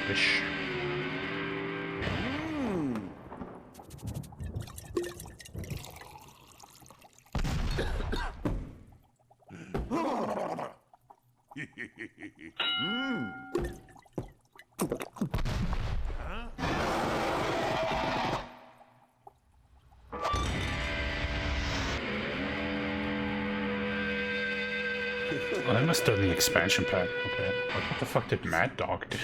Wish. Oh, they must have done the expansion pack. Okay. What the fuck did Mad Dog do?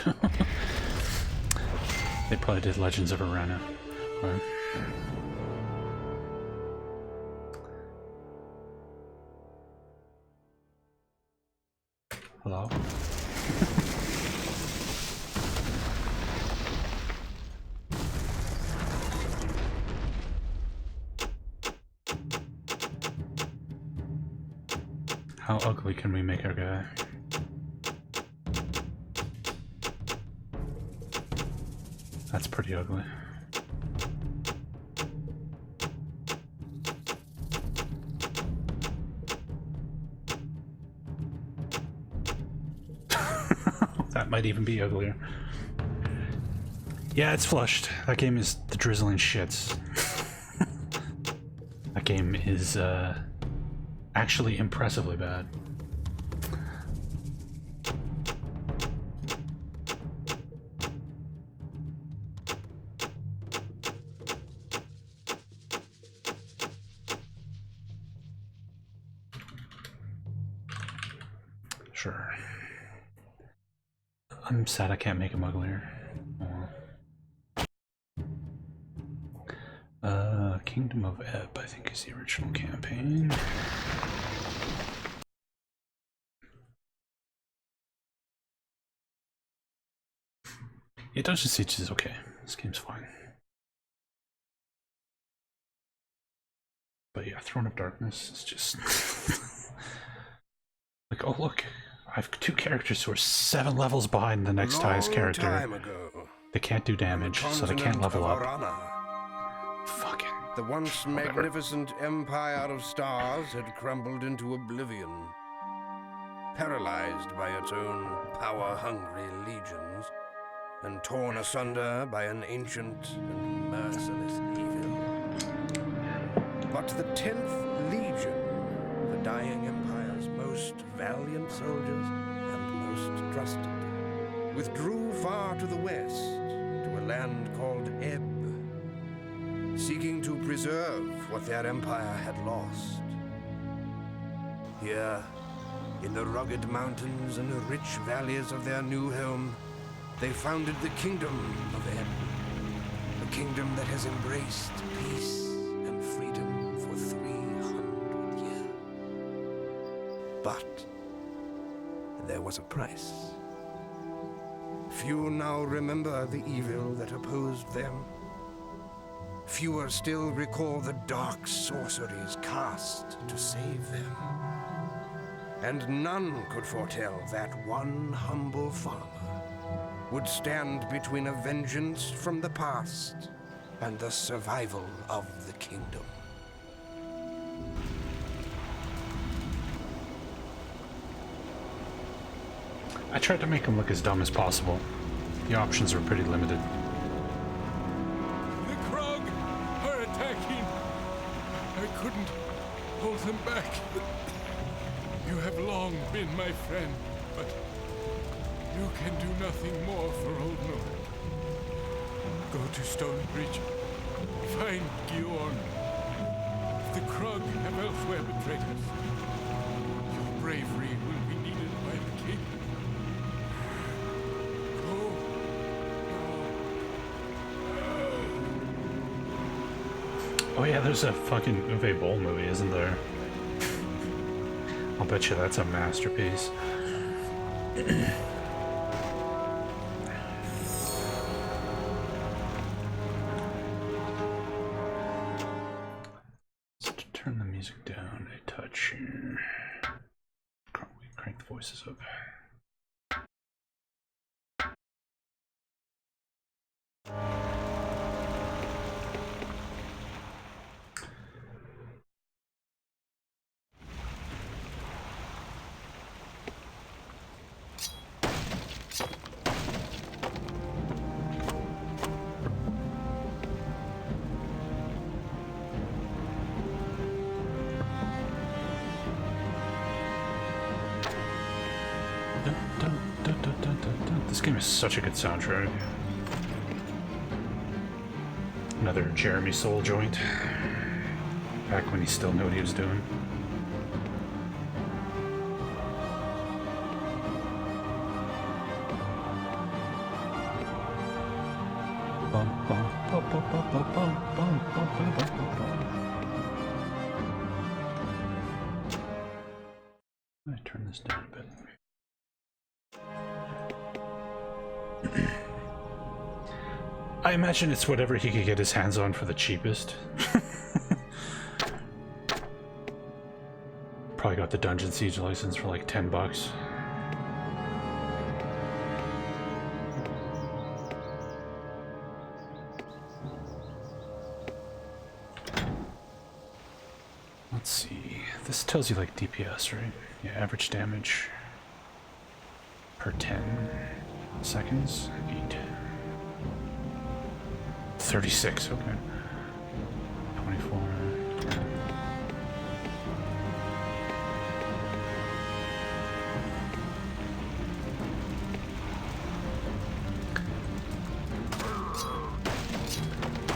They probably did Legends of Arena. Or... Hello? How ugly can we make our guy? That's pretty ugly. That might even be uglier. Yeah, it's flushed. That game is the drizzling shits. That game is actually impressively bad. Sure. I'm sad I can't make him uglier. Kingdom of Ebb, I think, is the original campaign. Yeah, Dungeon Siege is okay. This game's fine. But yeah, Throne of Darkness is just... like, oh look, I have two characters who are 7 levels behind the next highest character. They can't do damage, so they can't level up. Fucking... The once magnificent empire of stars had crumbled into oblivion. Paralyzed by its own power-hungry legions, and torn asunder by an ancient and merciless evil. But the 10th Legion, the dying empire's most valiant soldiers and most trusted, withdrew far to the west, to a land called Ebb, seeking to preserve what their empire had lost. Here, in the rugged mountains and the rich valleys of their new home, they founded the Kingdom of Ebb, a kingdom that has embraced peace and freedom for 300 years. But there was a price. Few now remember the evil that opposed them. Fewer still recall the dark sorceries cast to save them. And none could foretell that one humble farmer would stand between a vengeance from the past and the survival of the kingdom. I tried to make him look as dumb as possible. The options were pretty limited. The Krug are attacking. I couldn't hold them back. You have long been my friend, but you can do nothing more for Old Nord. Go to Stonebridge. Find Georg. If the Krug have elsewhere betrayed us, your bravery will be needed by the king. Go. Oh yeah, there's a fucking Uwe Boll movie, isn't there? I'll bet you that's a masterpiece. Let's turn the music down a touch here. Crank the voices up. This game is such a good soundtrack. Another Jeremy Soule joint. Back when he still knew what he was doing. I turn this down a bit. I imagine it's whatever he could get his hands on for the cheapest. Probably got the Dungeon Siege license for like $10. Let's see. This tells you like DPS, right? Yeah, average damage per 10 seconds. 8. 36, okay. 24.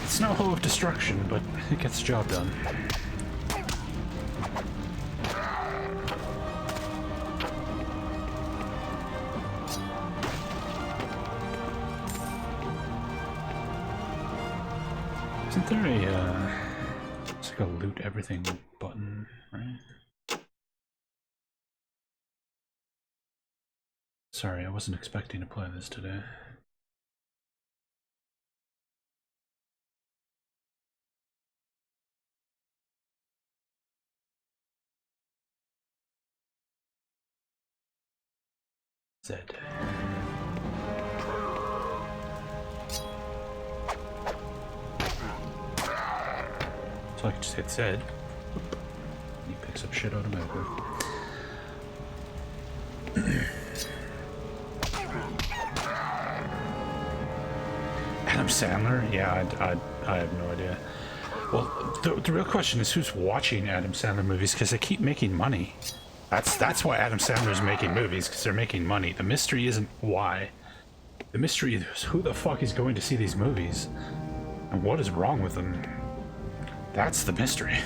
It's no hoe of destruction, but it gets the job done. Isn't there a, it's like a loot everything button, right? Sorry, I wasn't expecting to play this today. Z. So I can just hit Z. He picks up shit automatically. Adam Sandler? Yeah, I have no idea. Well, the real question is who's watching Adam Sandler movies, because they keep making money. That's why Adam Sandler's making movies, because they're making money. The mystery isn't why. The mystery is who the fuck is going to see these movies, and what is wrong with them. That's the mystery.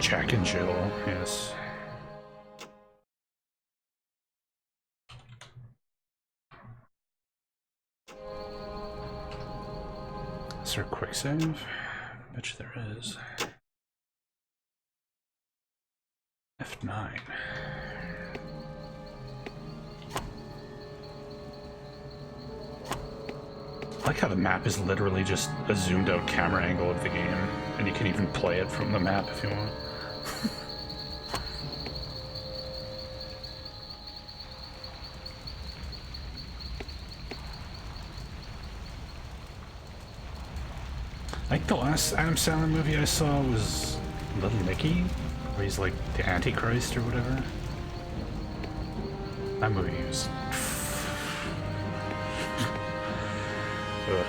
Jack and Jill, yes. Is there a quick save? Bet you there is. F9. I like how the map is literally just a zoomed out camera angle of the game, and you can even play it from the map if you want. I think the last Adam Sandler movie I saw was Little Nicky, where he's like the Antichrist or whatever. That movie was... Ugh.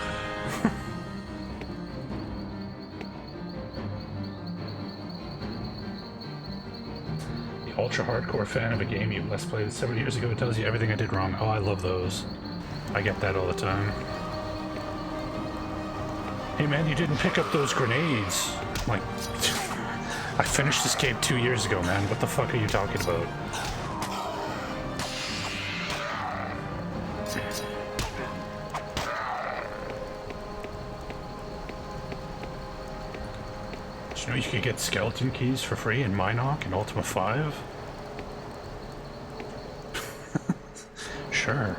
The ultra hardcore fan of a game you Let's Played several years ago tells you everything I did wrong. Oh, I love those. I get that all the time. Hey man, you didn't pick up those grenades. Like, I finished this game 2 years ago, man. What the fuck are you talking about? Did you know you could get skeleton keys for free in Minoc and Ultima 5? Sure.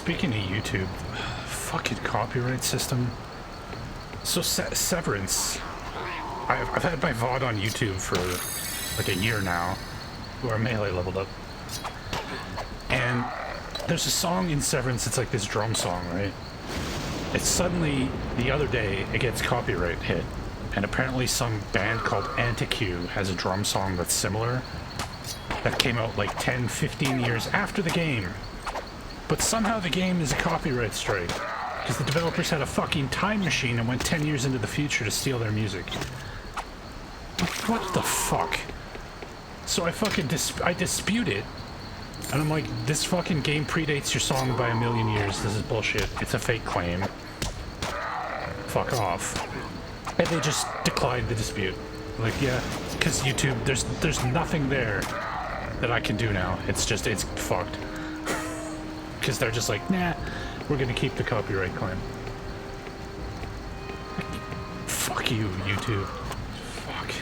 speaking of YouTube, fucking copyright system. So Severance, I've had my VOD on YouTube for like a year now, where Melee leveled up. And there's a song in Severance, it's like this drum song, right? It's suddenly, the other day, it gets copyright hit. And apparently some band called Anti-Q has a drum song that's similar, that came out like 10, 15 years after the game. But somehow the game is a copyright strike, because the developers had a fucking time machine and went 10 years into the future to steal their music. What the fuck? So I fucking I dispute it, and I'm like, this fucking game predates your song by a million years, this is bullshit, it's a fake claim. Fuck off. And they just declined the dispute. Like, yeah, because YouTube, there's nothing there that I can do now. It's fucked. Because they're just like, nah, we're gonna keep the copyright claim. Fuck you, YouTube. Fuck.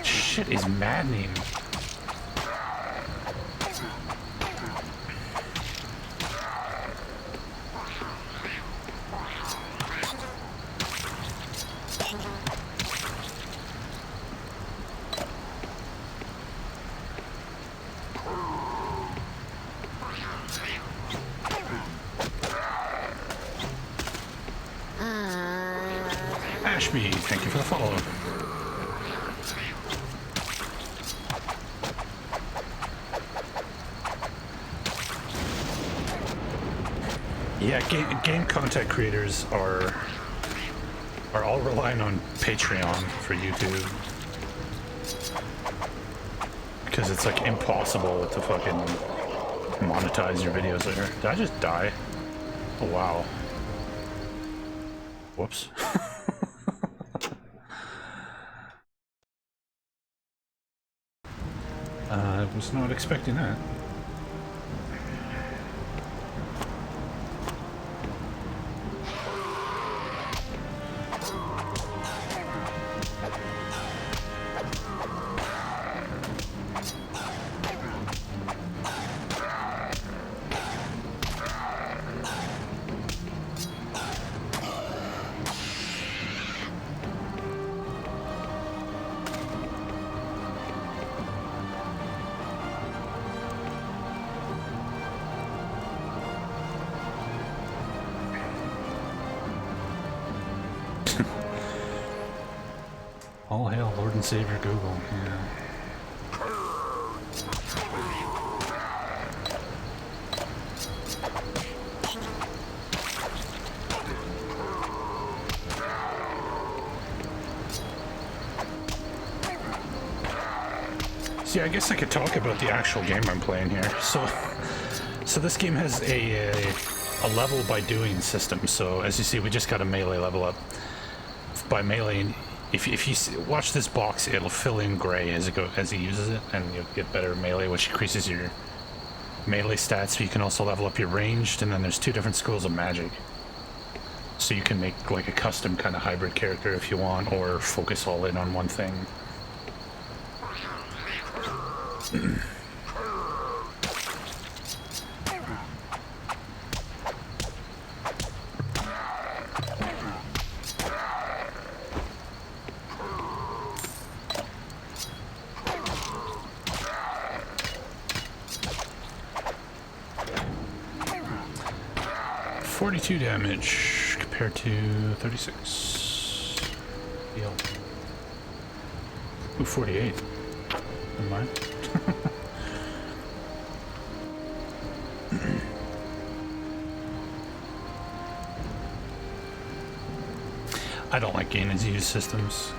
Shit is maddening. Ashby, thank you for the follow. Yeah, game content creators are all relying on Patreon for YouTube, because it's like impossible to fucking monetize your videos there. Did I just die? Oh wow. Whoops. I was not expecting that. All hail Lord and Savior Google, yeah. See, I guess I could talk about the actual game I'm playing here. So this game has a level by doing system. So as you see, we just got a melee level up. By melee, if you watch this box, it'll fill in gray as he uses it, and you'll get better melee, which increases your melee stats. But you can also level up your ranged, and then there's 2 different schools of magic. So you can make like a custom kind of hybrid character if you want, or focus all in on one thing. 42 damage compared to 36. Deal. Ooh, 48. Never mind. I don't like gain as use systems.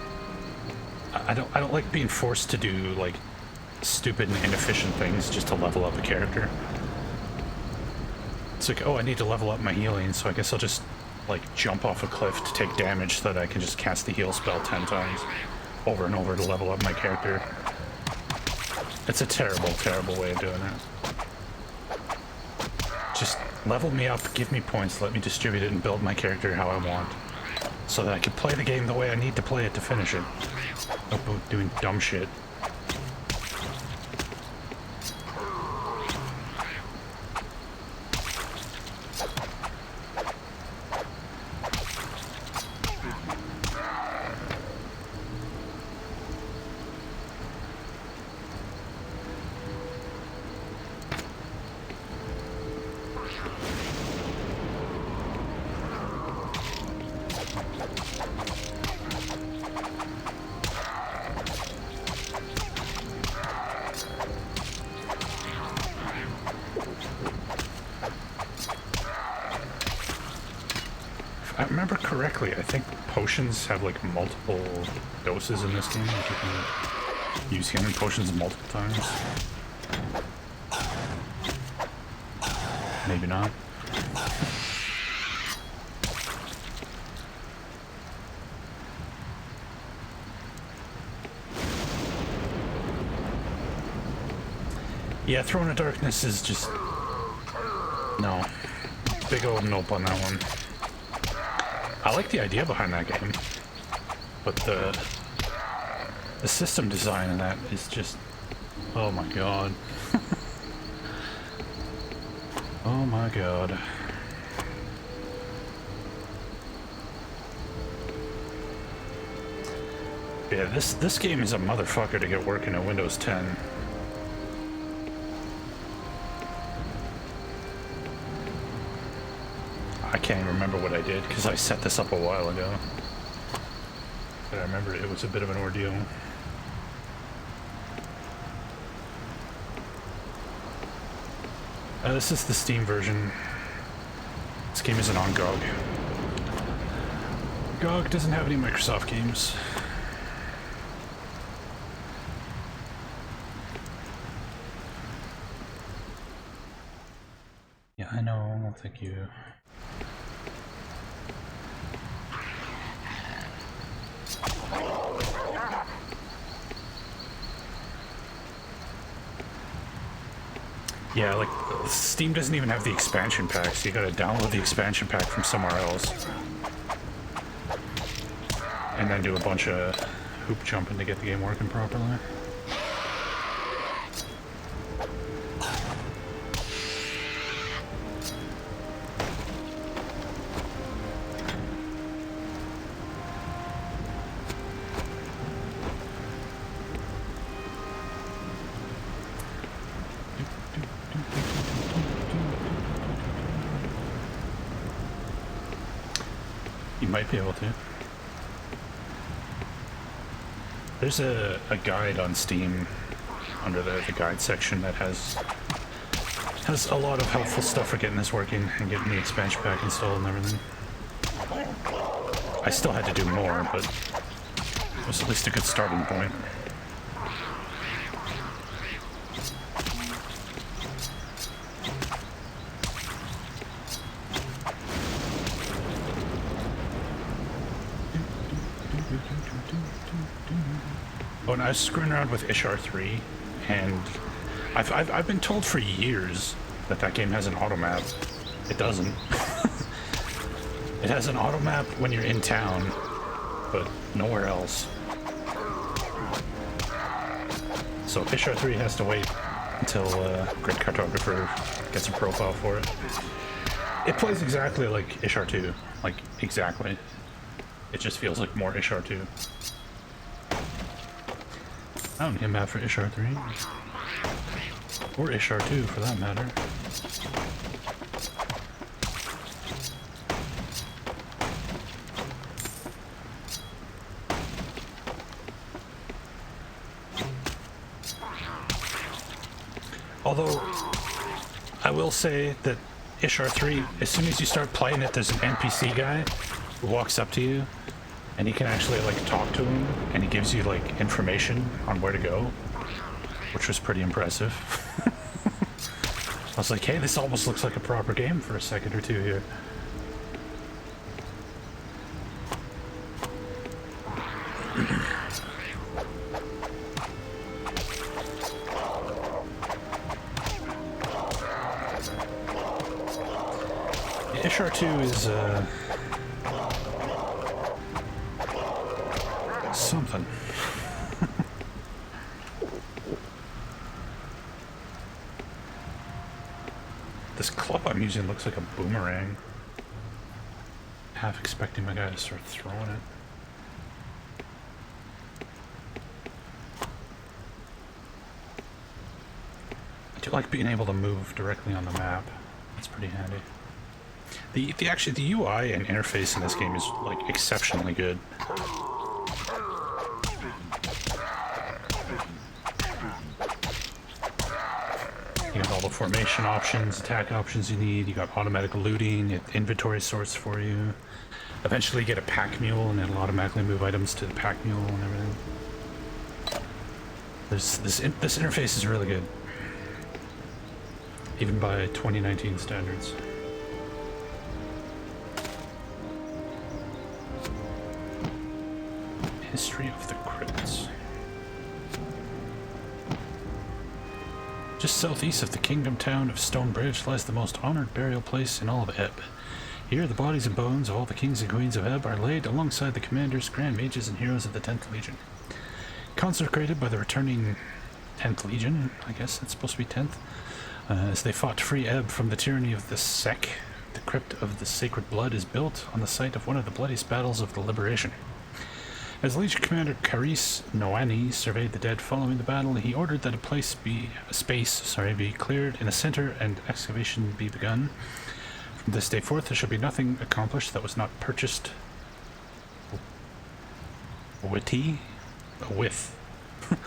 I don't like being forced to do like stupid and inefficient things just to level up a character. It's like, oh, I need to level up my healing, so I guess I'll just like jump off a cliff to take damage so that I can just cast the heal spell 10 times over and over to level up my character. It's a terrible, terrible way of doing it. Just level me up, give me points, let me distribute it and build my character how I want, so that I can play the game the way I need to play it to finish it. No doing dumb shit. I remember correctly, I think potions have like multiple doses in this game. Like you can use healing potions multiple times. Maybe not. Yeah, Throne of Darkness is just... no. Big old nope on that one. I like the idea behind that game, but the system design in that is just... oh my god. Oh my god. Yeah, this game is a motherfucker to get working in Windows 10. I can't even remember what I did because I set this up a while ago. But I remember it was a bit of an ordeal. This is the Steam version. This game isn't on GOG. GOG doesn't have any Microsoft games. Yeah, I know. Thank you. Yeah, like, Steam doesn't even have the expansion pack, so you gotta download the expansion pack from somewhere else. And then do a bunch of hoop jumping to get the game working properly. Might be able to. There's a guide on Steam under the guide section that has a lot of helpful stuff for getting this working and getting the expansion pack installed and everything. I still had to do more, but it was at least a good starting point. Oh, and I was screwing around with Ishar 3, and I've been told for years that game has an auto map. It doesn't. It has an auto map when you're in town, but nowhere else. So Ishar 3 has to wait until Grid Cartographer gets a profile for it. It plays exactly like Ishar 2, like exactly. It just feels like more Ishar 2. I don't need a map for Ishar 3. Or Ishar 2 for that matter. Although, I will say that Ishar 3, as soon as you start playing it, there's an NPC guy who walks up to you, and he can actually, like, talk to him, and he gives you, like, information on where to go, which was pretty impressive. I was like, hey, this almost looks like a proper game for a second or two here. Ishar 2 is, something. This club I'm using looks like a boomerang. Half expecting my guy to start throwing it. I do like being able to move directly on the map. That's pretty handy. The UI and interface in this game is like exceptionally good. You got all all the formation options, attack options you need. You got automatic looting, it inventory sorts for you. Eventually you get a pack mule and it'll automatically move items to the pack mule and everything. This interface is really good. Even by 2019 standards. History of the Crypts. Just southeast of the kingdom town of Stonebridge lies the most honored burial place in all of Ebb. Here the bodies and bones of all the kings and queens of Ebb are laid alongside the commanders, grand mages, and heroes of the 10th Legion. Consecrated by the returning 10th Legion, I guess it's supposed to be 10th, as they fought to free Ebb from the tyranny of the Sec, the Crypt of the Sacred Blood is built on the site of one of the bloodiest battles of the Liberation. As Legion Commander Caris Noani surveyed the dead following the battle, he ordered that a space be cleared in the center and excavation be begun. From this day forth, there shall be nothing accomplished that was not purchased with. The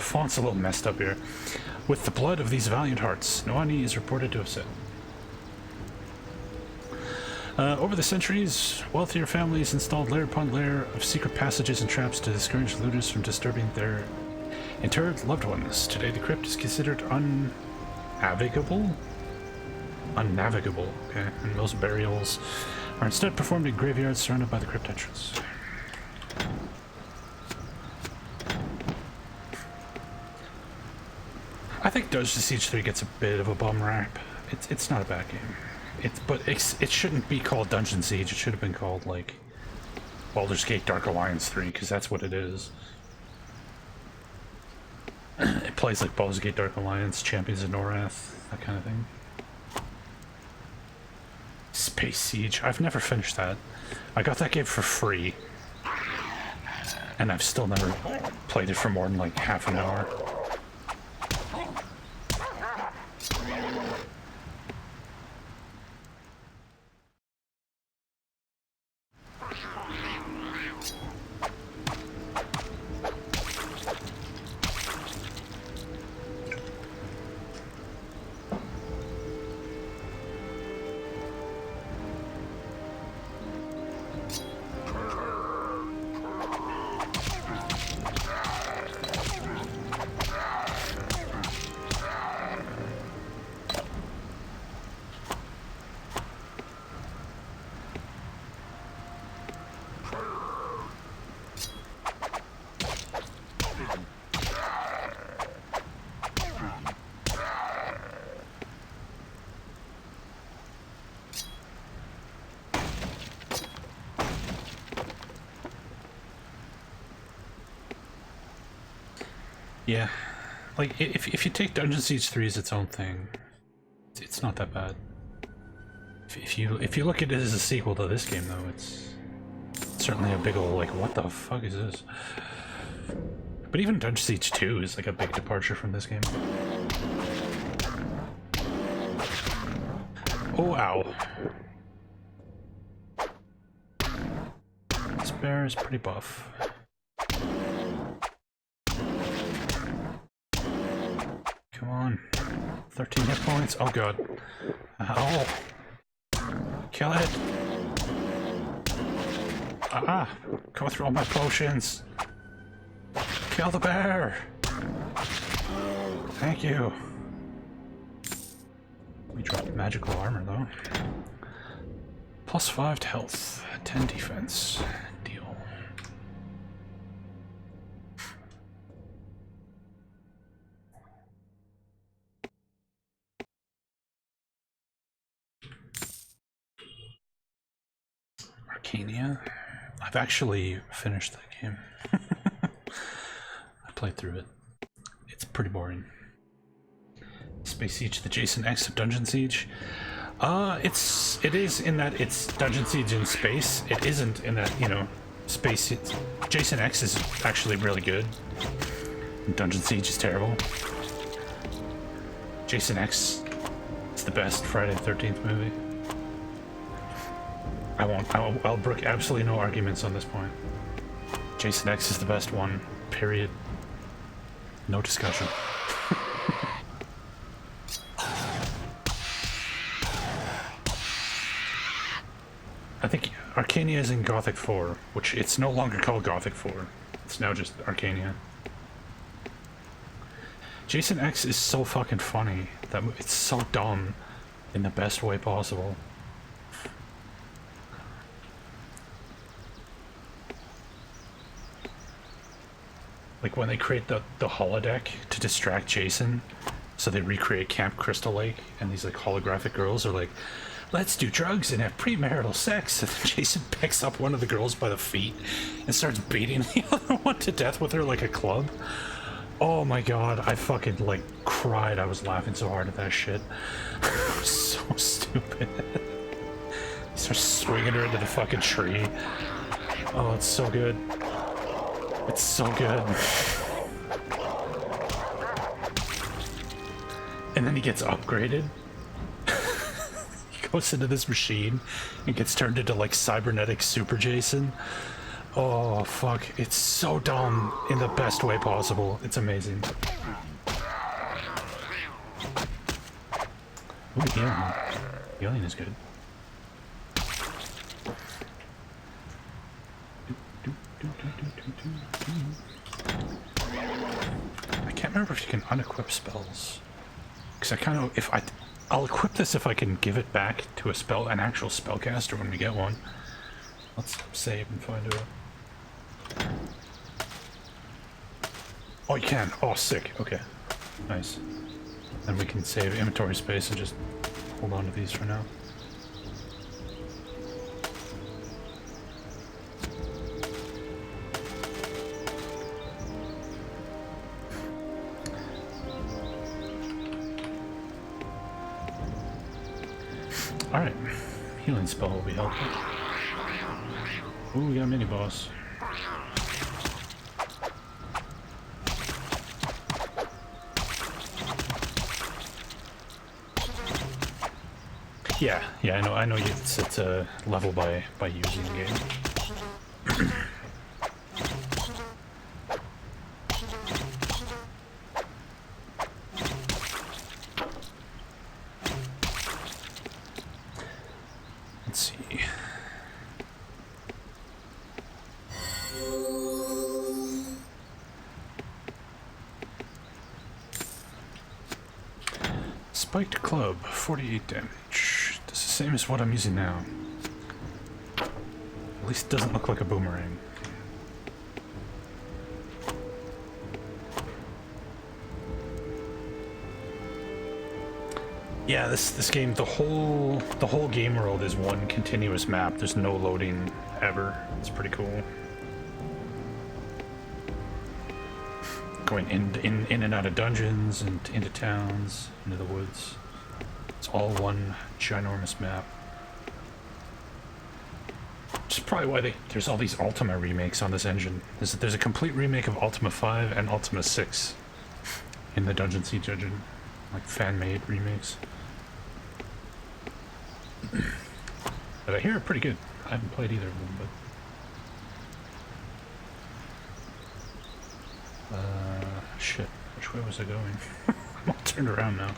font's a little messed up here. With the blood of these valiant hearts, Noani is reported to have said. Over the centuries, wealthier families installed layer upon layer of secret passages and traps to discourage looters from disturbing their interred loved ones. Today the crypt is considered unnavigable, okay, and most burials are instead performed in graveyards surrounded by the crypt entrance. I think Dungeon Siege 3 gets a bit of a bum rap. It's not a bad game. But it shouldn't be called Dungeon Siege. It should have been called, like, Baldur's Gate Dark Alliance 3, because that's what it is. It plays like Baldur's Gate Dark Alliance, Champions of Norath, that kind of thing. Space Siege. I've never finished that. I got that game for free. And I've still never played it for more than, like, half an hour. Yeah, like, if you take Dungeon Siege 3 as its own thing, it's not that bad. If you look at it as a sequel to this game, though, it's certainly a big ol' like, what the fuck is this? But even Dungeon Siege 2 is like a big departure from this game. Oh, ow. This bear is pretty buff. Come on. 13 hit points. Oh god. Ow. Kill it. Ah! Go through all my potions. Kill the bear. Thank you. We dropped magical armor though. +5 to health, 10 defense. Deal. Arcania. I've actually finished that game. I played through it. It's pretty boring. Space Siege, the Jason X of Dungeon Siege. It is in that it's Dungeon Siege in space. It isn't in that, you know, space. Jason X is actually really good. Dungeon Siege is terrible. Jason X is the best Friday the 13th movie. I'll brook absolutely no arguments on this point. Jason X is the best one, period. No discussion. I think Arcania is in Gothic 4, which it's no longer called Gothic 4. It's now just Arcania. Jason X is so fucking funny. It's so dumb in the best way possible. Like when they create the holodeck to distract Jason, so they recreate Camp Crystal Lake, and these like holographic girls are like, let's do drugs and have premarital sex, and then Jason picks up one of the girls by the feet and starts beating the other one to death with her like a club. Oh my god, I fucking like cried. I was laughing so hard at that shit. So stupid. He starts swinging her into the fucking tree. Oh, it's so good. It's so good. And then he gets upgraded. He goes into this machine and gets turned into like cybernetic Super Jason. Oh fuck, it's so dumb in the best way possible. It's amazing. Ooh, healing. Healing is good. I can't remember if you can unequip spells. Because I kind of, I'll equip this if I can give it back to an actual spellcaster when we get one. Let's save and find out. Oh, you can. Oh, sick. Okay. Nice. Then we can save inventory space and just hold on to these for now. Alright. Healing spell will be helpful. Ooh, we got a mini boss. Yeah, I know it's a level by using the game. Let's see. Spiked club, 48 damage. That's the same as what I'm using now. At least it doesn't look like a boomerang. Yeah, this game, the whole game world is one continuous map. There's no loading ever. It's pretty cool. Going in and out of dungeons and into towns, into the woods. It's all one ginormous map. Which is probably why there's all these Ultima remakes on this engine. There's a complete remake of Ultima 5 and Ultima 6 in the Dungeon Siege engine. Like fan-made remakes. But I hear it pretty good. I haven't played either of them, but... shit. Which way was I going? I'm all turned around now.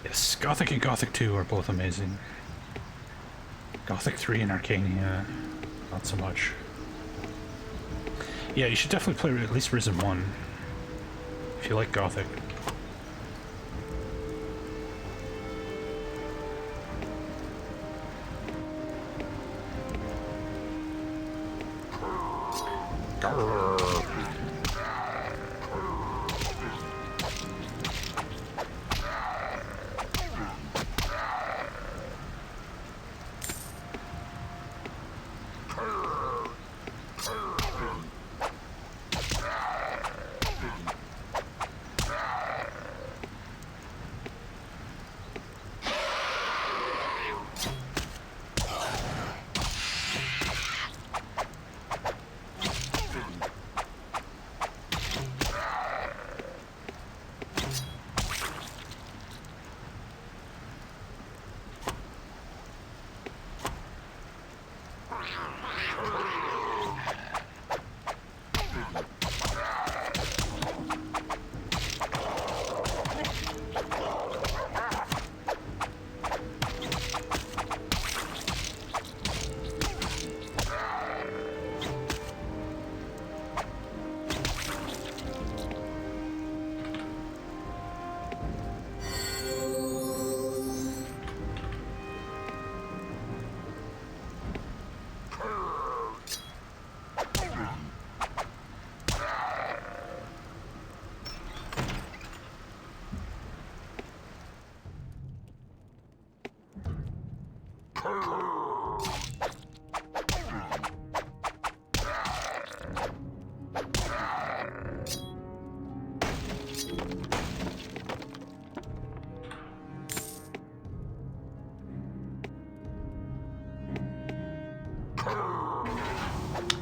Yes, Gothic and Gothic 2 are both amazing. Gothic 3 and Arcania, not so much. Yeah, you should definitely play at least Risen 1, if you like Gothic.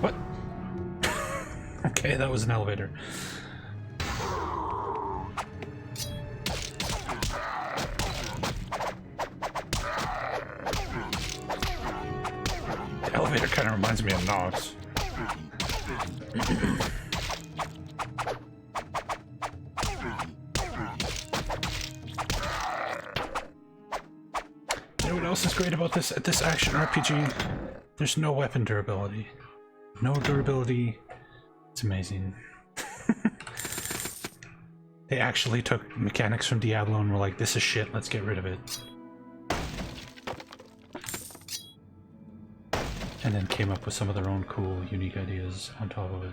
What? Okay, that was an elevator. The elevator kind of reminds me of Nox. You know what else is great about this action RPG? There's no weapon durability. No durability. It's amazing. They actually took mechanics from Diablo and were like, this is shit, let's get rid of it. And then came up with some of their own cool, unique ideas on top of it.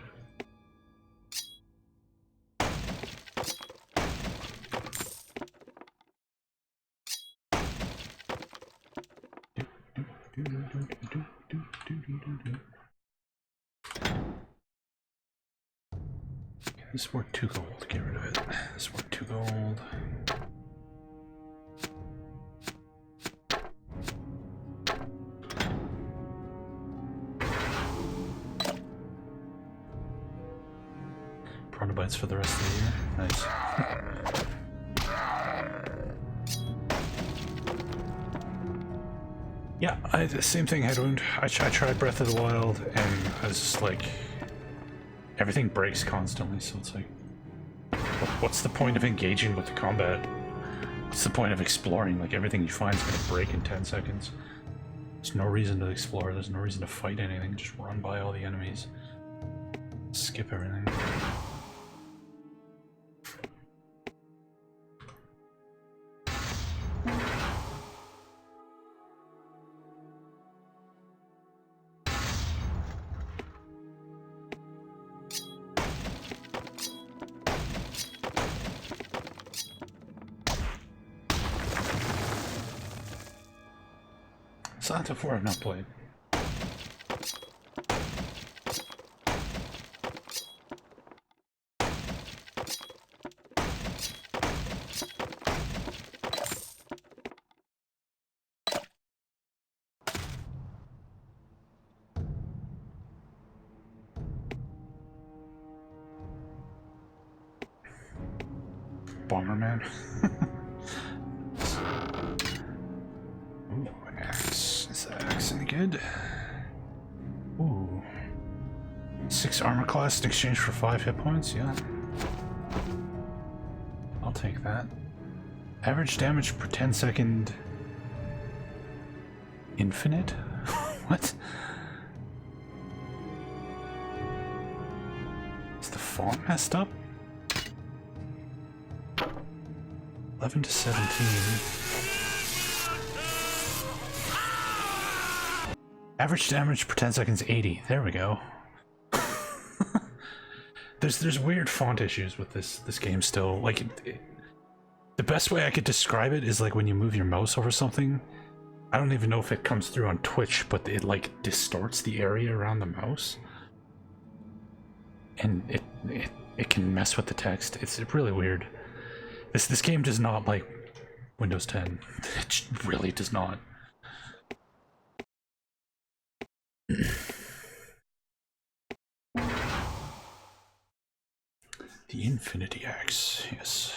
This is worth 2 gold, get rid of it. This is worth 2 gold. Protobites for the rest of the year. Nice. Yeah, the same thing, Headwound. I tried Breath of the Wild, and I was just like, everything breaks constantly, so it's like, what's the point of engaging with the combat? What's the point of exploring? Like, everything you find is gonna break in 10 seconds. There's no reason to explore, there's no reason to fight anything, just run by all the enemies. Skip everything. Sinatar 4 I've not played. Bomberman. Ooh, axe. Is that axe any good? Ooh. 6 armor class in exchange for 5 hit points? Yeah. I'll take that. Average damage per 10-second... Infinite? What? Is the font messed up? 11 to 17. Average damage per 10 seconds, 80. There we go. There's weird font issues with this game still. Like, the best way I could describe it is like when you move your mouse over something. I don't even know if it comes through on Twitch, but it like distorts the area around the mouse. And it can mess with the text. It's really weird. This game does not like Windows 10. It really does not. The Infinity Axe, yes.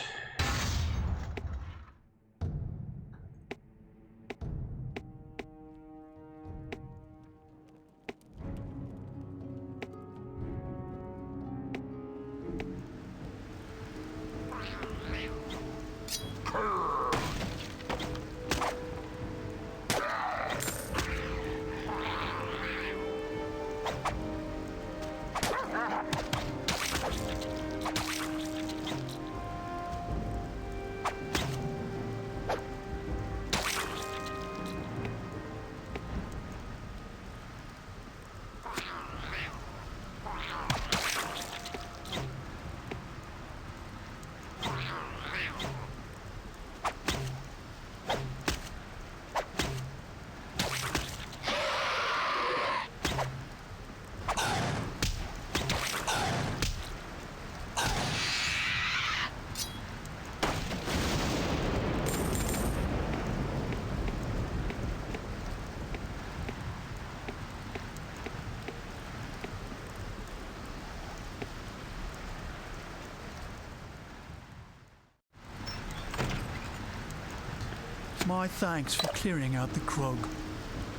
My thanks for clearing out the Krug.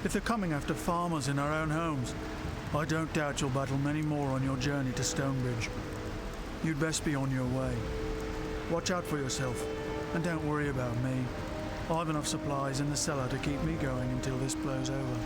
If they're coming after farmers in our own homes, I don't doubt you'll battle many more on your journey to Stonebridge. You'd best be on your way. Watch out for yourself, and don't worry about me. I've enough supplies in the cellar to keep me going until this blows over.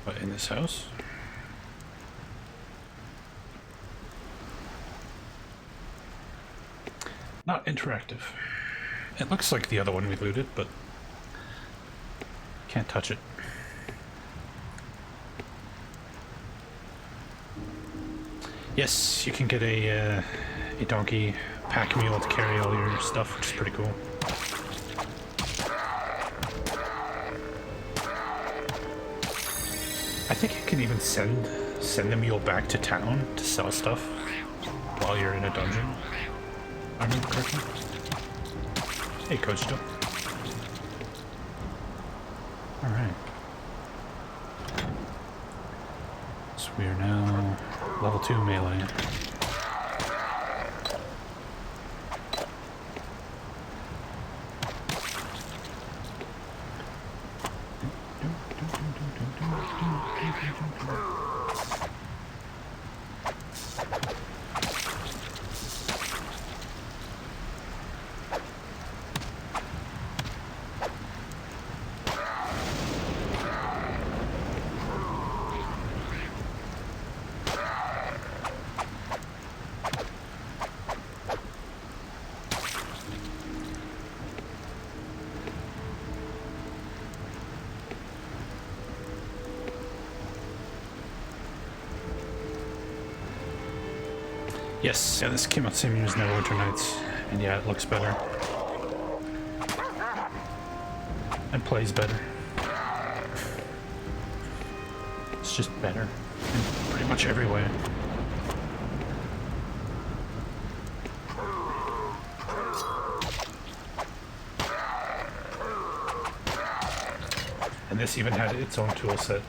But in this house? Not interactive. It looks like the other one we looted, but can't touch it. Yes, you can get a donkey pack mule to carry all your stuff, which is pretty cool. I think you can even send the mule back to town to sell stuff while you're in a dungeon. I remember correctly. Hey, Coach Joe. Alright. So we are now level 2 melee. Yes, yeah, this came out the same year as Neverwinter Nights, and yeah, it looks better. And plays better. It's just better in pretty much every way. And this even had its own tool set,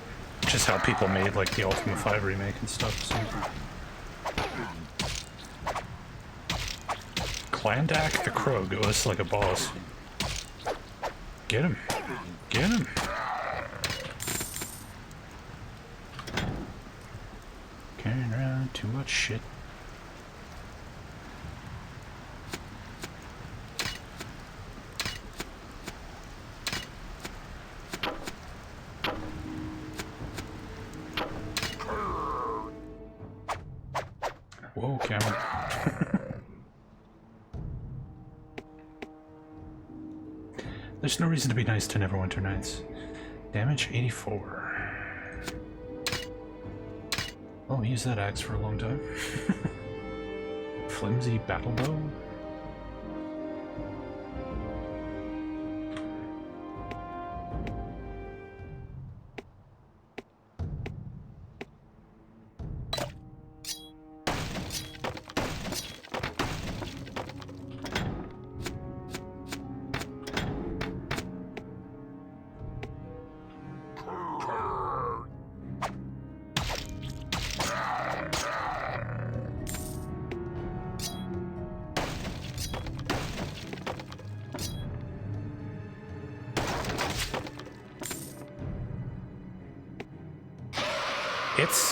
which is how people made like the Ultima 5 remake and stuff. So. Clandak the Krug, it was like a boss. Get him. Get him. Carrying around too much shit. Whoa, camera. There's no reason to be nice to Neverwinter Nights. Damage 84. Oh, he used that axe for a long time. Flimsy battle bow.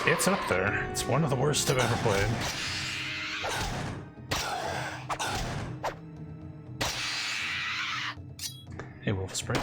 It's up there. It's one of the worst I've ever played. Hey, wolf spray.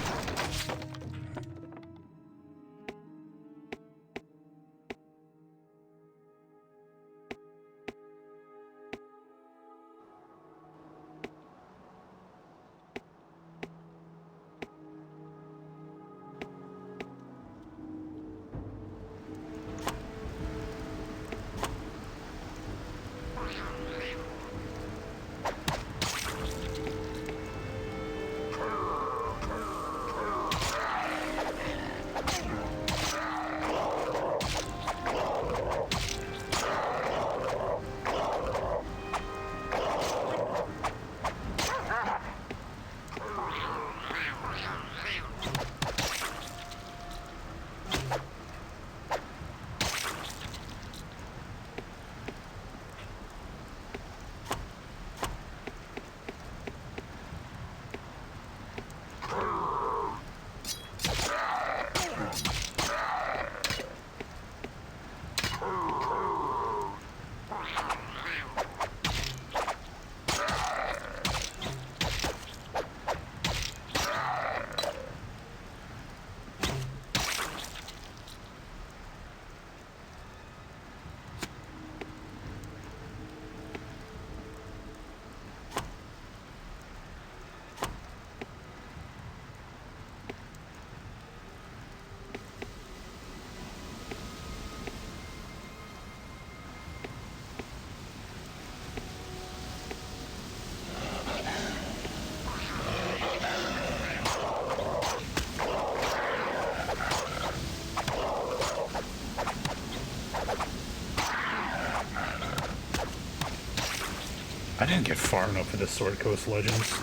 I didn't get far enough for the Sword Coast Legends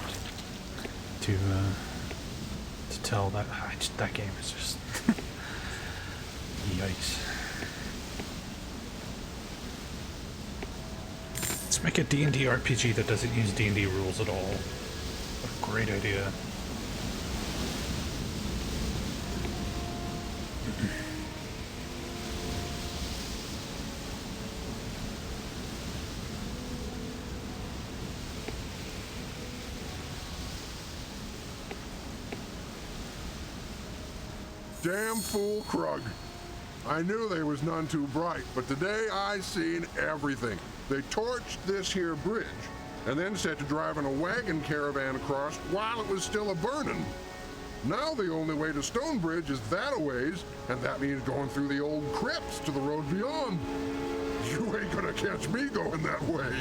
to tell that that game is just yikes. Let's make a D&D RPG that doesn't use D&D rules at all. What a great idea. Damn fool Krug. I knew they was none too bright, but today I seen everything. They torched this here bridge, and then set to driving a wagon caravan across while it was still a-burning. Now the only way to Stonebridge is that a ways, and that means going through the old crypts to the road beyond. You ain't gonna catch me going that way.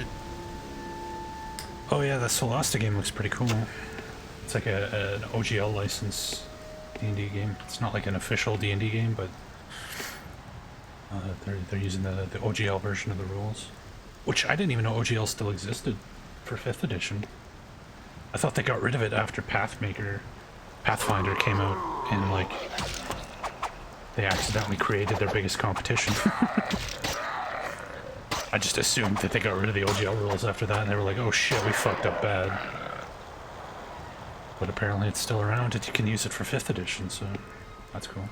Oh yeah, that Solasta game looks pretty cool. It's like an OGL license D&D game. It's not like an official D&D game, but they're using the OGL version of the rules, which I didn't even know OGL still existed for 5th edition. I thought they got rid of it after Pathfinder came out, and like they accidentally created their biggest competition. I just assumed that they got rid of the OGL rules after that, and they were like, oh shit, we fucked up bad. But apparently it's still around and you can use it for 5th edition, so that's cool.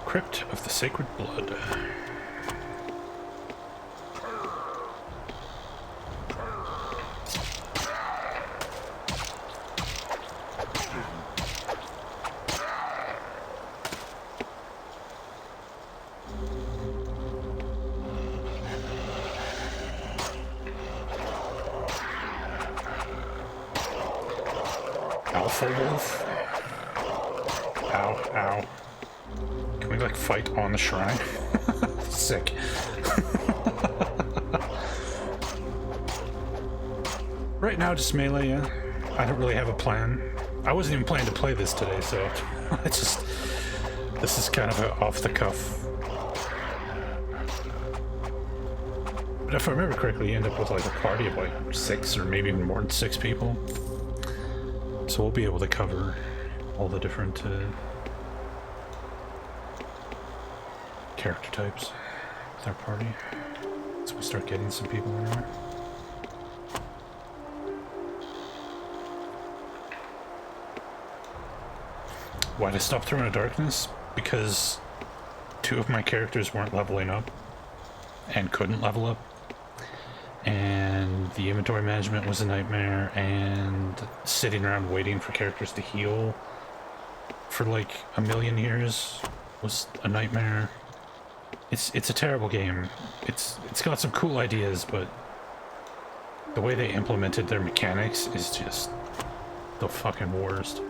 Crypt of the Sacred Blood. Alpha Wolf? Ow, ow. Can we, like, fight on the shrine? Sick. Right now, just melee, yeah. I don't really have a plan. I wasn't even planning to play this today, so it's just... This is kind of an off-the-cuff. But if I remember correctly, you end up with, like, a party of, like, 6 or maybe even more than 6 people. So we'll be able to cover all the different, character types with our party. So we start getting some people in there. Why'd I stop Throne of Darkness? Because 2 of my characters weren't leveling up and couldn't level up, and the inventory management was a nightmare, and sitting around waiting for characters to heal for like a million years was a nightmare. It's a terrible game. It's got some cool ideas, but the way they implemented their mechanics is just the fucking worst.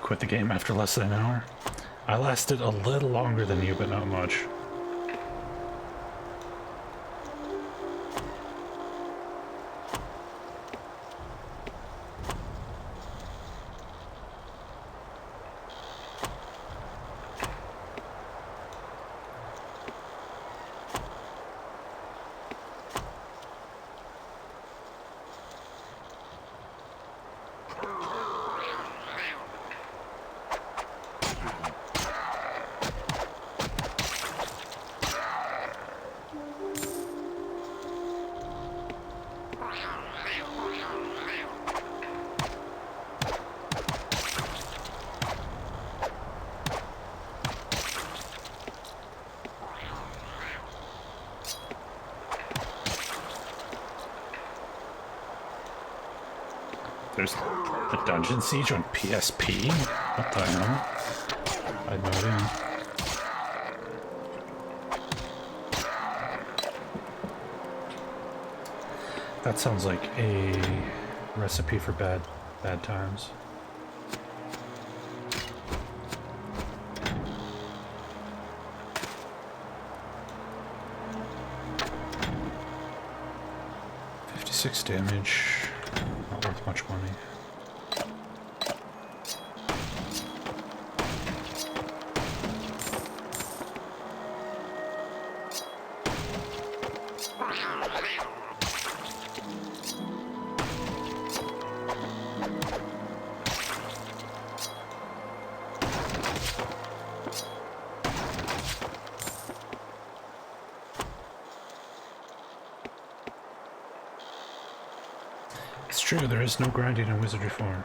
quit the game after less than an hour. I lasted a little longer than you, but not much. There's a dungeon siege on PSP? What the hell? I had no idea. That sounds like a recipe for bad times. $56 damage. Not worth much money. It's true, there is no grinding in Wizardry 4.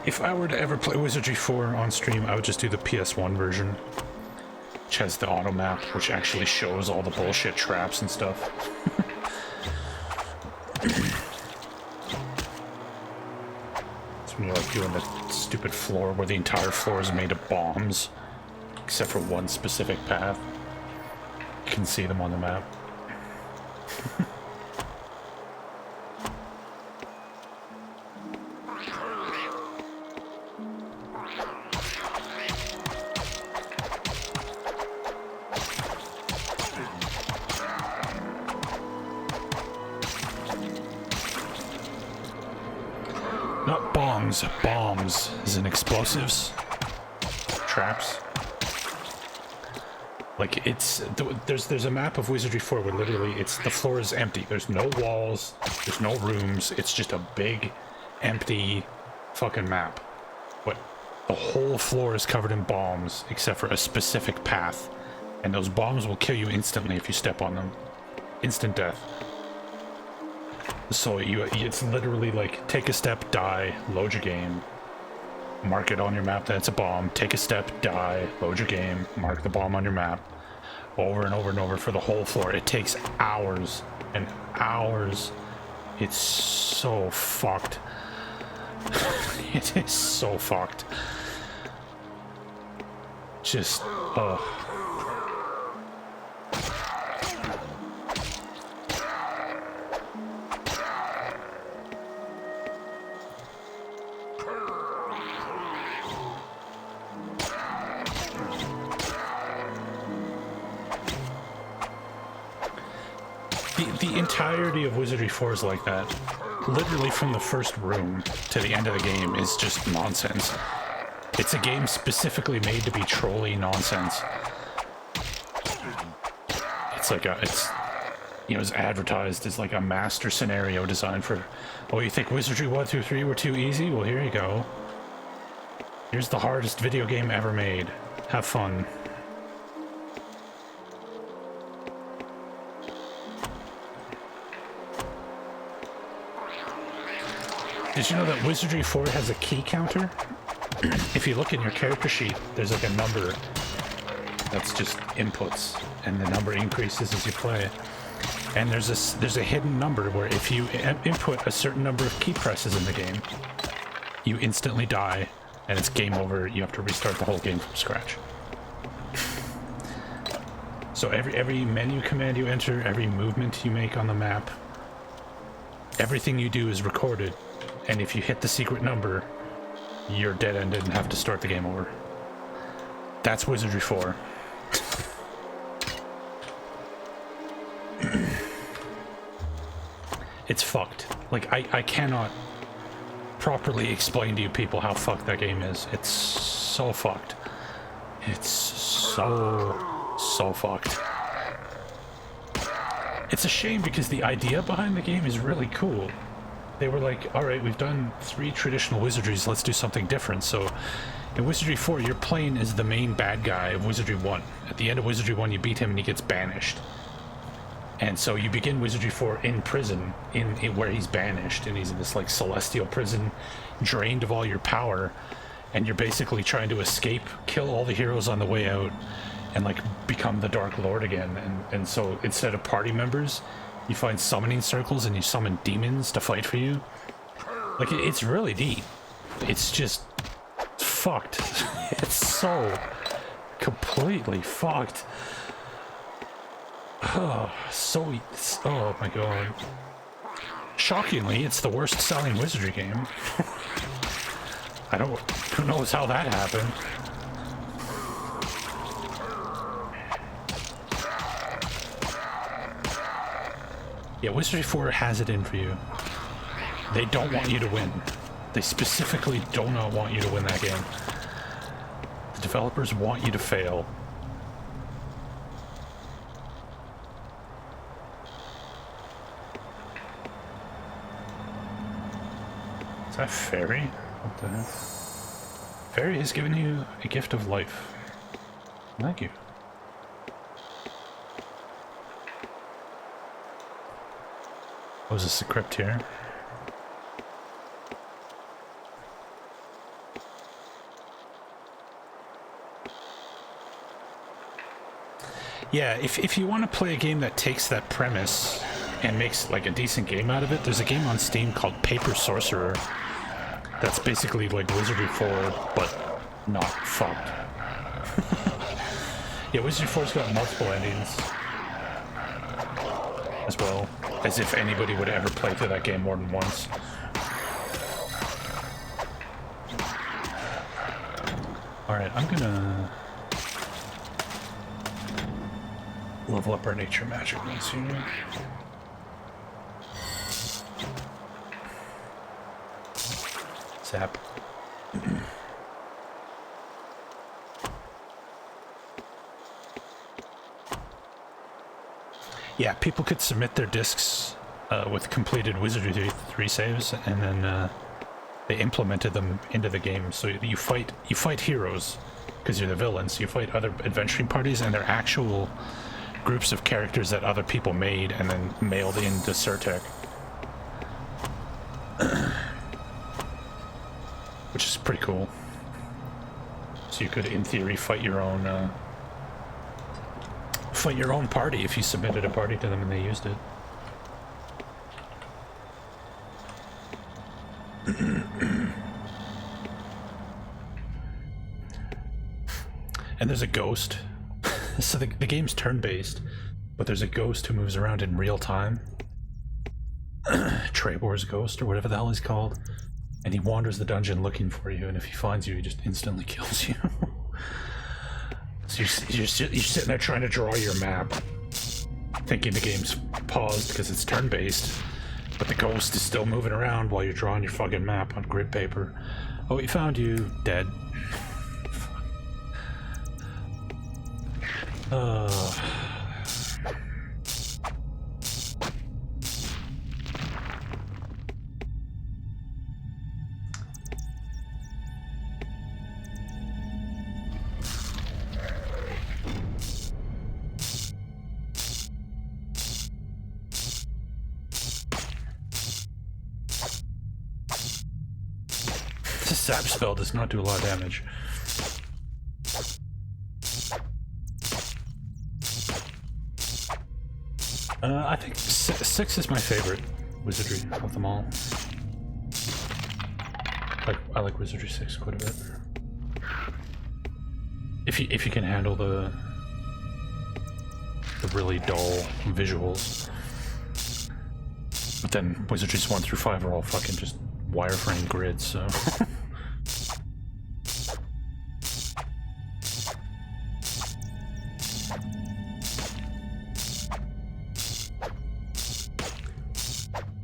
If I were to ever play Wizardry 4 on stream, I would just do the PS1 version, which has the auto map, which actually shows all the bullshit traps and stuff. When you're like doing the stupid floor where the entire floor is made of bombs, except for one specific path. You can see them on the map. Not bombs, bombs, as in explosives. Traps. Like, it's... There's a map of Wizardry 4 where literally the floor is empty. There's no walls, there's no rooms, it's just a big, empty fucking map. But the whole floor is covered in bombs, except for a specific path. And those bombs will kill you instantly if you step on them. Instant death. So it's literally like, take a step, die, load your game, mark it on your map that it's a bomb, take a step, die, load your game, mark the bomb on your map, over and over and over for the whole floor. It takes hours and hours. It's so fucked. It is so fucked. Just, ugh. The entirety of Wizardry 4 is like that. Literally from the first room to the end of the game is just nonsense. It's a game specifically made to be trolly nonsense. It's like it's advertised as like a master scenario designed for, oh, you think Wizardry 1 through 3 were too easy? Well, here you go. Here's the hardest video game ever made. Have fun. Did you know that Wizardry 4 has a key counter? If you look in your character sheet, there's like a number that's just inputs, and the number increases as you play. And there's a hidden number where if you input a certain number of key presses in the game, you instantly die, and it's game over. You have to restart the whole game from scratch. So every menu command you enter, every movement you make on the map, everything you do is recorded, and if you hit the secret number, you're dead-ended and have to start the game over. That's Wizardry 4. It's fucked. Like, I cannot properly explain to you people how fucked that game is. It's so fucked. It's so fucked. It's a shame because the idea behind the game is really cool. They were like, alright, we've done 3 traditional wizardries, let's do something different. So in Wizardry 4, you're playing as the main bad guy of Wizardry 1. At the end of Wizardry 1, you beat him and he gets banished. And so you begin Wizardry 4 in prison, in where he's banished, and he's in this like celestial prison, drained of all your power, and you're basically trying to escape, kill all the heroes on the way out, and like become the Dark Lord again. And so instead of party members, you find summoning circles and you summon demons to fight for you. Like, it's really deep. It's just fucked. It's so completely fucked. Oh, oh my god. Shockingly, it's the worst selling Wizardry game. Who knows how that happened. Yeah, Wizardry 4 has it in for you. They don't want you to win. They specifically do not want you to win that game. The developers want you to fail. Is that Fairy? What the heck? Fairy has given you a gift of life. Thank you. Oh, is this a crypt here? Yeah, if you want to play a game that takes that premise and makes like a decent game out of it, there's a game on Steam called Paper Sorcerer that's basically like Wizardry 4, but not fucked. Yeah, Wizardry 4's got multiple endings as well, as if anybody would ever play through that game more than once. Alright, I'm gonna level up our nature magic ones here. Zap. Yeah, people could submit their discs with completed Wizardry 3 saves, and then they implemented them into the game. So you fight heroes because you're the villains. You fight other adventuring parties, and they're actual groups of characters that other people made and then mailed into Surtec. Which is pretty cool. So you could, in theory, fight your own party if you submitted a party to them and they used it. And there's a ghost. So the game's turn-based, but there's a ghost who moves around in real time. Trevor's ghost, or whatever the hell he's called. And he wanders the dungeon looking for you, and if he finds you, he just instantly kills you. So you're sitting there trying to draw your map, thinking the game's paused because it's turn-based, but the ghost is still moving around while you're drawing your fucking map on grid paper. Oh, he found you, dead. This zap spell does not do a lot of damage. I think 6 is my favorite Wizardry of them all. I like Wizardry 6 quite a bit. If you can handle the the really dull visuals. But then Wizardries 1 through 5 are all fucking just wireframe grids, so...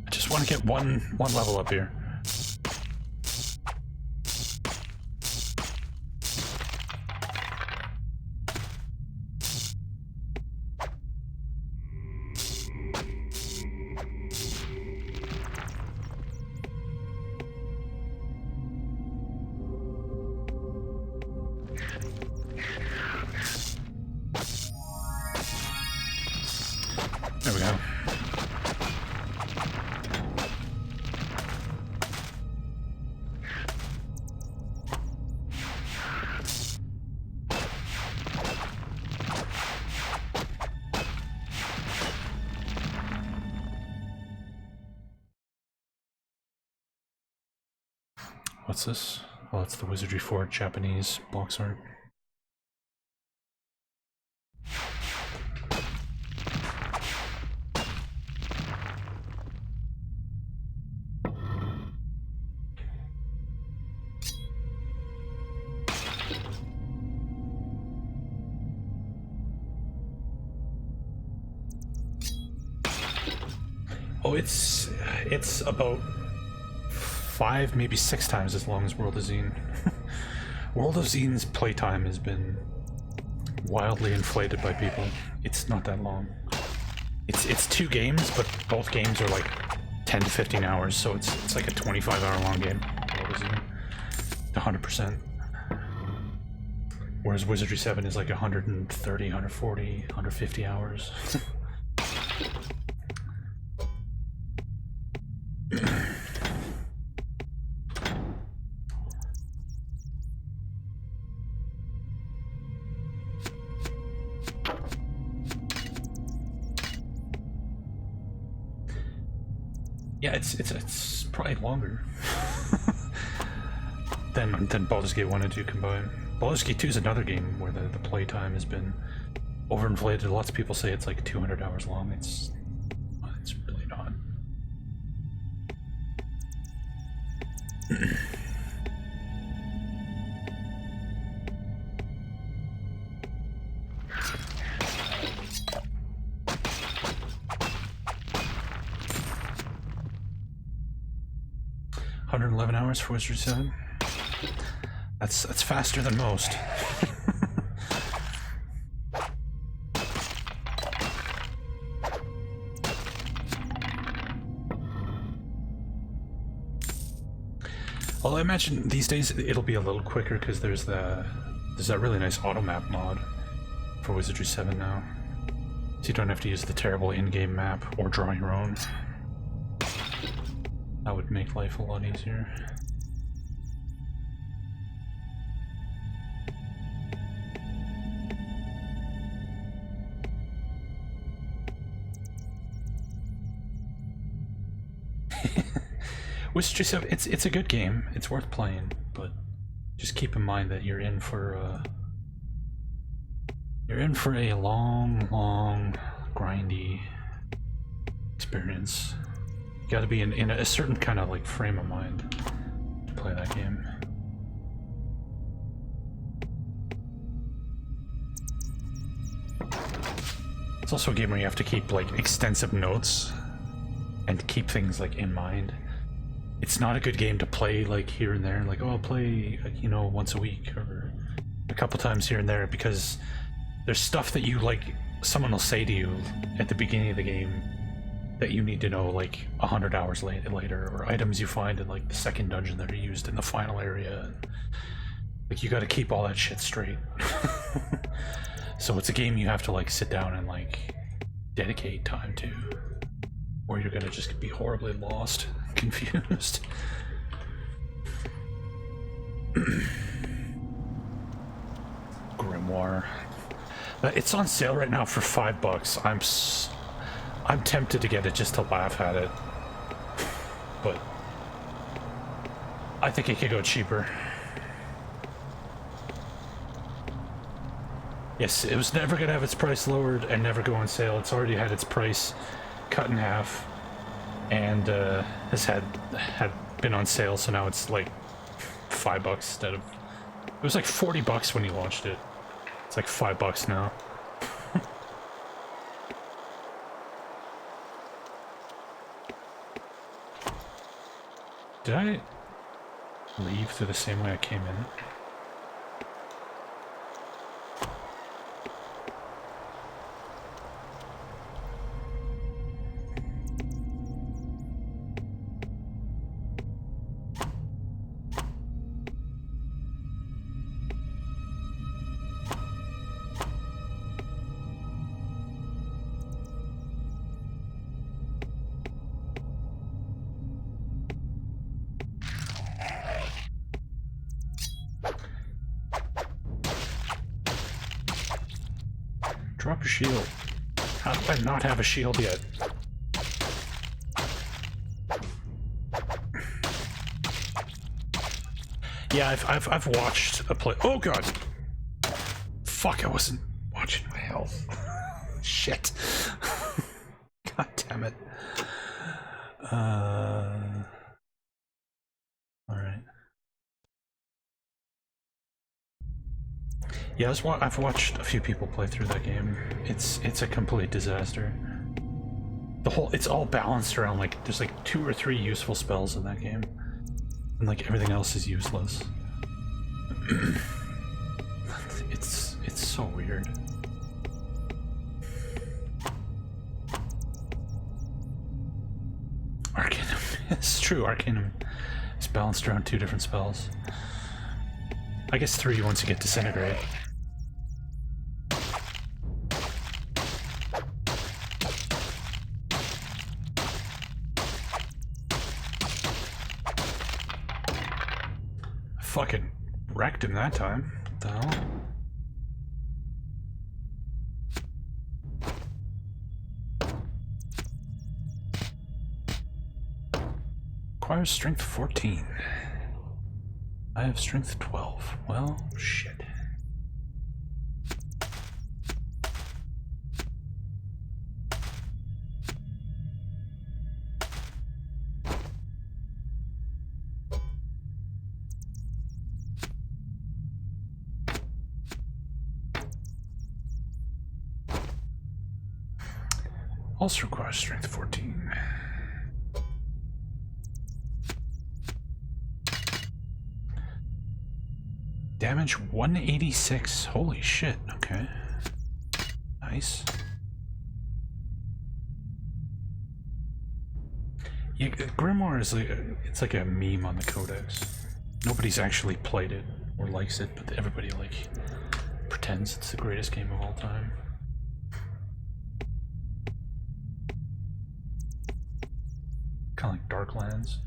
I just want to get one level up here. There we go. What's this? Oh, it's the Wizardry 4 Japanese box art. Oh, it's about 5, maybe 6 times as long as World of Zine. World of Zine's playtime has been wildly inflated by people. It's not that long. It's 2 games, but both games are like 10 to 15 hours, so it's like a 25-hour long game. World of Zine, 100%. Whereas Wizardry 7 is like 130, 140, 150 hours. 'It's probably longer than Baldur's Gate 1 and 2 combined. Baldur's Gate 2 is another game where the playtime has been overinflated. Lots of people say it's like 200 hours long. It's really not. Hours for Wizardry 7. That's faster than most. Well, I imagine these days it'll be a little quicker because there's that really nice auto map mod for Wizardry 7 now, so you don't have to use the terrible in-game map or draw your own. That would make life a lot easier. Wizardry 7, it's a good game. It's worth playing, but just keep in mind that you're in for a long, grindy experience. You got to be in a certain kind of like frame of mind to play that game. It's also a game where you have to keep like extensive notes and keep things like in mind. It's not a good game to play like here and there, like, oh, I'll play, you know, once a week or a couple times here and there, because there's stuff that you like, someone will say to you at the beginning of the game that you need to know like 100 hours later, or items you find in like the second dungeon that are used in the final area. Like, you got to keep all that shit straight. So it's a game you have to like sit down and like dedicate time to, or you're gonna just be horribly lost, confused. Grimoire. It's on sale right now for $5. I'm tempted to get it just to laugh at it, but I think it could go cheaper. Yes, it was never gonna have its price lowered and never go on sale. It's already had its price cut in half, and has had been on sale. So now it's like $5 instead of. It was like $40 when you launched it. It's like $5 now. Did I leave through the same way I came in? Drop a shield. How do I not have a shield yet? Yeah, I've watched a play. Oh god! Fuck! I wasn't watching my health. Shit! God damn it! All right. Yeah, I've watched a few people play through that game. It's a complete disaster. It's all balanced around like there's like 2 or 3 useful spells in that game, and like everything else is useless. it's so weird. Arcanum, it's true. Arcanum is balanced around 2 different spells. I guess 3 once you get Disintegrate. Fucking wrecked him that time. What the hell? Requires strength 14. I have strength 12. Well, shit. Also requires strength 14. Damage 186. Holy shit. Okay. Nice. Yeah, Grimoire is like it's like a meme on the Codex. Nobody's actually played it or likes it, but everybody like pretends it's the greatest game of all time. Kind of like Darklands.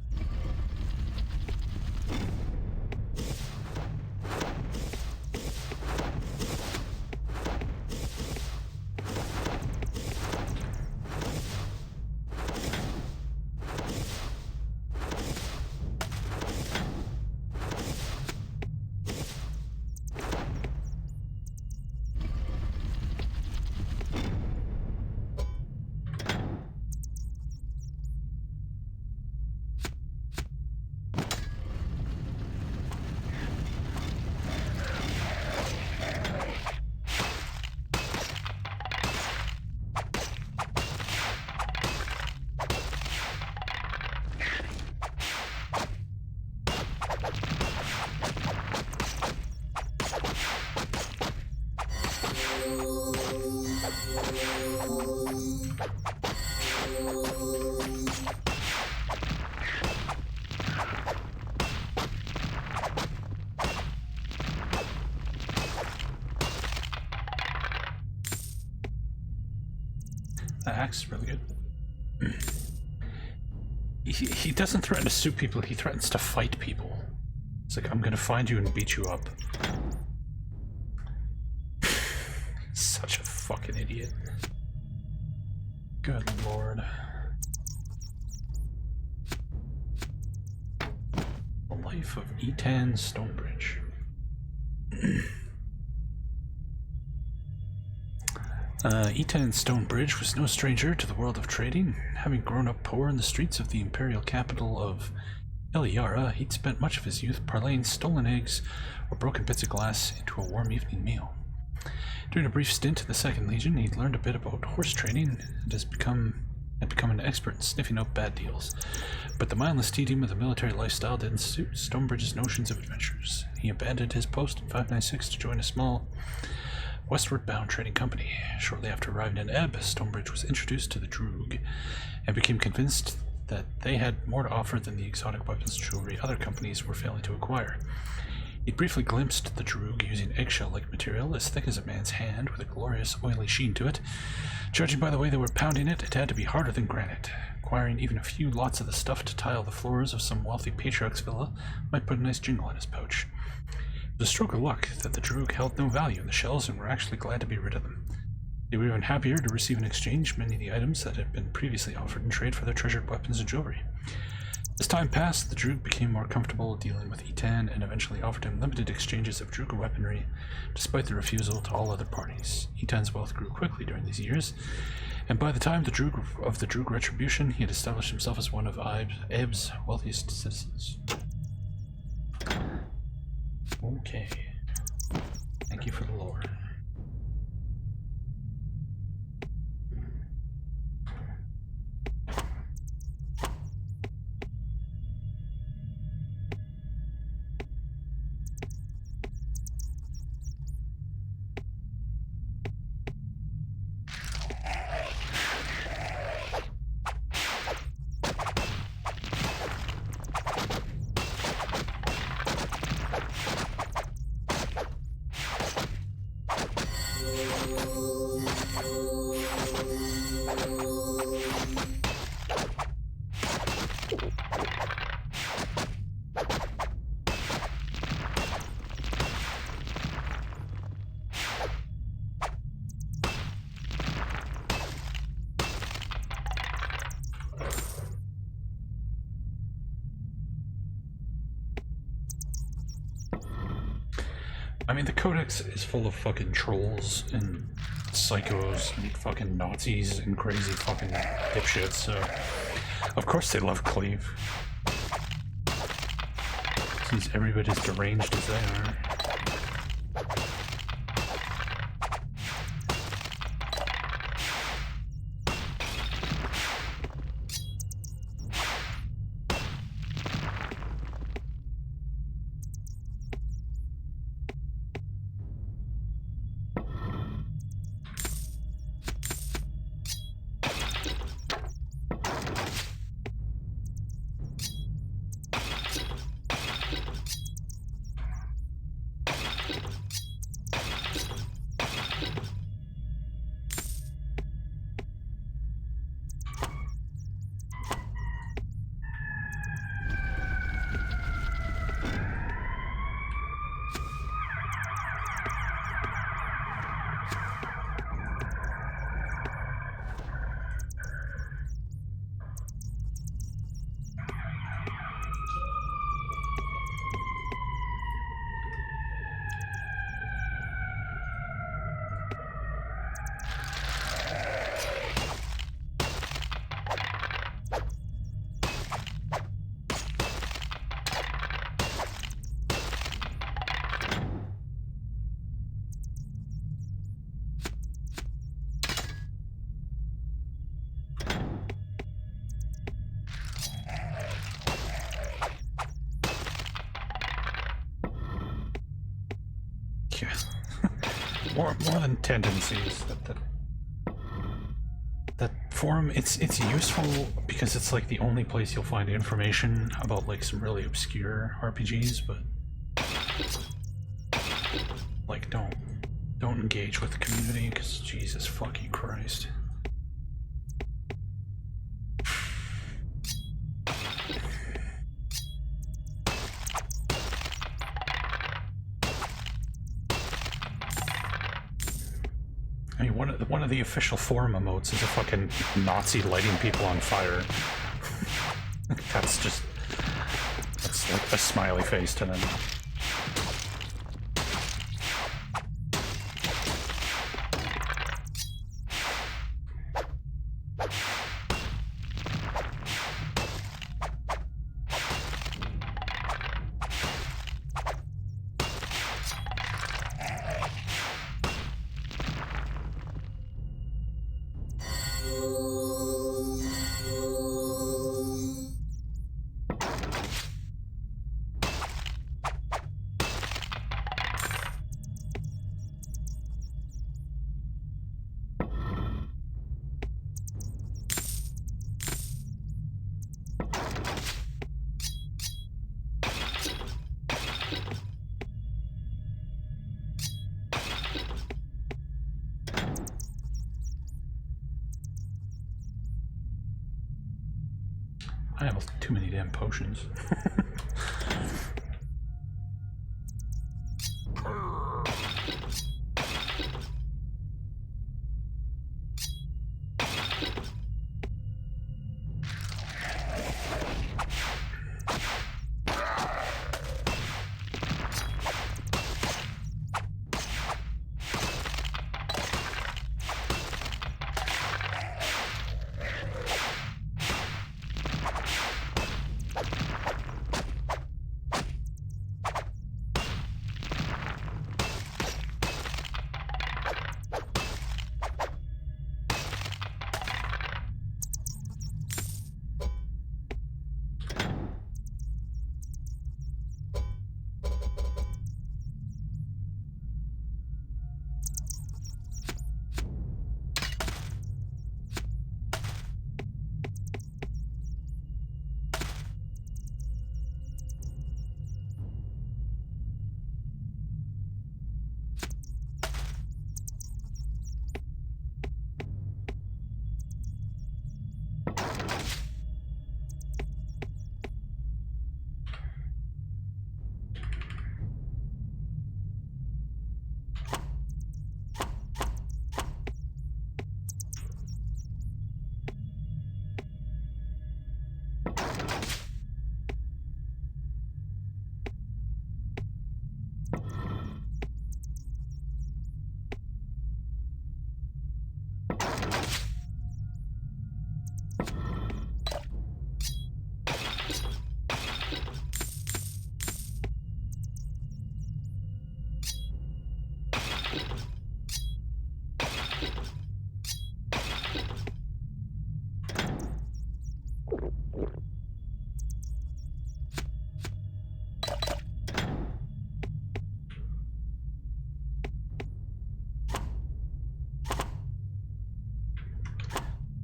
That axe is really good. He doesn't threaten to sue people, he threatens to fight people. It's like, I'm gonna find you and beat you up. Such a fucking idiot. Good lord. The life of Etan Stonebridge. Eton Stonebridge was no stranger to the world of trading. Having grown up poor in the streets of the imperial capital of Eliara, he'd spent much of his youth parlaying stolen eggs or broken bits of glass into a warm evening meal. During a brief stint in the Second Legion, he'd learned a bit about horse trading and had become an expert in sniffing out bad deals. But the mindless tedium of the military lifestyle didn't suit Stonebridge's notions of adventures. He abandoned his post in 596 to join a small westward-bound trading company. Shortly after arriving in Ebb, Stonebridge was introduced to the Droog and became convinced that they had more to offer than the exotic weapons and jewelry other companies were failing to acquire. He briefly glimpsed the Droog using eggshell-like material as thick as a man's hand with a glorious oily sheen to it. Judging by the way they were pounding it, it had to be harder than granite. Acquiring even a few lots of the stuff to tile the floors of some wealthy patriarch's villa might put a nice jingle in his pouch. It was a stroke of luck that the Droog held no value in the shells and were actually glad to be rid of them. They were even happier to receive in exchange many of the items that had been previously offered in trade for their treasured weapons and jewelry. As time passed, the Droog became more comfortable dealing with Etan and eventually offered him limited exchanges of Droog weaponry, despite the refusal to all other parties. Etan's wealth grew quickly during these years, and by the time of the Droog retribution, he had established himself as one of Ebb's wealthiest citizens. Okay. Thank you for the lore. I mean, the Codex is full of fucking trolls and psychos and fucking Nazis and crazy fucking dipshits, so of course they love Cleve. Since everybody's deranged as they are. More than tendencies. That forum, it's useful because it's like the only place you'll find information about like some really obscure RPGs, but like don't engage with the community because Jesus fucking Christ. I mean, one of the official forum emotes is a fucking Nazi lighting people on fire. That's like a smiley face to them. I have too many damn potions.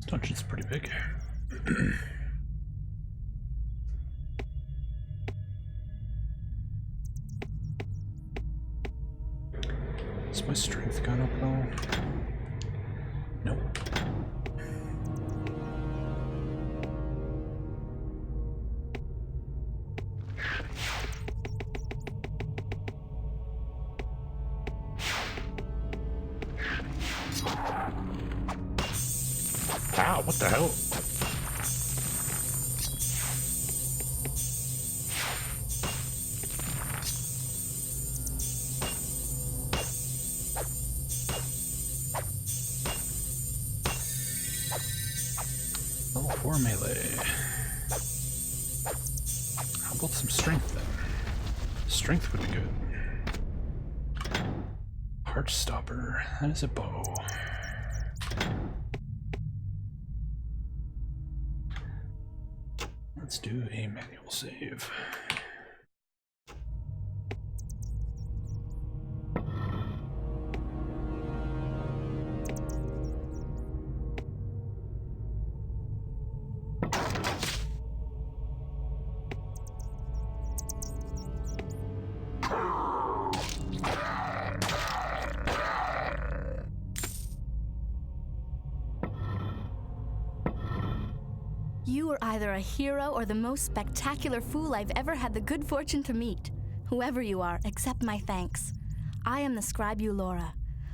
Dungeon's pretty big. Has my strength gone up at all? Nope. Ow, what the hell? Level 4 melee. How about some strength then? Strength would be good. Heart stopper. That is a bow. Let's do a manual save. You are either a hero or the most spectacular fool I've ever had the good fortune to meet. Whoever you are, accept my thanks. I am the scribe Eulora.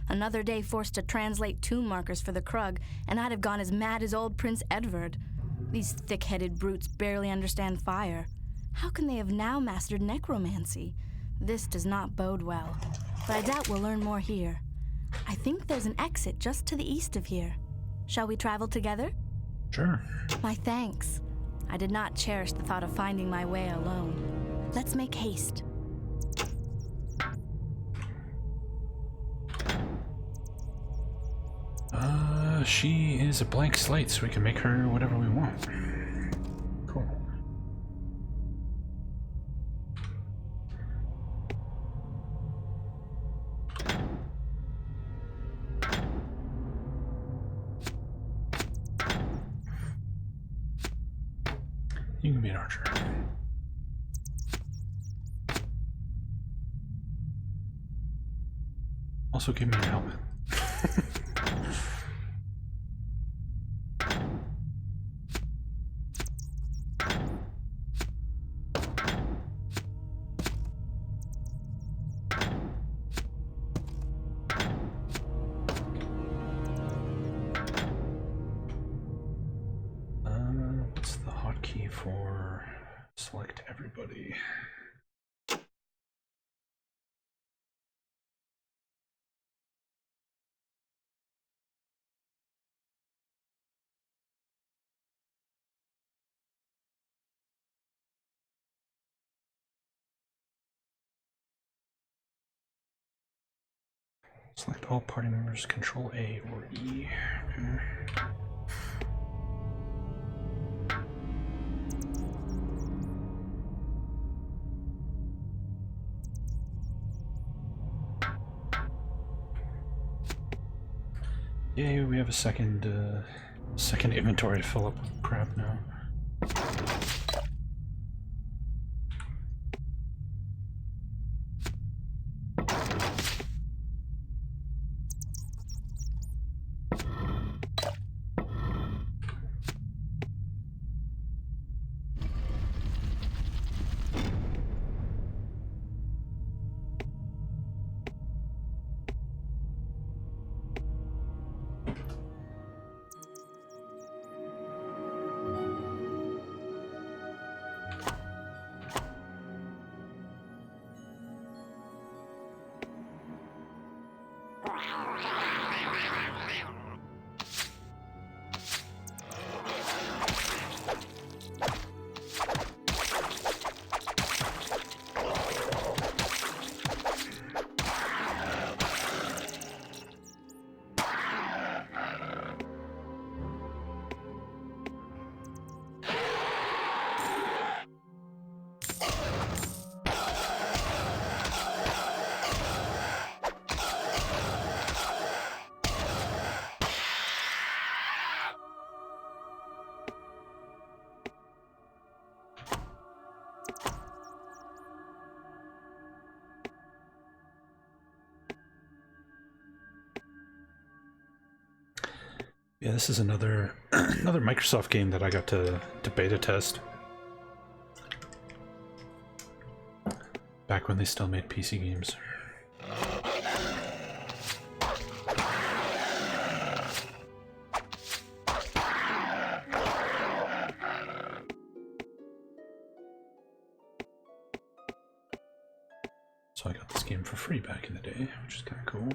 Another day forced to translate tomb markers for the Krug, and I'd have gone as mad as old Prince Edvard. These thick-headed brutes barely understand fire. How can they have now mastered necromancy? This does not bode well, but I doubt we'll learn more here. I think there's an exit just to the east of here. Shall we travel together? Sure. My thanks. I did not cherish the thought of finding my way alone. Let's make haste. She is a blank slate, so we can make her whatever we want. Cool. You can be an archer. Also give me a helmet. T4. Select everybody. Select all party members, Control A or E. Yay, we have a second inventory to fill up with crap now. Yeah, this is another another Microsoft game that I got to beta test. Back when they still made PC games. So I got this game for free back in the day, which is kind of cool.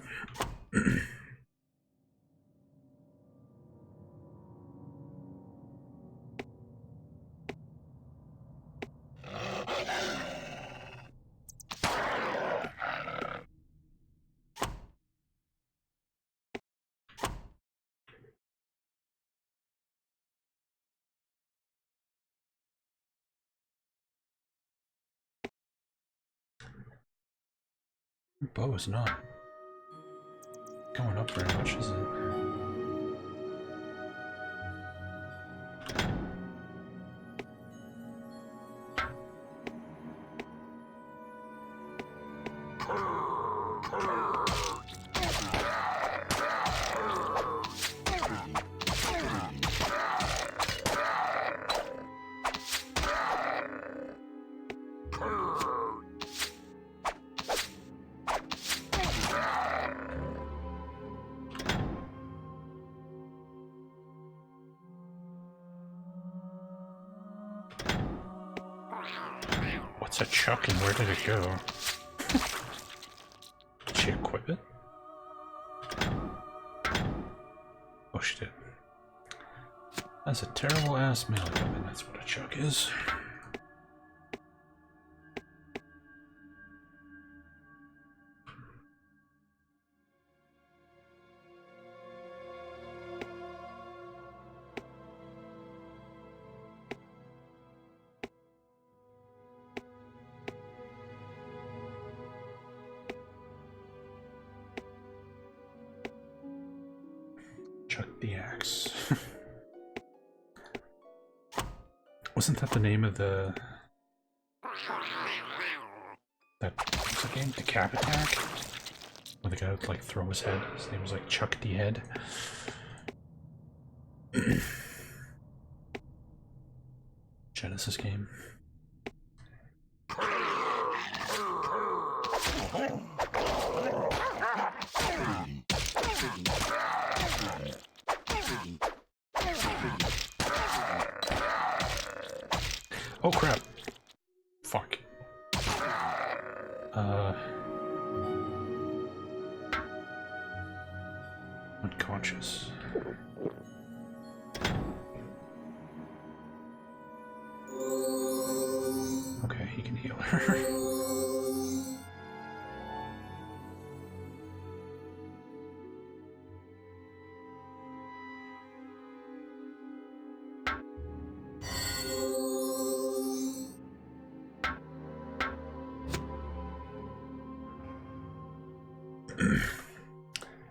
Bow is not going up very much, is it? What's a chuck and where did it go? Did she equip it? Oh, she did. That's a terrible ass melee weapon, that's what a chuck is. Chuck the axe. Wasn't that the name of that what's the game? The Cap Attack? Where the guy would like throw his head. His name was like Chuck the Head. Genesis game. Oh crap. Fuck. Unconscious. Okay, he can heal her.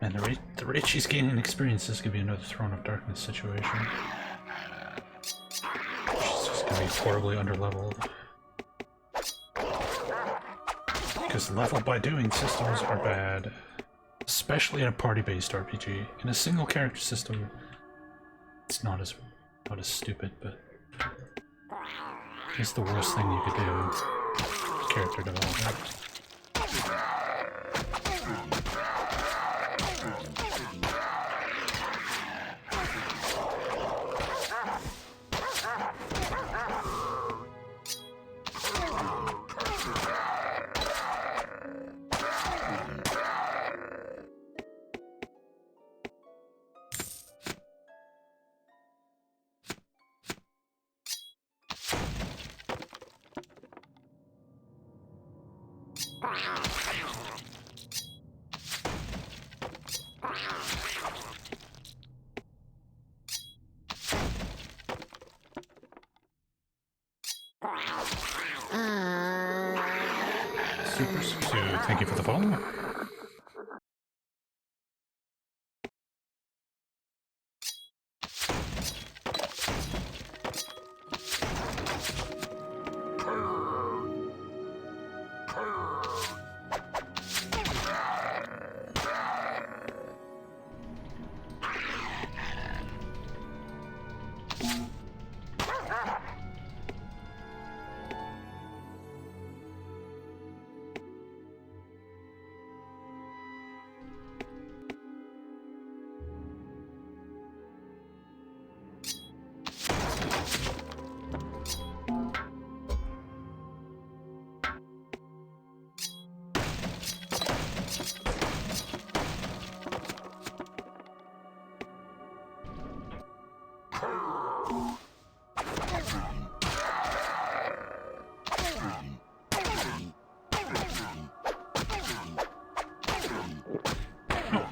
And the rate she's gaining experience is gonna be another Throne of Darkness situation. She's just gonna be horribly underleveled. Because level by doing systems are bad. Especially in a party-based RPG. In a single character system, it's not as stupid, but it's the worst thing you could do in character development. Thank you for the follow.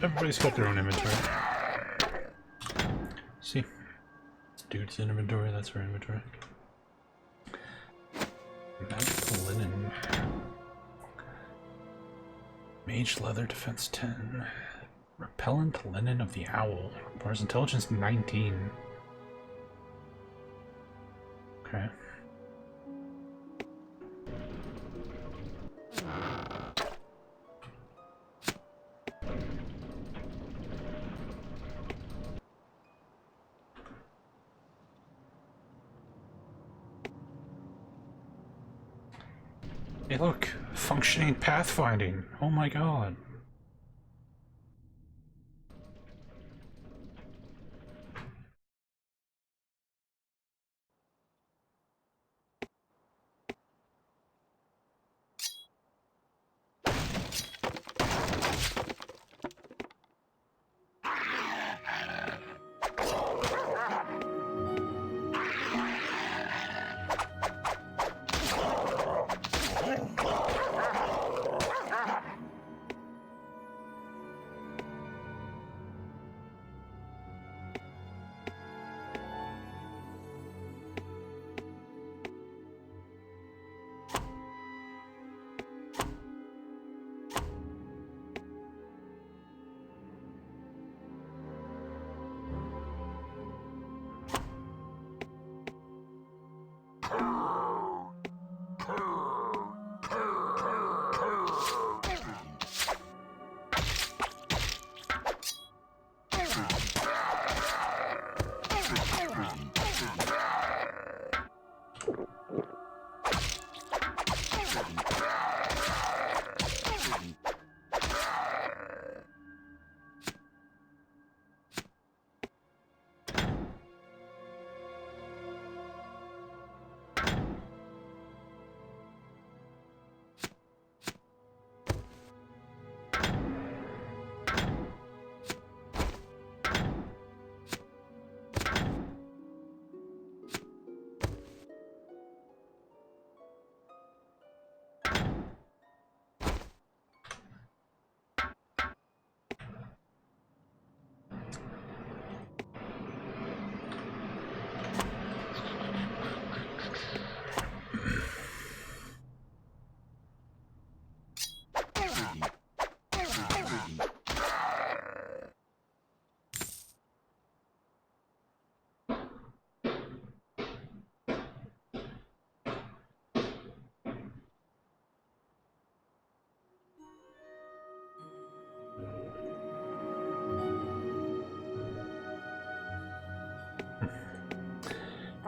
Everybody's got their own inventory. See? This dude's inventory, that's her inventory. Magical linen. Mage leather, defense 10. Repellent linen of the owl. Requires intelligence 19. Okay. Hey look, functioning pathfinding. Oh my god.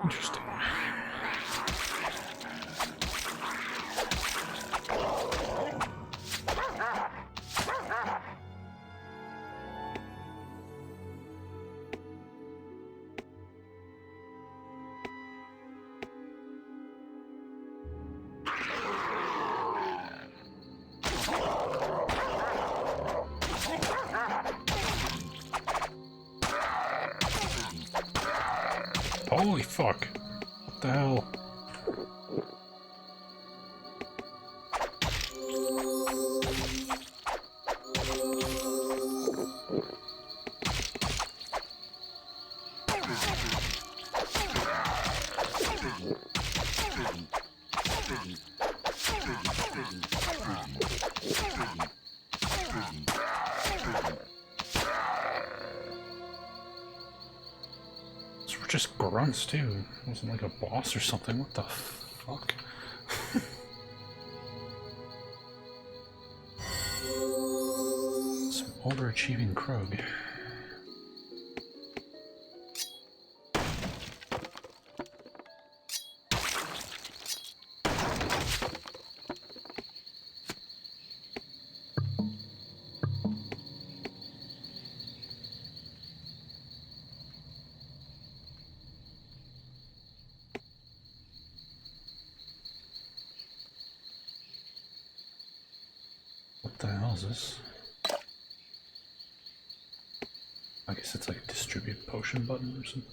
Interesting. Holy fuck. What the hell? These were just grunts too. It wasn't like a boss or something. What the fuck? Some overachieving Krug. What the hell is this? I guess it's like a distribute potion button or something.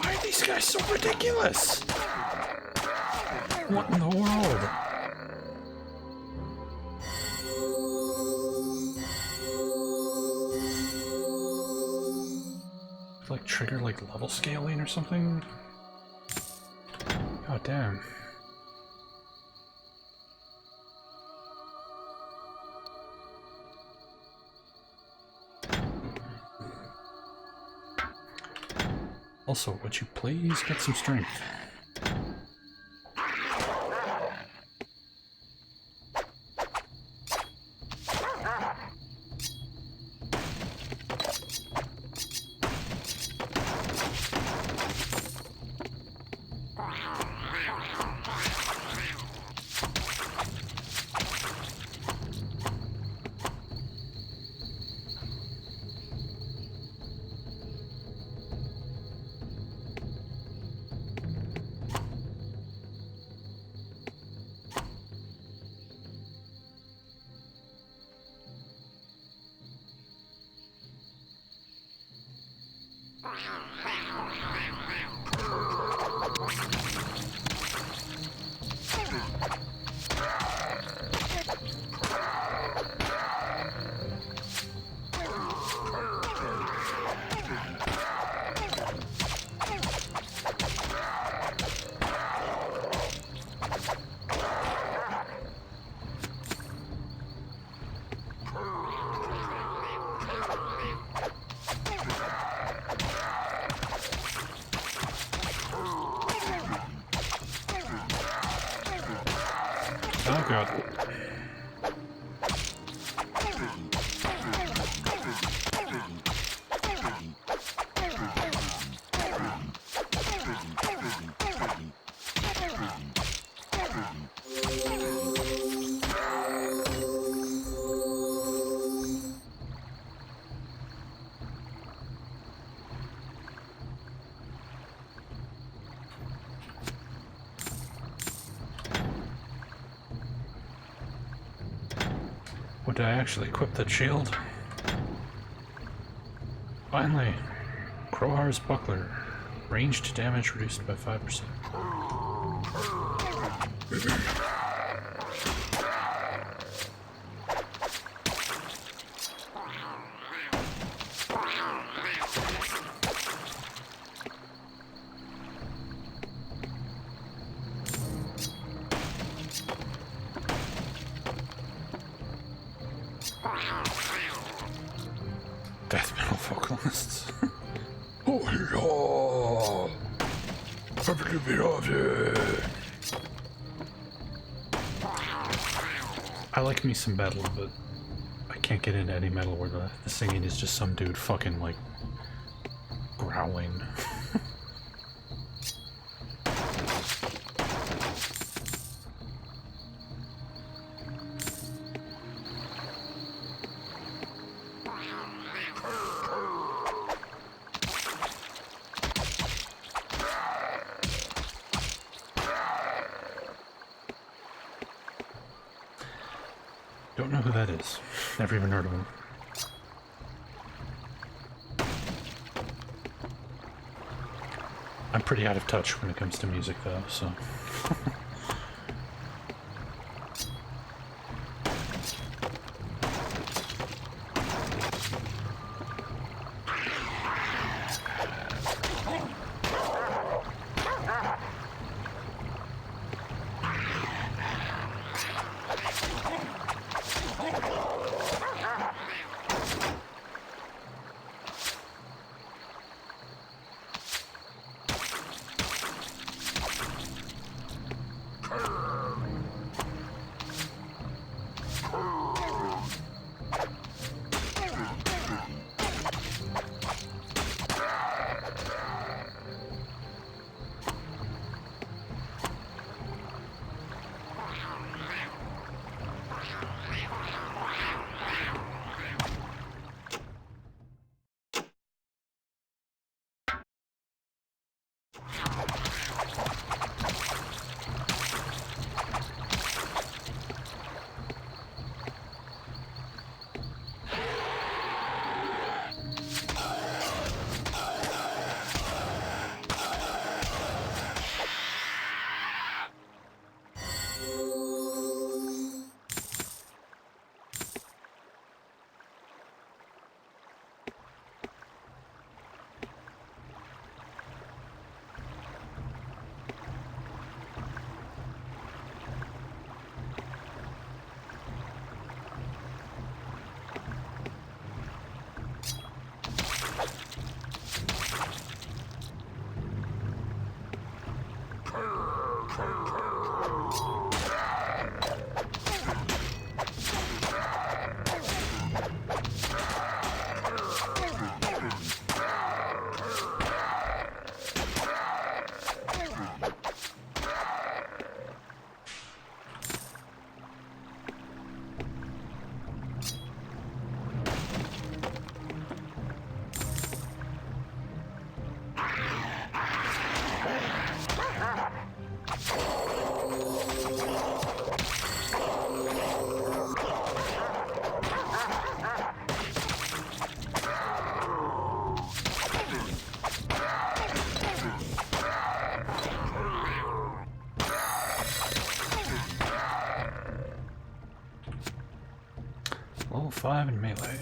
Why are these guys so ridiculous? What in the world? Like trigger like level scaling or something? God damn. Also, would you please get some strength? Oh god. Would I actually equip that shield? Finally! Crowhar's Buckler. Ranged damage reduced by 5%. I like me some metal, but I can't get into any metal where the singing is just some dude fucking like growling. Don't know who that is. Never even heard of him. I'm pretty out of touch when it comes to music, though, so... Level 5 in melee.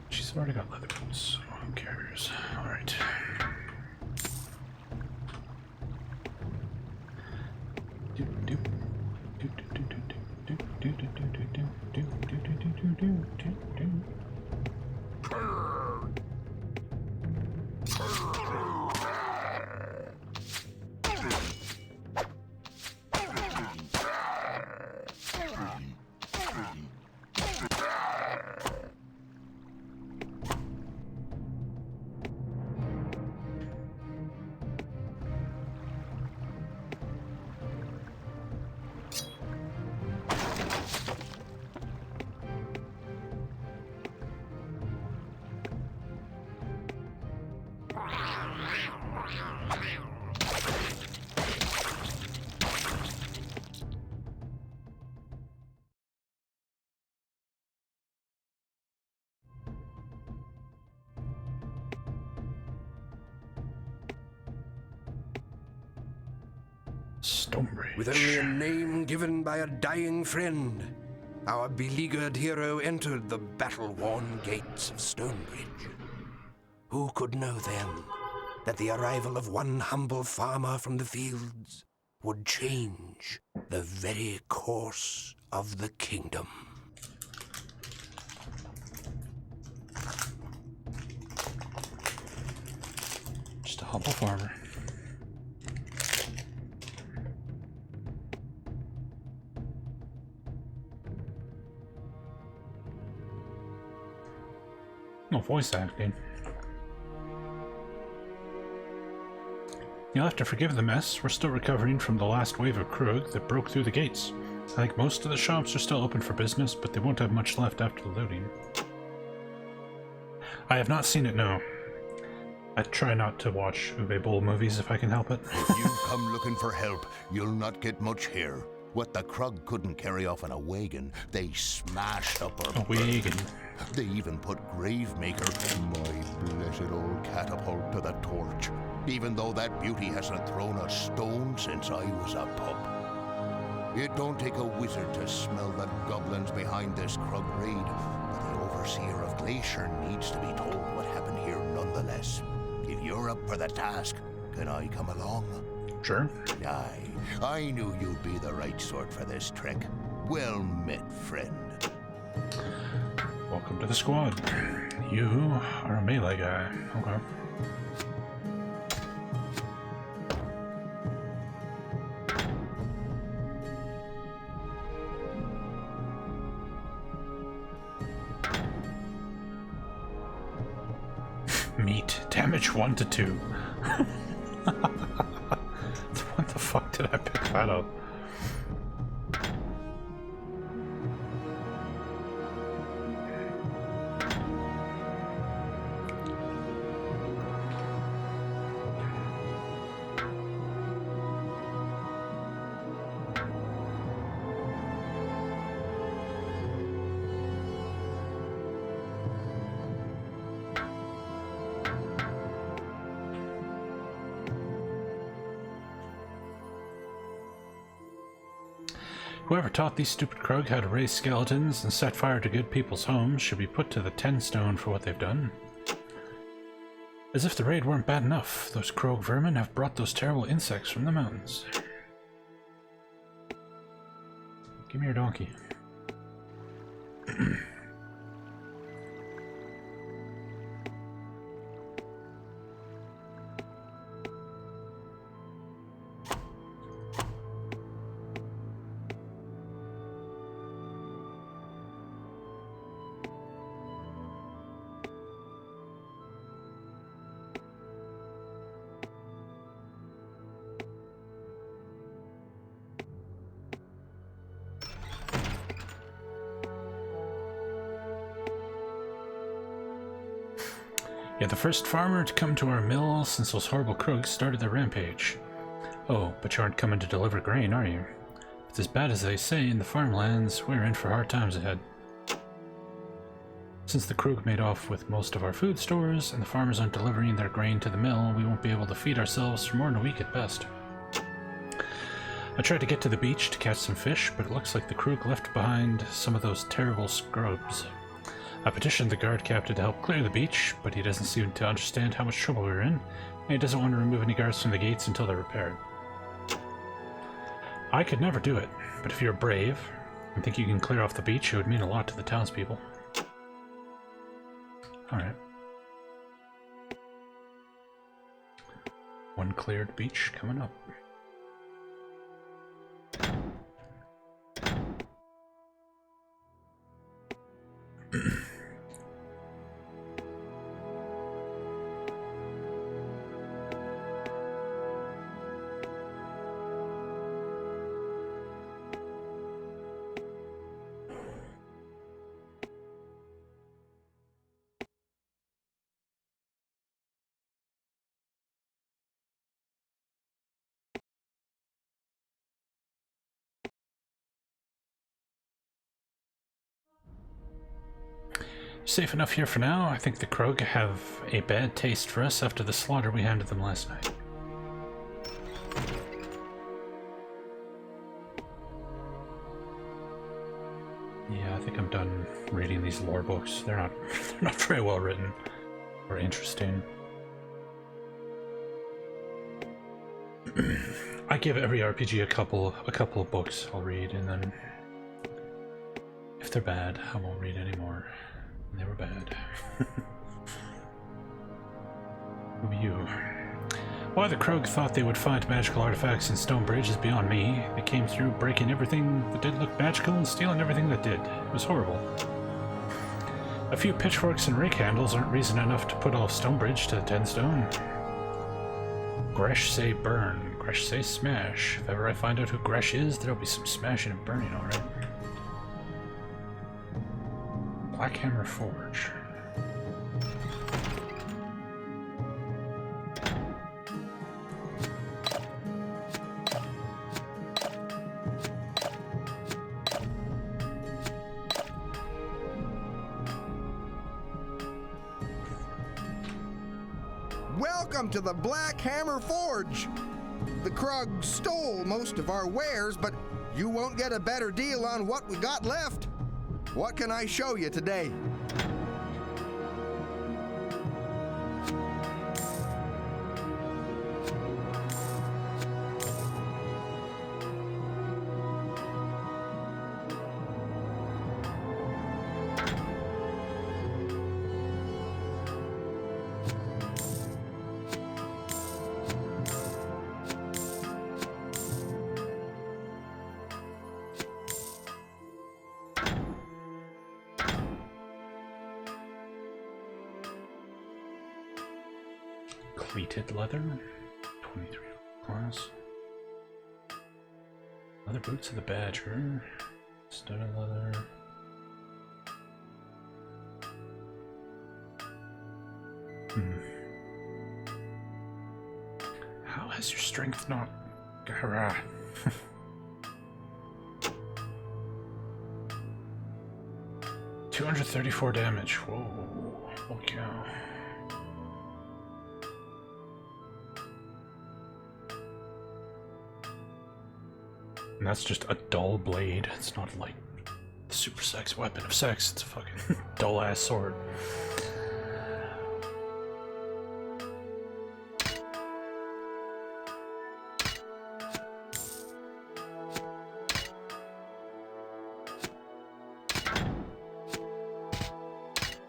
She's already got leather boots, so who cares? Alright. Stonebridge. With only a name given by a dying friend, our beleaguered hero entered the battle-worn gates of Stonebridge. Who could know then that the arrival of one humble farmer from the fields would change the very course of the kingdom? Just a humble farmer. No voice acting. You'll have to forgive the mess. We're still recovering from the last wave of Krug that broke through the gates. I think most of the shops are still open for business, but they won't have much left after the looting. I have not seen it, no. I try not to watch Uwe Boll movies if I can help it. If you come looking for help, you'll not get much here. What the Krug couldn't carry off in a wagon, they smashed up our A wagon. They even put Gravemaker, my blessed old catapult, to the torch, even though that beauty hasn't thrown a stone since I was a pup. It don't take a wizard to smell the goblins behind this Krug raid, but the overseer of Glacier needs to be told what happened here nonetheless. If you're up for the task, can I come along? Sure. Aye, I knew you'd be the right sort for this trek. Well met, friend. Welcome to the squad. You are a melee guy. Okay. Meat. Damage 1 to 2. What the fuck did I pick that up? Whoever taught these stupid Krug how to raise skeletons and set fire to good people's homes should be put to the 10 stone for what they've done. As if the raid weren't bad enough, those Krog vermin have brought those terrible insects from the mountains. Give me your donkey. You're the first farmer to come to our mill since those horrible Krugs started their rampage. Oh, but you aren't coming to deliver grain, are you? If it's as bad as they say in the farmlands, we're in for hard times ahead. Since the Krug made off with most of our food stores, and the farmers aren't delivering their grain to the mill, we won't be able to feed ourselves for more than a week at best. I tried to get to the beach to catch some fish, but it looks like the Krug left behind some of those terrible scrubs. I petitioned the guard captain to help clear the beach, but he doesn't seem to understand how much trouble we're in, and he doesn't want to remove any guards from the gates until they're repaired. I could never do it, but if you're brave and think you can clear off the beach, it would mean a lot to the townspeople. Alright. One cleared beach coming up. Safe enough here for now. I think the Krug have a bad taste for us after the slaughter we handed them last night. think I'm done reading these lore books. They're not very well written or interesting. I give every RPG a couple of books I'll read, and then if they're bad, I won't read anymore. They were bad. Who are you? Why the Krug thought they would find magical artifacts in Stonebridge is beyond me. They came through breaking everything that did look magical and stealing everything that did. It was horrible. A few pitchforks and rake handles aren't reason enough to put off Stonebridge to 10 stone. Gresh say burn, Gresh say smash. If ever I find out who Gresh is, there'll be some smashing and burning, alright. Blackhammer Forge. Welcome to the Black Hammer Forge. The Krug stole most of our wares, but you won't get a better deal on what we got left. What can I show you today? Cleated leather, 23 class. Leather boots of the Badger, studded leather. How has your strength not? Gara. 234 damage. Whoa. Holy cow. And that's just a dull blade. It's not like the super sex weapon of sex. It's a fucking dull ass sword.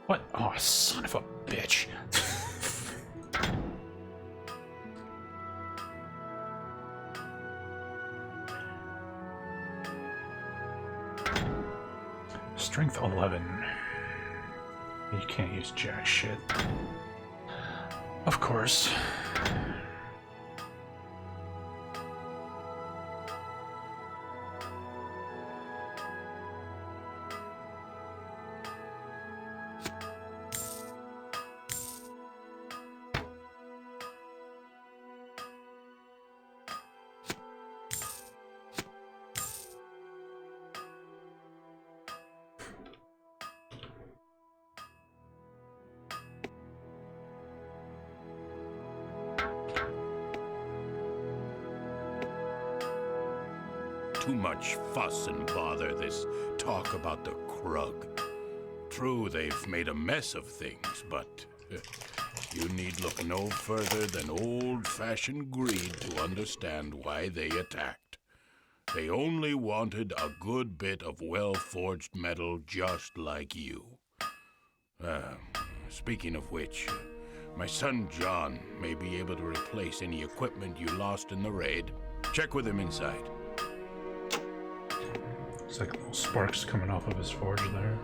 What? Oh, son of a bitch. Strength 11. You can't use jack shit. Of course. Too much fuss and bother, this talk about the Krug. True, they've made a mess of things, but you need look no further than old-fashioned greed to understand why they attacked. They only wanted a good bit of well-forged metal just like you. Speaking of which, my son John may be able to replace any equipment you lost in the raid. Check with him inside. It's like little sparks coming off of his forge there.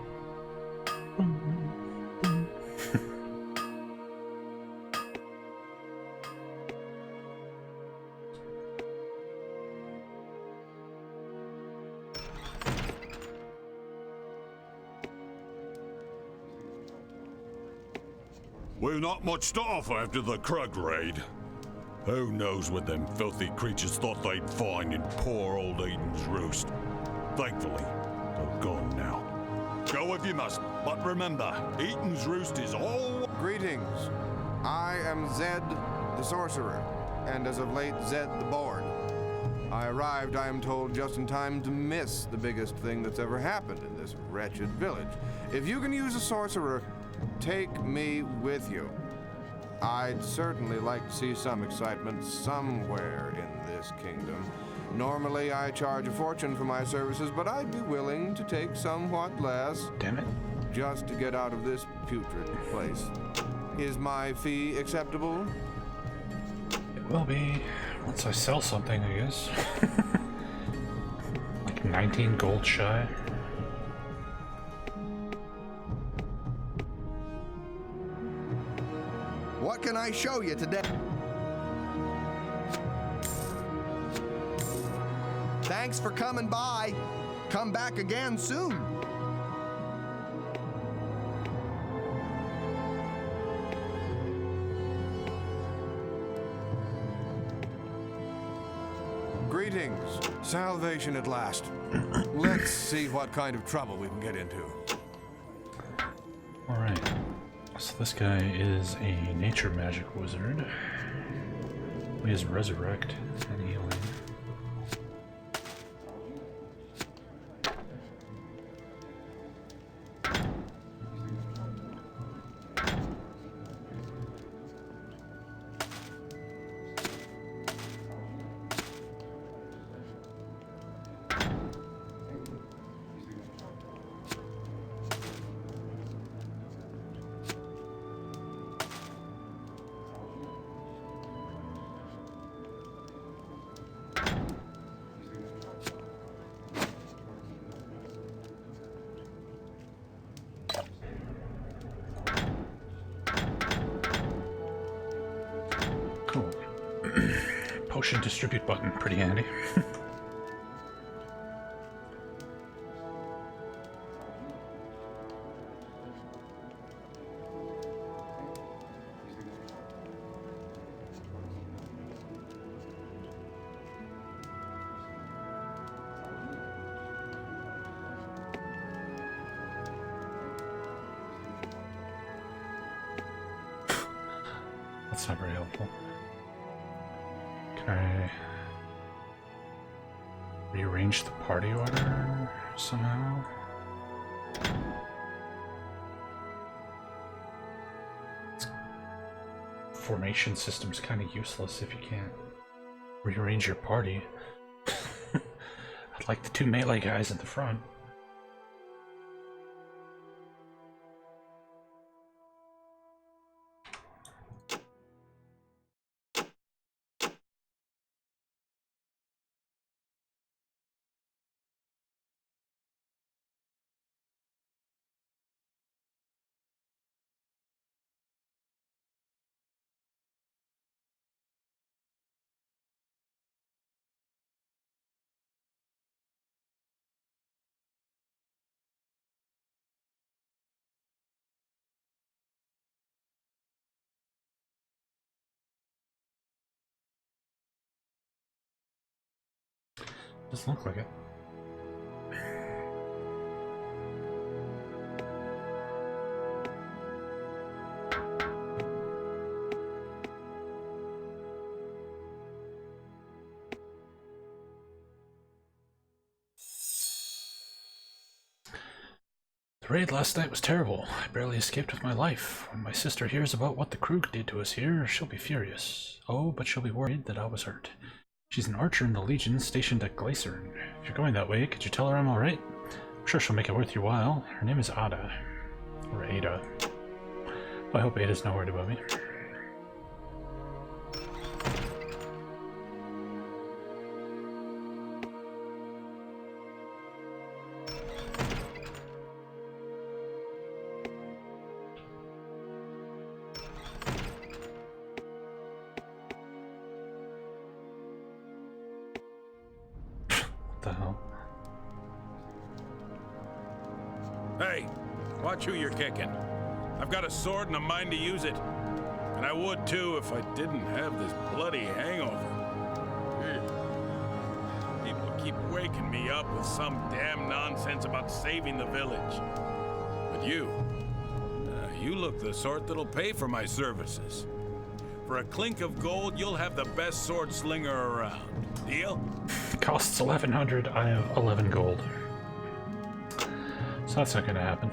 We've not much to offer after the Krug raid. Who knows what them filthy creatures thought they'd find in poor old Eden's Roost. Thankfully, they're gone now. Go if you must, but remember, Eden's Roost is all... Greetings. I am Zed the Sorcerer, and as of late, Zed the Bard. I arrived, I am told, just in time to miss the biggest thing that's ever happened in this wretched village. If you can use a sorcerer, take me with you. I'd certainly like to see some excitement somewhere in this kingdom. Normally, I charge a fortune for my services, but I'd be willing to take somewhat less. Damn it. Just to get out of this putrid place. Is my fee acceptable? It will be once I sell something, I guess. Like 19 gold shy. What can I show you today? Thanks for coming by. Come back again soon. Greetings. Salvation at last. Let's see what kind of trouble we can get into. Alright. So this guy is a nature magic wizard. He has resurrect and healing. Cool. Potion distribute button, pretty handy. That's not very helpful. Can I rearrange the party order somehow? Formation system's kind of useless if you can't rearrange your party. I'd like the two melee guys at the front. Doesn't look like it. The raid last night was terrible. I barely escaped with my life. When my sister hears about what the Krug did to us here, she'll be furious. Oh, but she'll be worried that I was hurt. She's an archer in the Legion stationed at Glacern. If you're going that way, could you tell her I'm alright? I'm sure she'll make it worth your while. Her name is Ada. Or Ada. I hope Ada's not worried about me. What the hell? Hey, watch who you're kicking. I've got a sword and a mind to use it. And I would too if I didn't have this bloody hangover. People keep waking me up with some damn nonsense about saving the village. But you look the sort that'll pay for my services. For a clink of gold, you'll have the best sword slinger around. Deal? costs 1,100. I have 11 gold. So that's not gonna happen.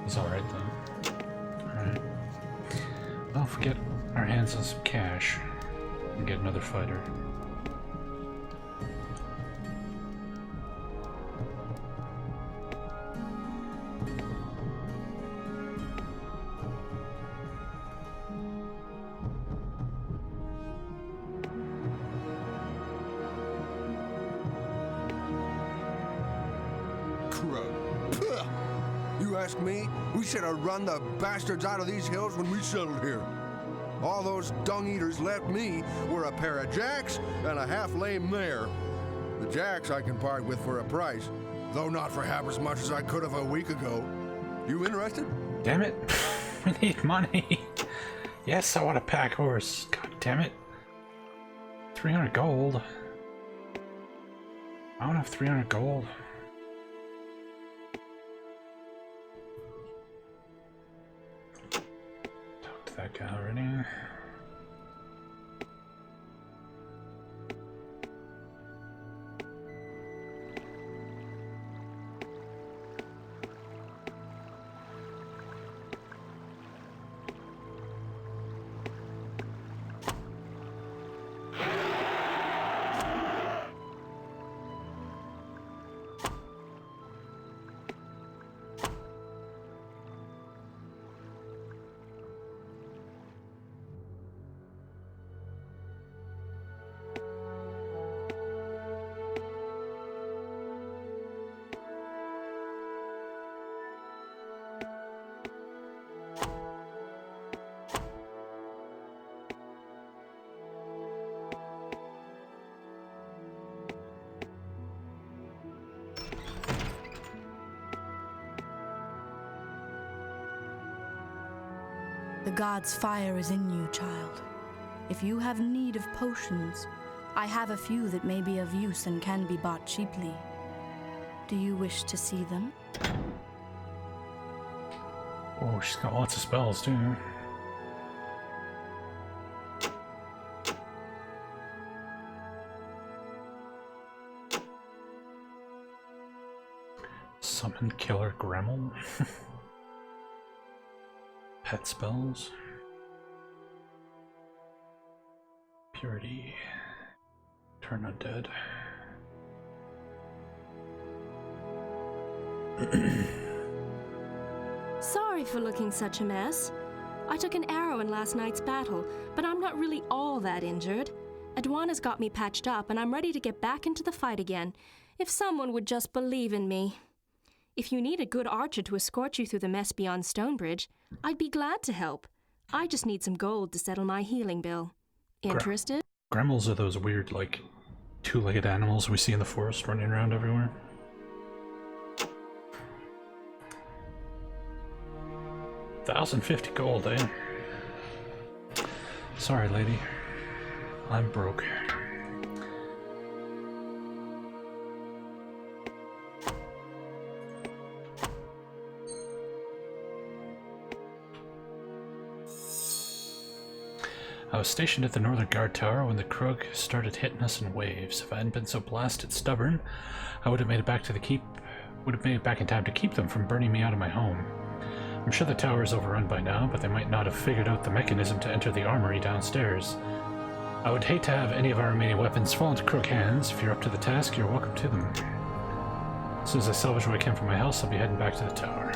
He's alright though. Alright. Well, if we get our hands on some cash and get another fighter. You ask me? We should have run the bastards out of these hills when we settled here. All those dung-eaters left me were a pair of jacks and a half-lame mare. The jacks I can part with for a price, though not for half as much as I could have a week ago. You interested? Damn it. We need money. Yes, I want a pack horse. God damn it. 300 gold. I don't have 300 gold. Talk to that guy already. The god's fire is in you, child. If you have need of potions, I have a few that may be of use and can be bought cheaply. Do you wish to see them? Oh, she's got lots of spells too. Summon Killer Grimoire. Pet spells. Purity. Turn undead. Sorry for looking such a mess. I took an arrow in last night's battle, but I'm not really all that injured. Edwana's got me patched up, and I'm ready to get back into the fight again, if someone would just believe in me. If you need a good archer to escort you through the mess beyond Stonebridge, I'd be glad to help. I just need some gold to settle my healing bill. Interested? Gremlins are those weird, like, two-legged animals we see in the forest running around everywhere. $1,050 gold, eh? Sorry, lady. I'm broke. I was stationed at the northern guard tower when the Krug started hitting us in waves. If I hadn't been so blasted stubborn, I would have made it back to the keep. Would have made it back in time to keep them from burning me out of my home. I'm sure the tower is overrun by now, but they might not have figured out the mechanism to enter the armory downstairs. I would hate to have any of our remaining weapons fall into Krug hands. If you're up to the task, you're welcome to them. As soon as I salvage what I can from my house, I'll be heading back to the tower.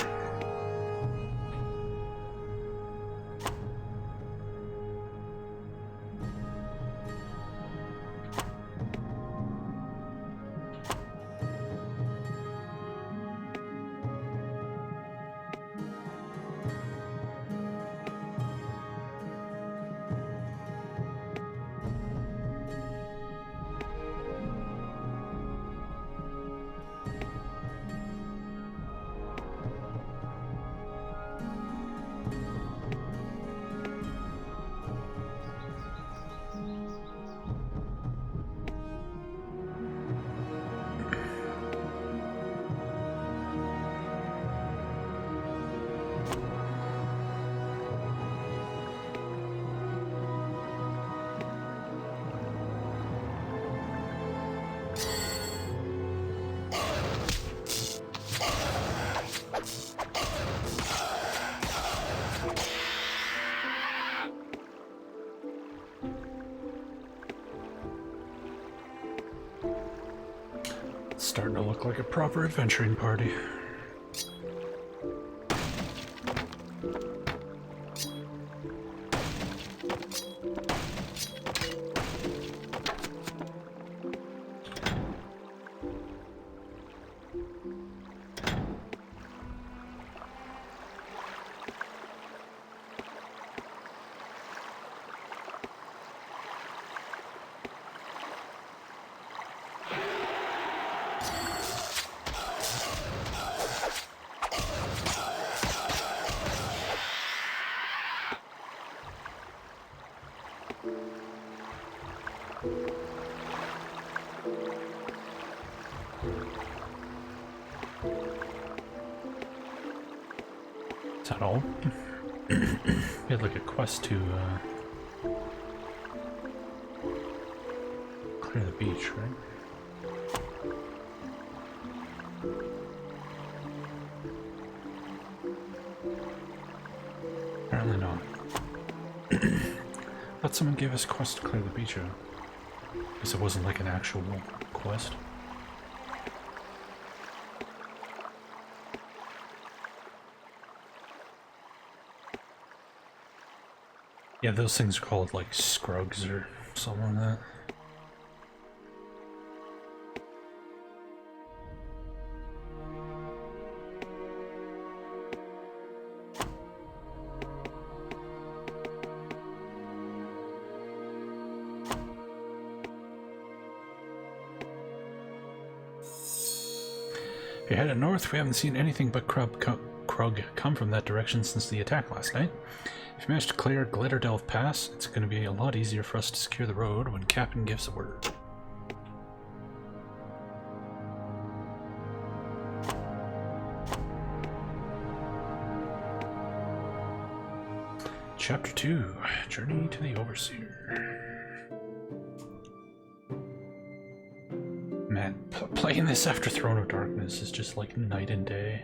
It's starting to look like a proper adventuring party. Is that all? We had like a quest to clear the beach, right? Apparently not. Thought someone gave us a quest to clear the beach out. Guess it wasn't like an actual quest. Yeah, those things are called like scrugs or something like that. If you're headed north, we haven't seen anything but Krug come from that direction since the attack last night. If you manage to clear Glitterdelve Pass, it's going to be a lot easier for us to secure the road when Captain gives the word. Chapter 2, Journey to the Overseer. Man, playing this after Throne of Darkness is just like night and day.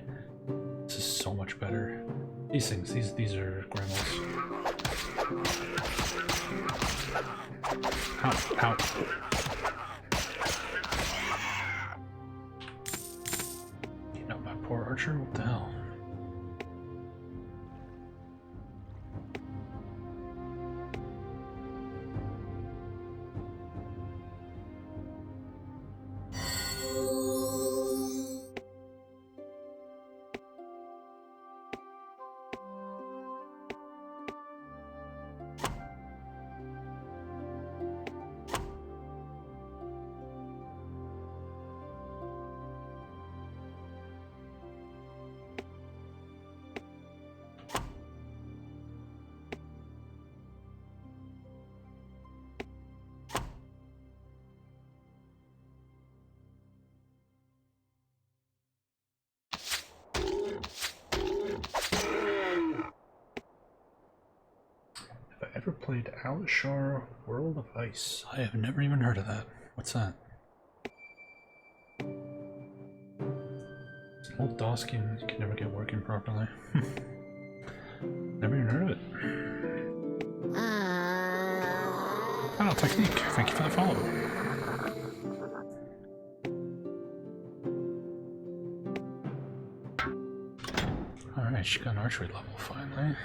This is so much better. These things, these are Grimoires. Ow, ow. You know, my poor archer, what the hell? Ever played Alishar World of Ice? I have never even heard of that. What's that? It's an old DOS game that you can never get working properly. Never even heard of it. Final Technique, thank you for the follow. Alright, she got an archery level finally.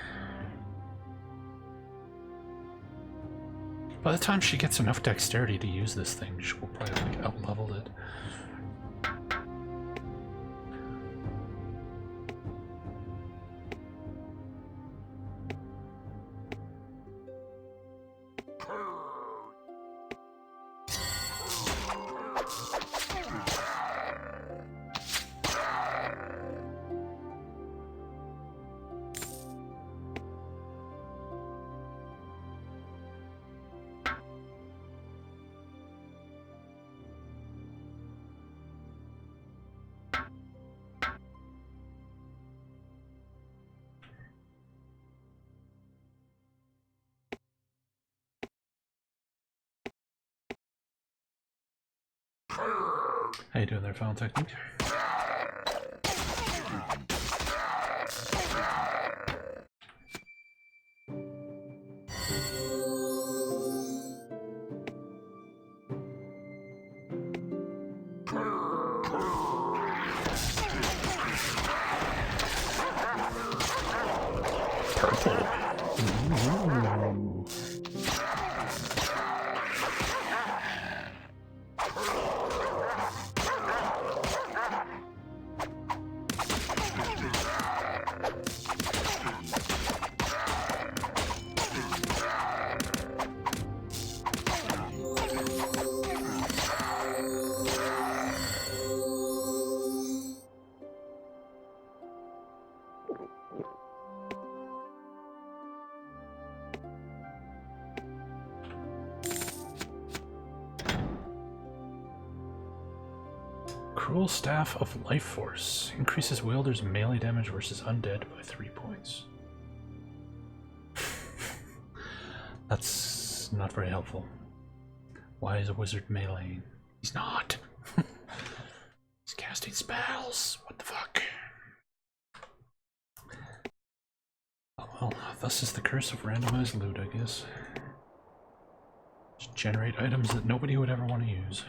By the time she gets enough dexterity to use this thing, she will probably like out-leveled it. How you doing there, Final Technique? purple. Ooh. Cruel Staff of Life Force increases wielder's melee damage versus undead by 3 points. That's not very helpful. Why is a wizard meleeing? He's not. He's casting spells. What the fuck? Oh well, thus is the curse of randomized loot, I guess. Just generate items that nobody would ever want to use.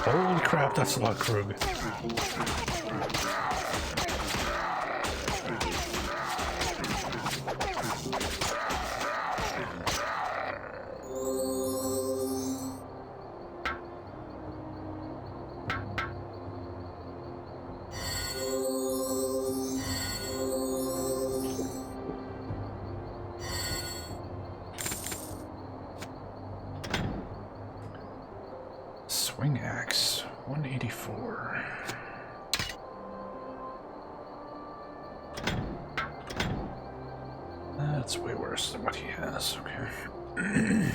Holy crap, that's a lot of Krug. Swing axe, 184. That's way worse than what he has, okay.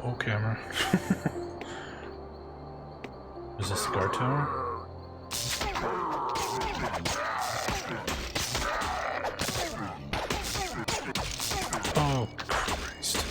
Oh, camera. Is this the guard tower? Oh, Christ.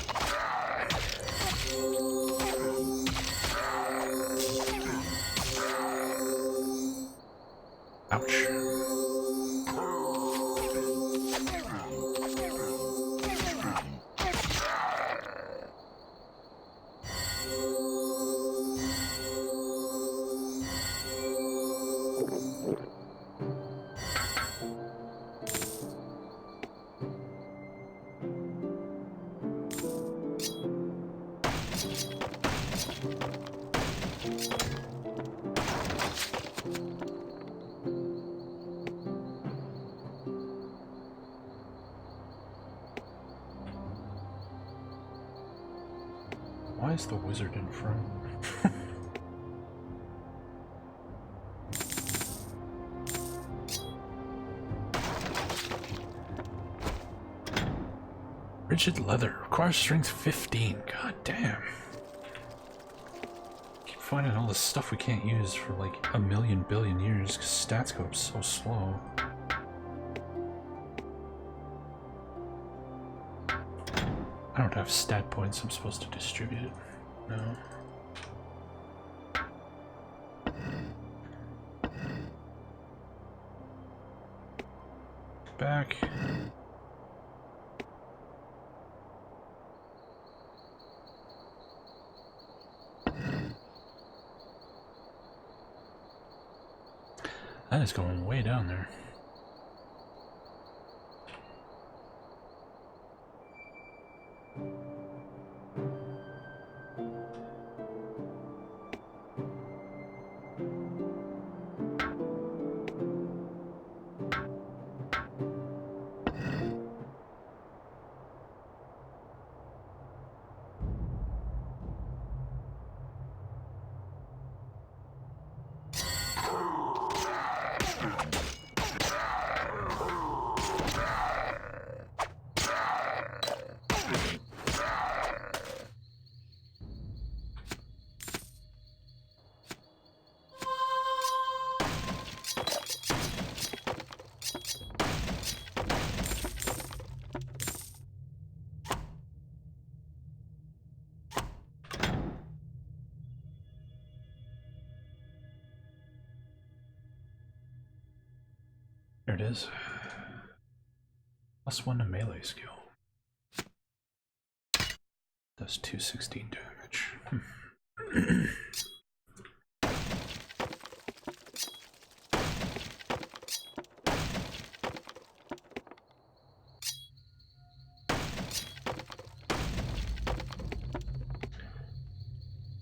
Why is the wizard in front? Rigid leather requires strength 15. God damn. Keep finding all this stuff we can't use for like a million billion years because stats go up so slow. I don't have stat points I'm supposed to distribute. No. Back. That is going way down there. There it is. +1 to melee skill. Does 216 damage.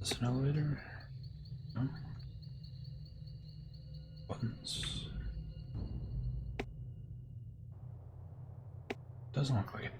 Is this an elevator? No. Buttons. Doesn't look like it.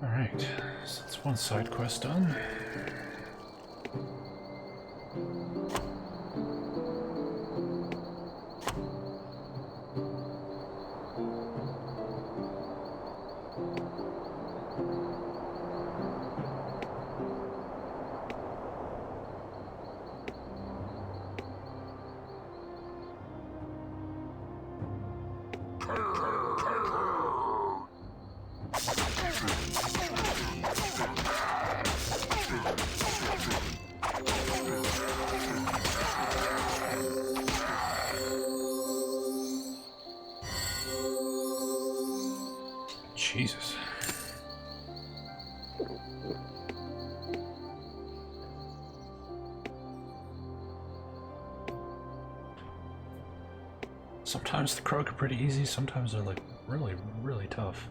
Alright, so that's one side quest done. Jesus. Sometimes the Krog are pretty easy, sometimes they're like really, really tough.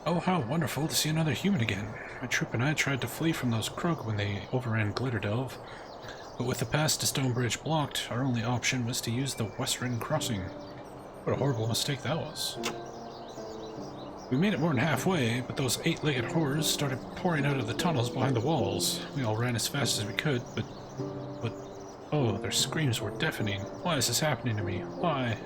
Oh, how wonderful to see another human again. My troop and I tried to flee from those Krug when they overran Glitterdelve, but with the pass to Stonebridge blocked, our only option was to use the Western Crossing. What a horrible mistake that was. We made it more than halfway, but those eight-legged horrors started pouring out of the tunnels behind the walls. We all ran as fast as we could, but oh, their screams were deafening. Why is this happening to me? Why?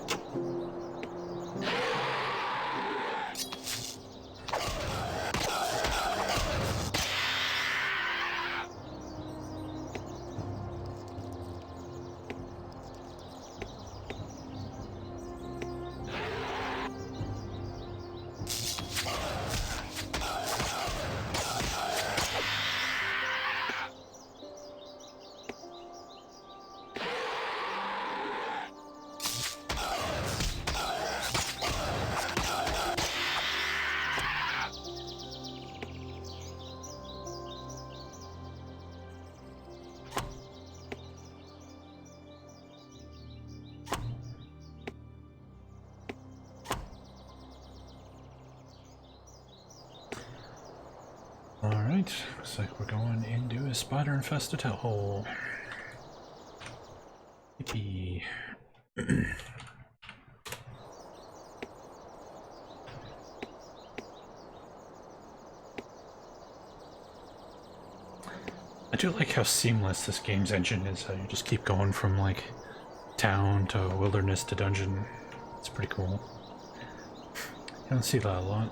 Alright, looks like we're going into a spider-infested hellhole. Yippee. I do like how seamless this game's engine is, how you just keep going from like town to wilderness to dungeon. It's pretty cool. You don't see that a lot.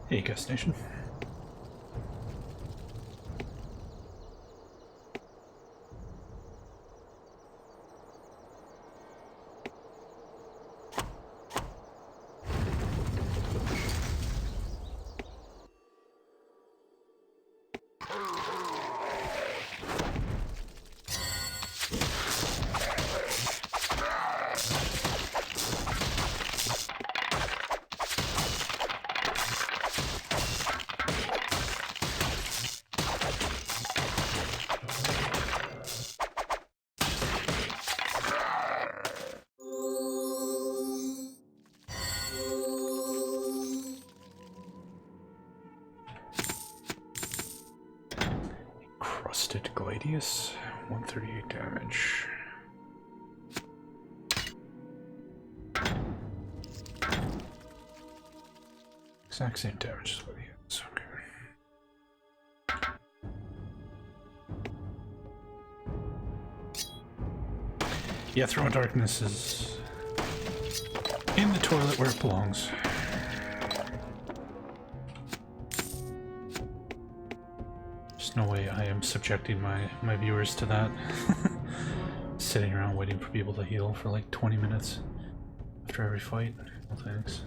Hey, gas station. Crusted Gladius, 138 damage. Exact same damage as what he has, okay. Yeah, Throne of Darkness is in the toilet where it belongs. There's no way I am subjecting my viewers to that. Sitting around waiting for people to heal for like 20 minutes after every fight. No thanks.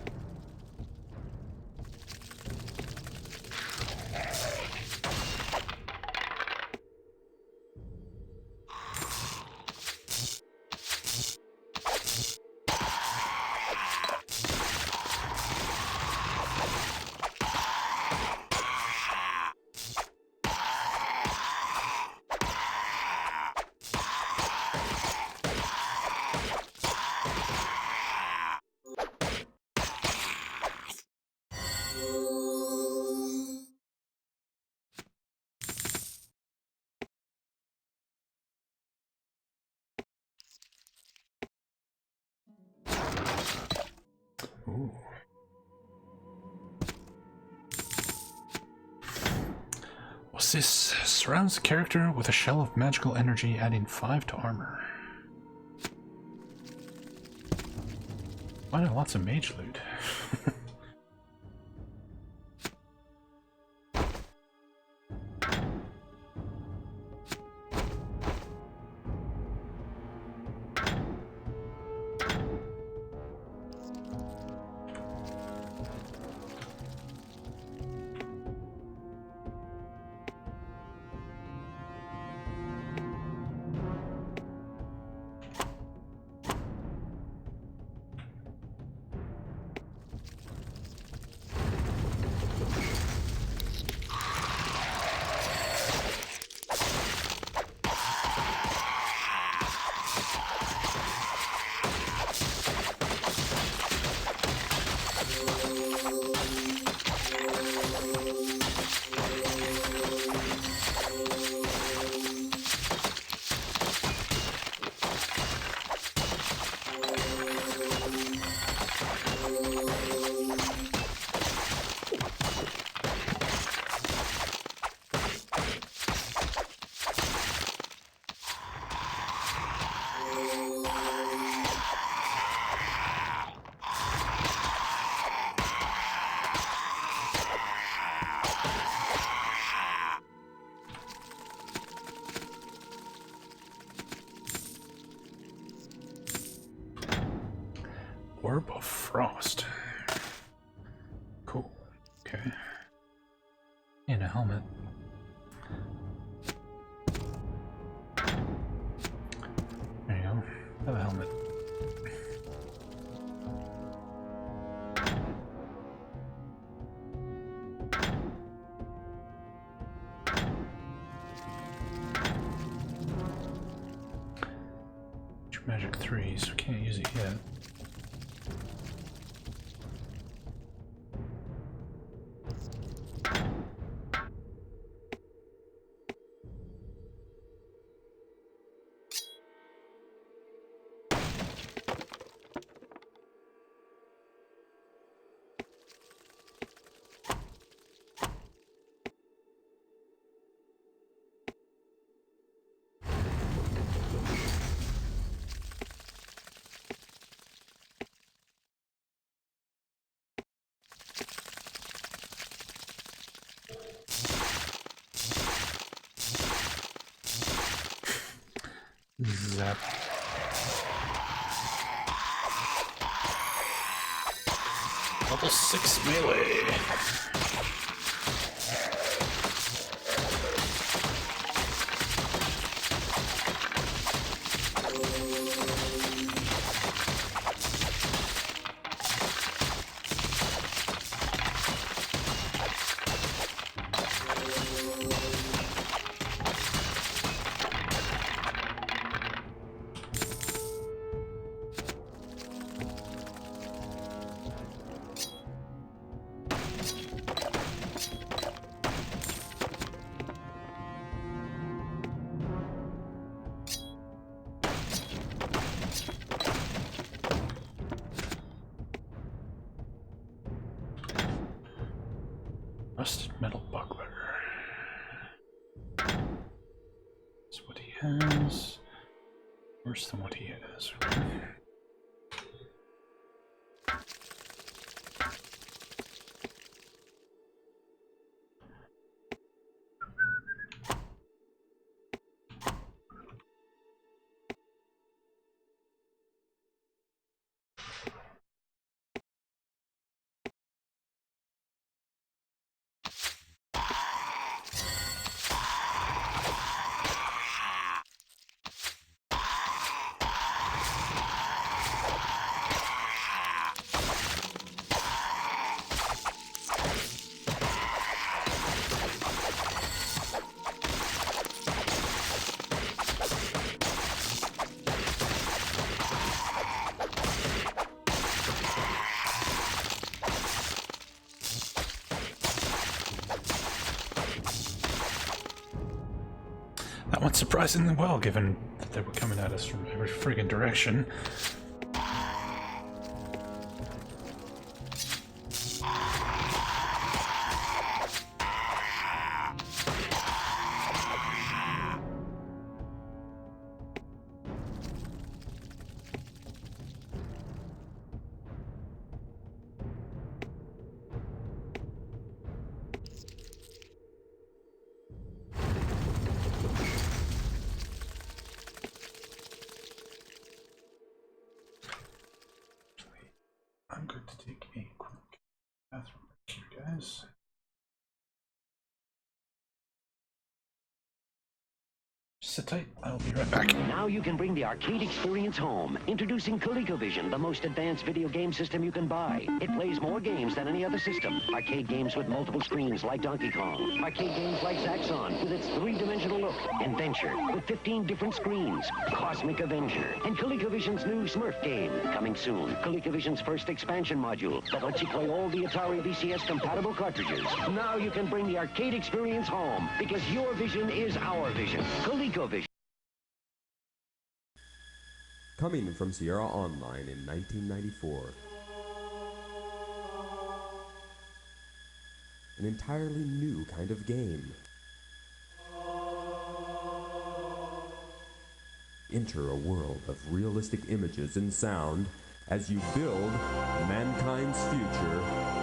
Ooh. What's this? Surrounds the character with a shell of magical energy, adding 5 to armor. Why do lots of mage loot? frost. Cool. Okay. And a helmet. There you go. Have a helmet. Magic 3, so can't use it yet. Zap. Level 6 melee. Rusted metal buckler. That's what he has. Worse than what he has. That went surprisingly well, given that they were coming at us from every friggin' direction. I'm going to take a quick bathroom break here, guys. Sit tight, I'll be right back. Now you can bring the arcade experience home. Introducing ColecoVision, the most advanced video game system you can buy. It plays more games than any other system. Arcade games with multiple screens like Donkey Kong. Arcade games like Zaxxon with its three-dimensional look. Adventure with 15 different screens. Cosmic Avenger. And ColecoVision's new Smurf game. Coming soon. ColecoVision's first expansion module that lets you play all the Atari VCS compatible cartridges. Now you can bring the arcade experience home because your vision is our vision. ColecoVision. Coming from Sierra Online in 1994. An entirely new kind of game. Enter a world of realistic images and sound as you build mankind's future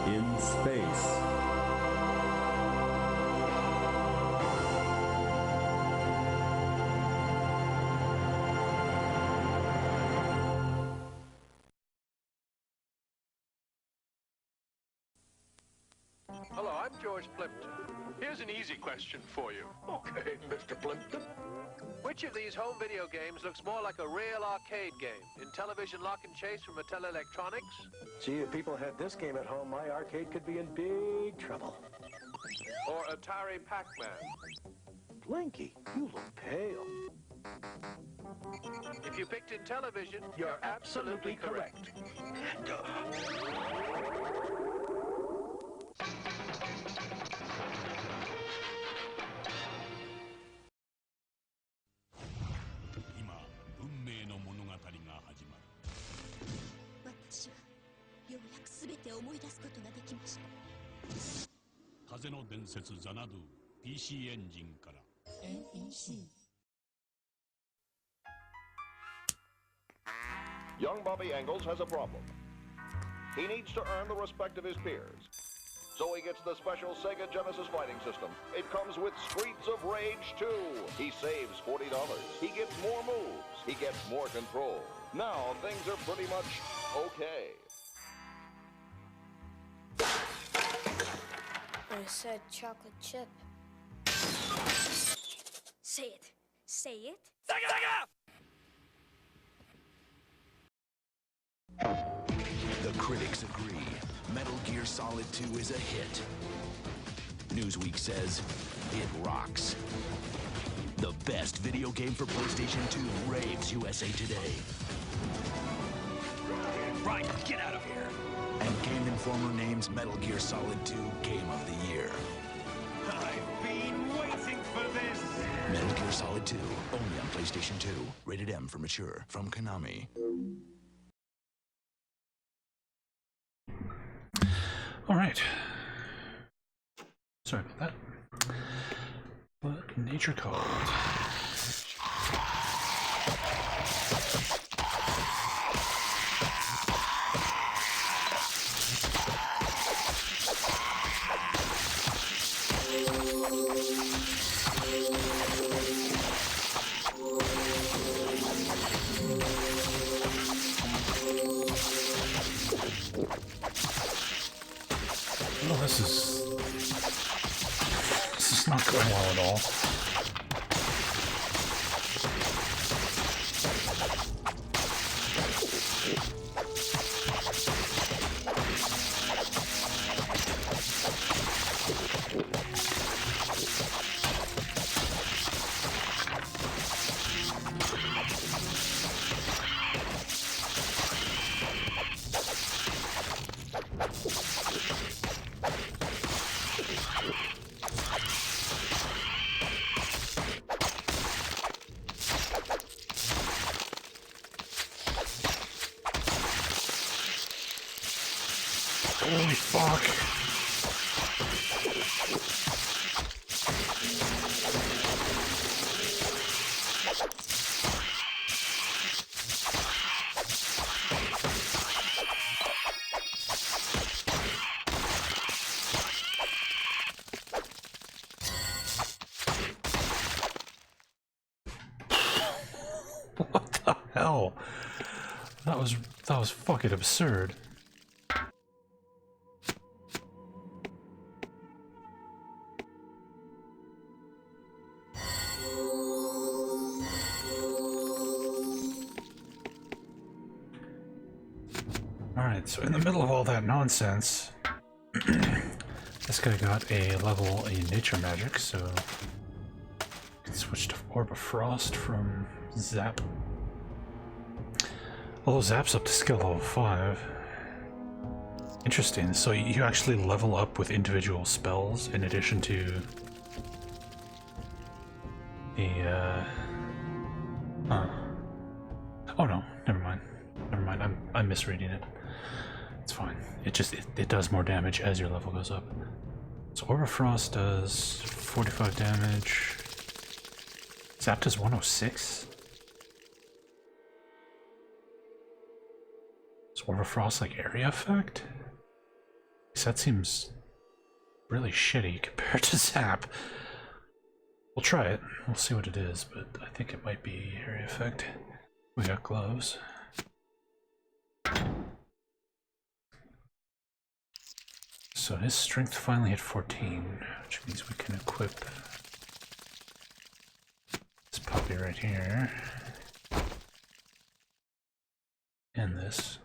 in space. Hello, I'm George Plimpton. Here's an easy question for you. Okay, Mr. Plimpton. Which of these home video games looks more like a real arcade game? Intellivision Lock and Chase from Mattel Electronics? Gee, if people had this game at home, my arcade could be in big trouble. Or Atari Pac-Man? Blinky, you look pale. If you picked Intellivision, you're absolutely correct. ようやく全て思い出すことができました。風の伝説ザナドゥ PC エンジンから NEC Young Bobby Engels has a problem. He needs to earn the respect of his peers. So he gets the special Sega Genesis fighting system. It comes with Streets of Rage 2. He saves $40. He gets more moves. He gets more control. Now things are pretty much okay. I said chocolate chip. Say it. Say it. The critics agree. Metal Gear Solid 2 is a hit. Newsweek says it rocks. The best video game for PlayStation 2 raves USA Today. Right, get out of here. And Game Informer names Metal Gear Solid 2 Game of the Year. I've been waiting for this! Metal Gear Solid 2, only on PlayStation 2. Rated M for mature, from Konami. All right. Sorry about that. But nature called. Well, this is not going well at all. Holy fuck. What the hell? That was fucking absurd. Alright, so in the middle of all that nonsense, this guy got a level in nature magic, so I can switch to Orb of Frost from Zap. Although Zap's up to skill level 5. Interesting, so you actually level up with individual spells in addition to the, Oh no, never mind. Never mind, I'm misreading it. It's fine. It does more damage as your level goes up. So Orb of Frost does 45 damage. Zap does 106? Is Orb of Frost like area effect? Because that seems really shitty compared to Zap. We'll try it. We'll see what it is, but I think it might be area effect. We got gloves. So his strength finally hit 14, which means we can equip this puppy right here. And this.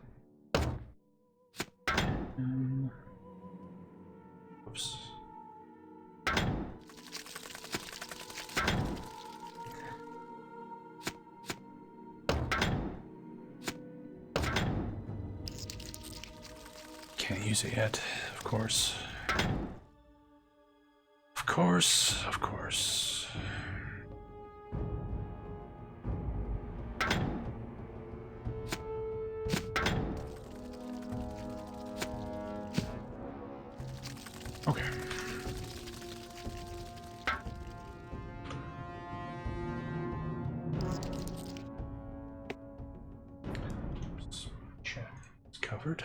Oops. Can't use it yet, of course. Of course, of course. Okay. Chat is covered.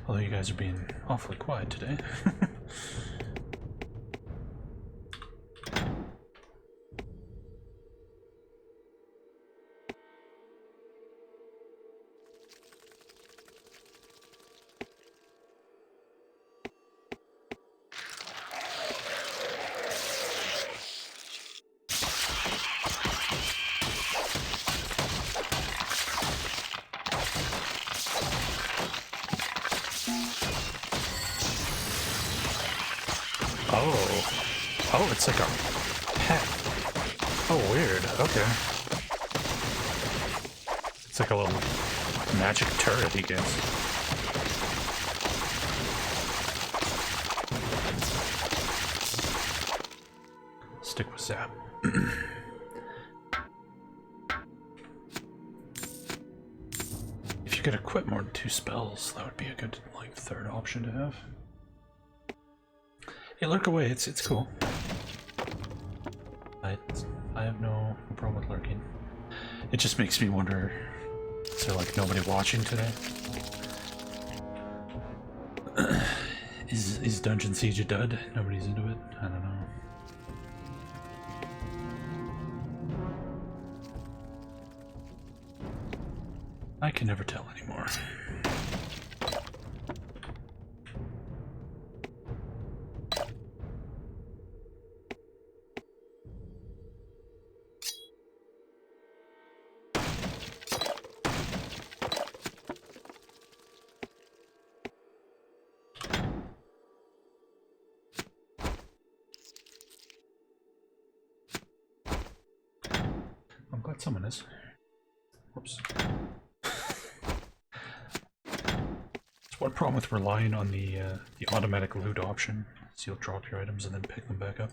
Although you guys are being awfully quiet today. Oh, it's like a pet. Oh, weird. Okay. It's like a little magic turret he gets. Stick with Zap. If you could equip more than 2 spells, that would be a good, like, third option to have. Hey, lurk away, it's cool. I have no problem with lurking. It just makes me wonder, is there like nobody watching today? Is Dungeon Siege a dud? Nobody's into it? I don't know. I can never tell anymore. I'm glad someone is. Whoops. That's one problem with relying on the automatic loot option. So you'll drop your items and then pick them back up.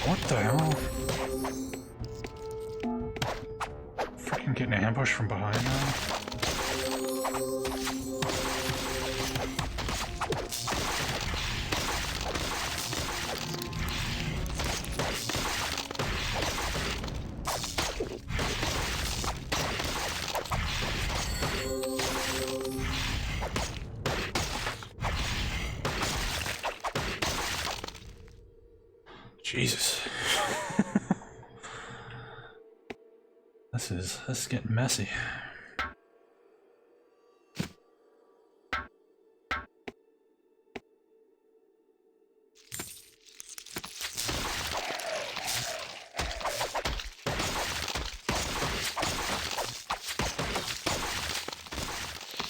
What the hell? Freaking getting ambushed from behind now. Jesus. This is getting messy.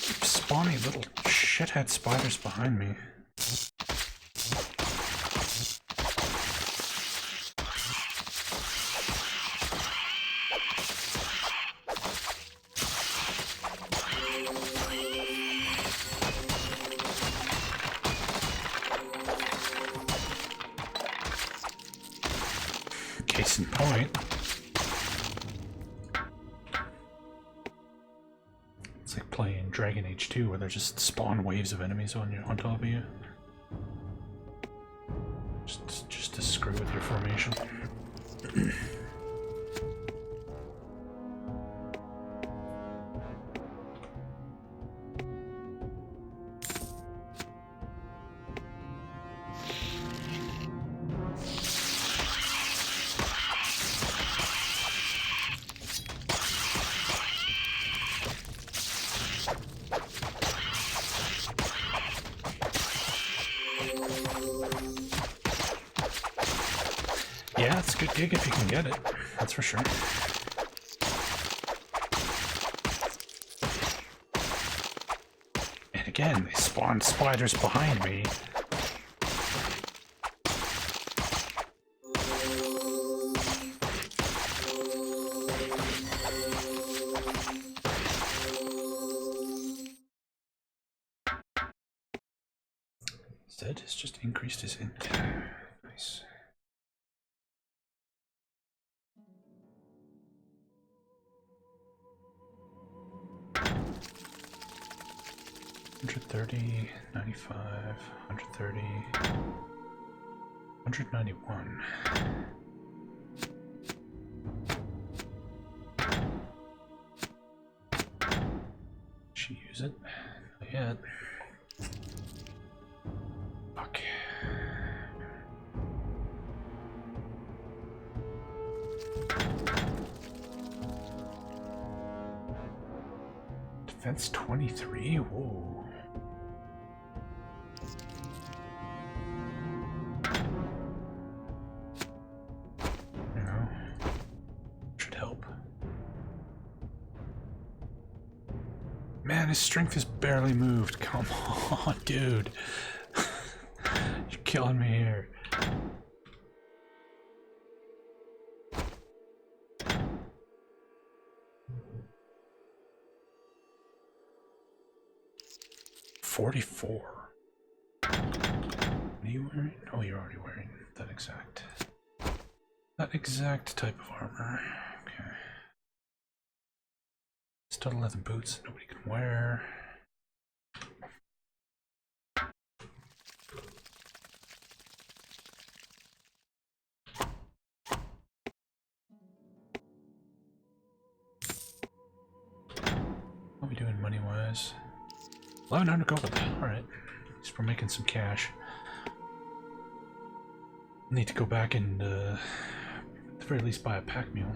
Keep spawning little shithead spiders behind me. Case in point, It's like playing Dragon Age 2 where they just spawn waves of enemies on top of you. Just to screw with your formation. Yeah, it's a good gig if you can get it. That's for sure. And again, they spawned spiders behind me. Instead, it's just increased his int. Nice. $130, 95, 130, 191. She use it? Not yet. Fuck. Defense 23? Whoa. Man, his strength is barely moved. Come on, dude. You're killing me here. $44. What are you wearing? Oh, you're already wearing that exact type of armor. Okay. Stud leather boots nobody can wear. What are we doing money wise? 1100 gold. Alright. At least we're making some cash. Need to go back and at the very least buy a pack mule.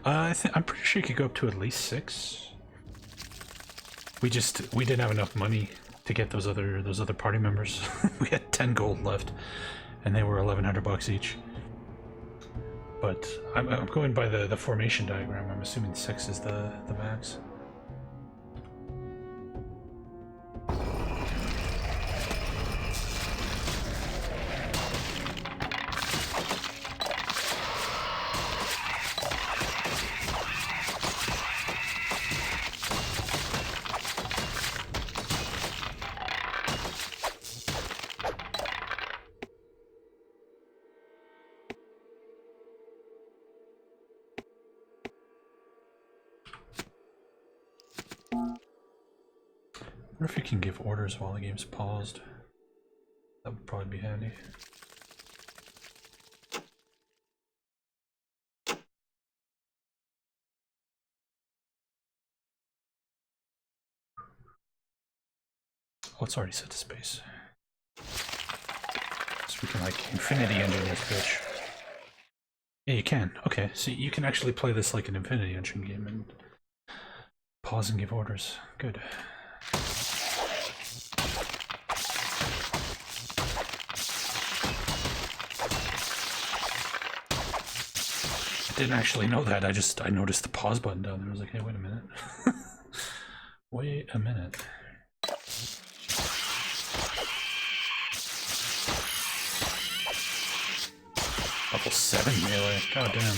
I'm pretty sure you could go up to at least 6. We didn't have enough money to get those other party members. We had 10 gold left, and they were 1100 bucks each. But I'm going by the formation diagram. I'm assuming 6 is the max. I wonder if you can give orders while the game's paused. That would probably be handy. Oh, it's already set to space. So we can like infinity engine this bitch. Yeah, you can. Okay, so you can actually play this like an infinity engine game and pause and give orders. Good. Didn't actually know that. I noticed the pause button down there. I was like, hey, wait a minute. Wait a minute. Level 7 melee. God damn.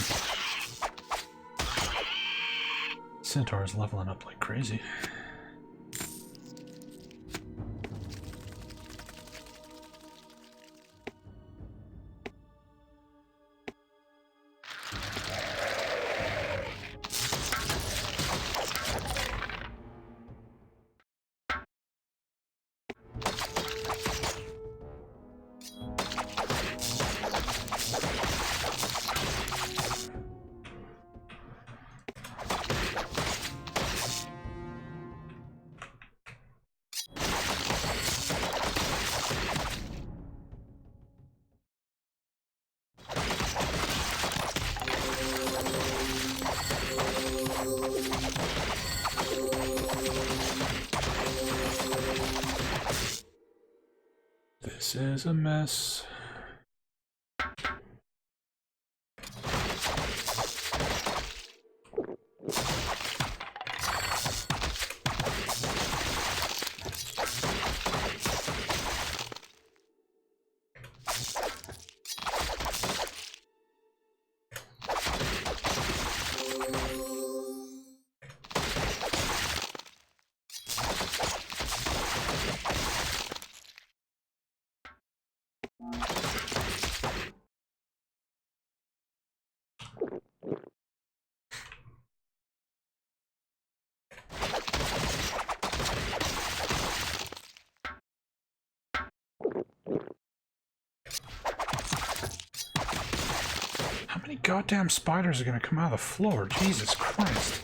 Sinatar is leveling up like crazy. This is a mess. How many goddamn spiders are gonna come out of the floor? Jesus Christ.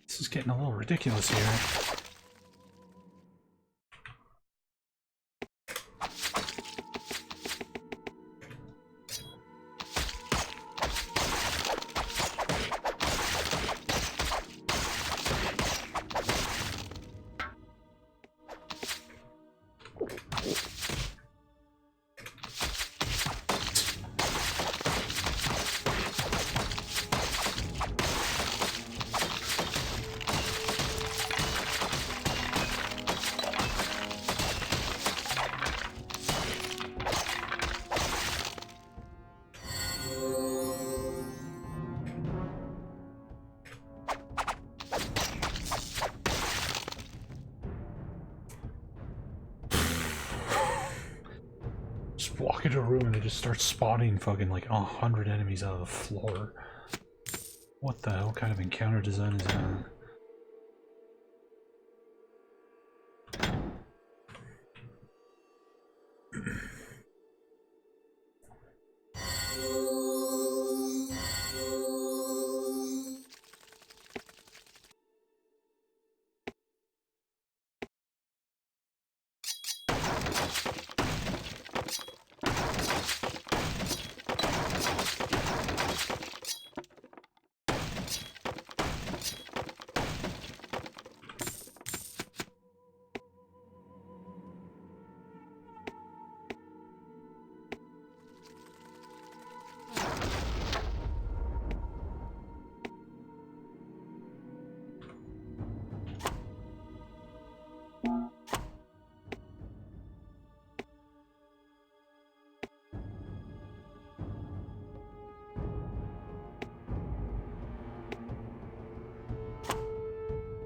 This is getting a little ridiculous here. Walk into a room and they just start spawning fucking like 100 enemies out of the floor. What the hell kind of encounter design is that?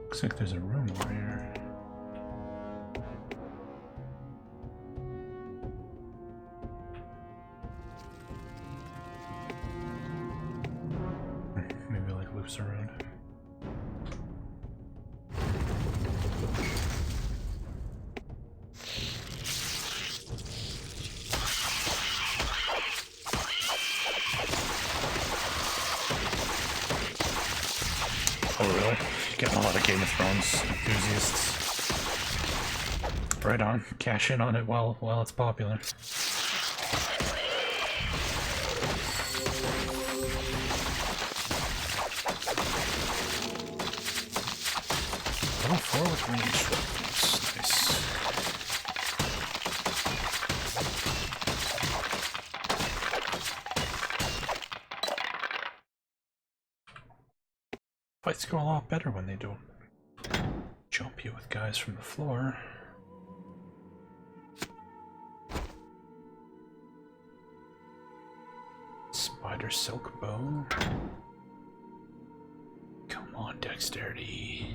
Looks like there's a room over here. Maybe like loops around. Oh really? Getting a lot of Game of Thrones enthusiasts. Right on. Cash in on it while it's popular. Level 4 with range weapons. Nice. Fights go a lot better when they don't jump you with guys from the floor. Spider silk bow. Come on, dexterity.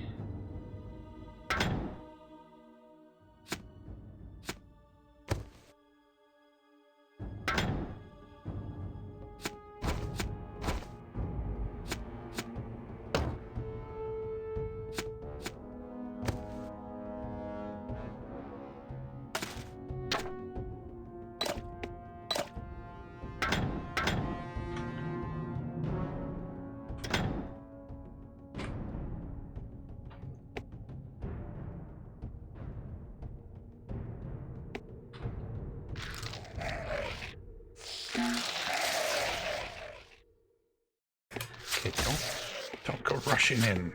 Don't go rushing in.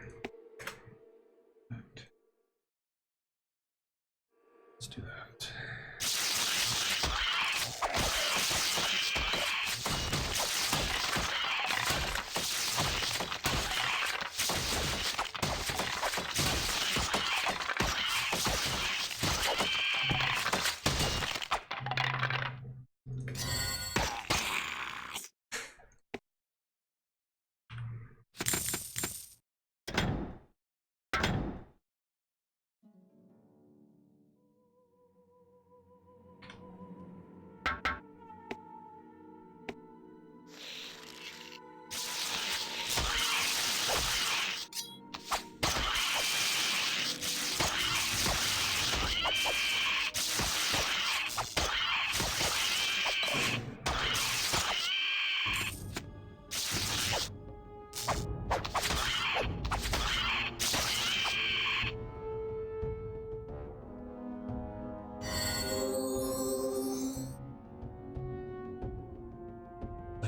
Let's do that.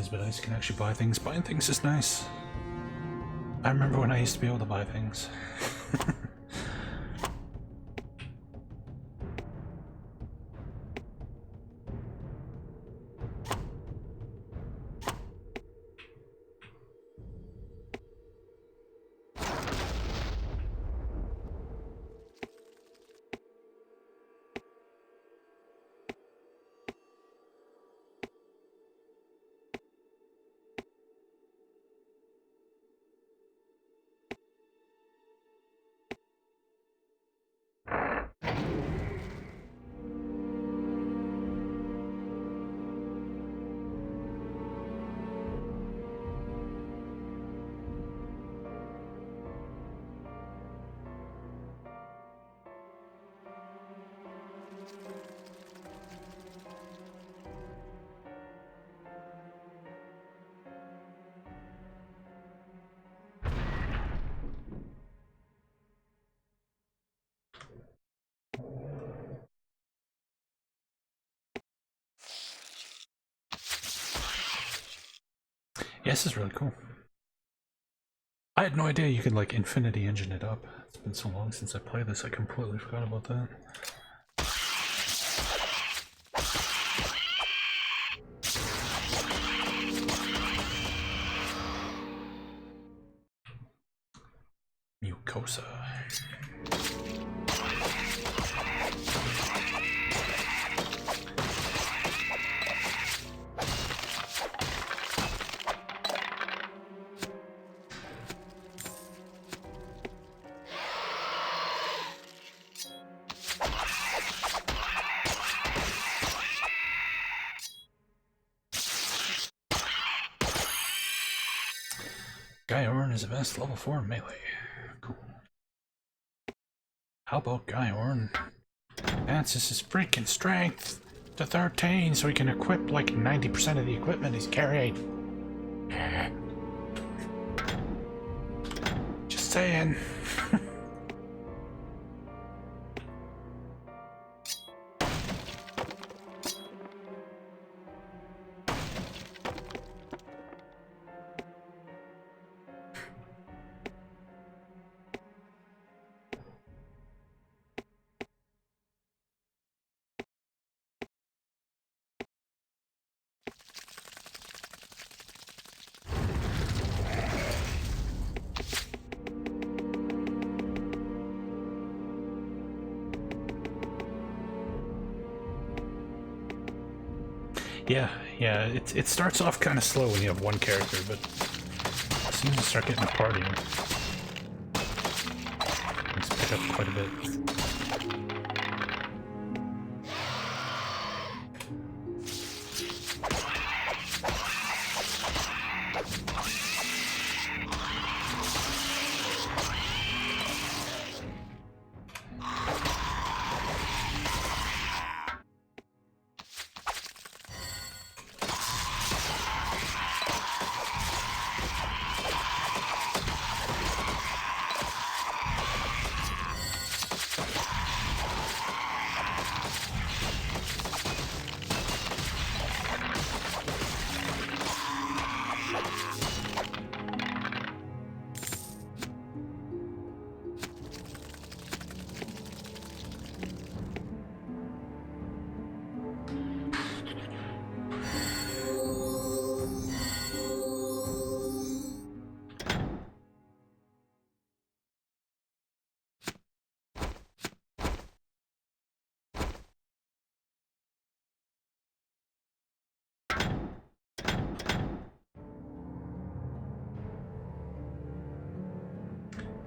has been nice. You can actually buy things. Buying things is nice. I remember when I used to be able to buy things. Yeah, this is really cool. I had no idea you could like infinity engine it up. It's been so long since I played this, I completely forgot about that. Mucosa. Guyorn is advanced level 4 melee. Cool. How about Guyorn advances his freaking strength to 13 so he can equip like 90% of the equipment he's carrying. Just saying. Yeah, it starts off kind of slow when you have one character, but as soon as you start getting a party, things pick up quite a bit.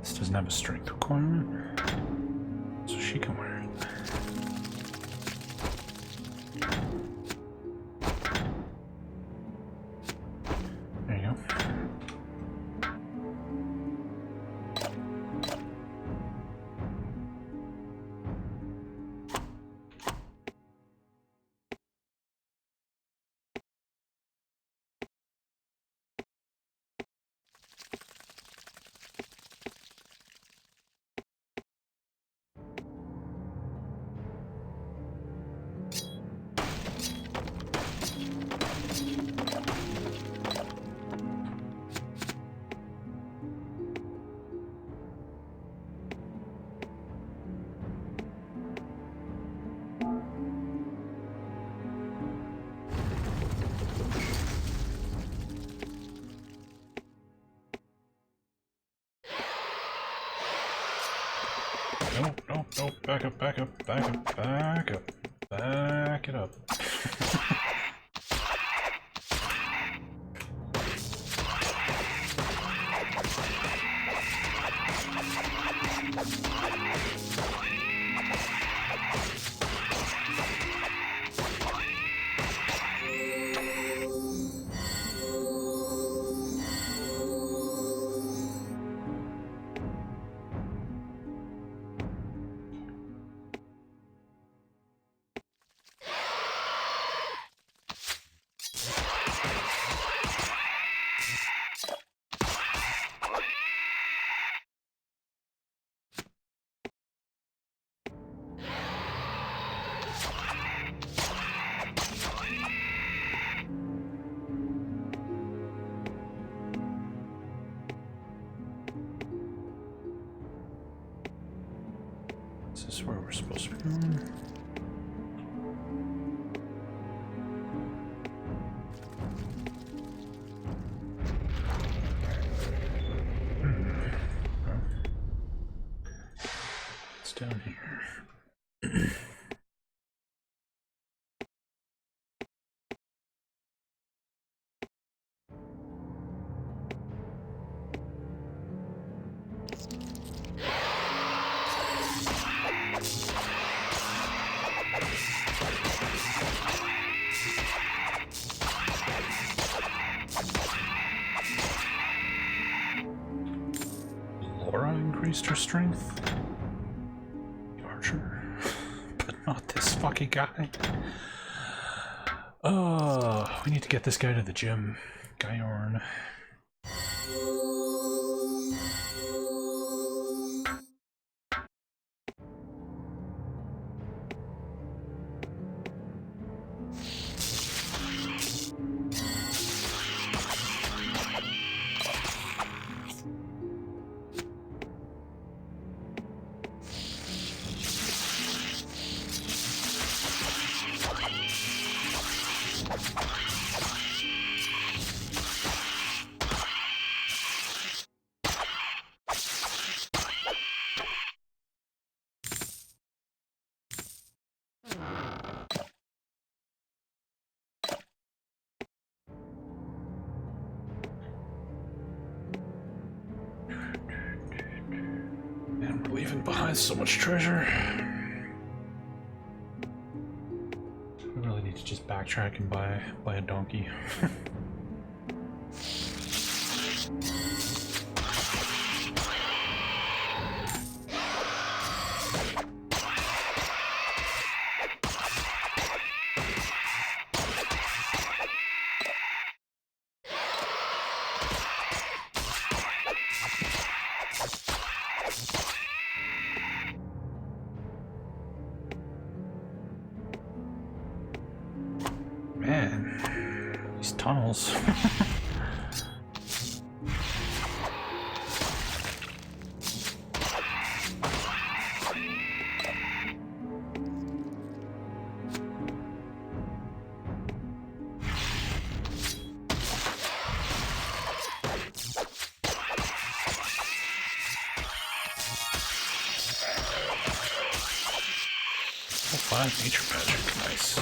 This doesn't have a strength requirement, so she can wear it. There you go. No, back up, back up, back up, back up, back it up. Is this where we're supposed to be going? It's down here. Laura increased her strength. The archer. But not this fucking guy. Oh, we need to get this guy to the gym. Guyorn. And we're leaving behind so much treasure. We really need to just backtrack and buy a donkey. Man, these tunnels. Five nature magic, nice.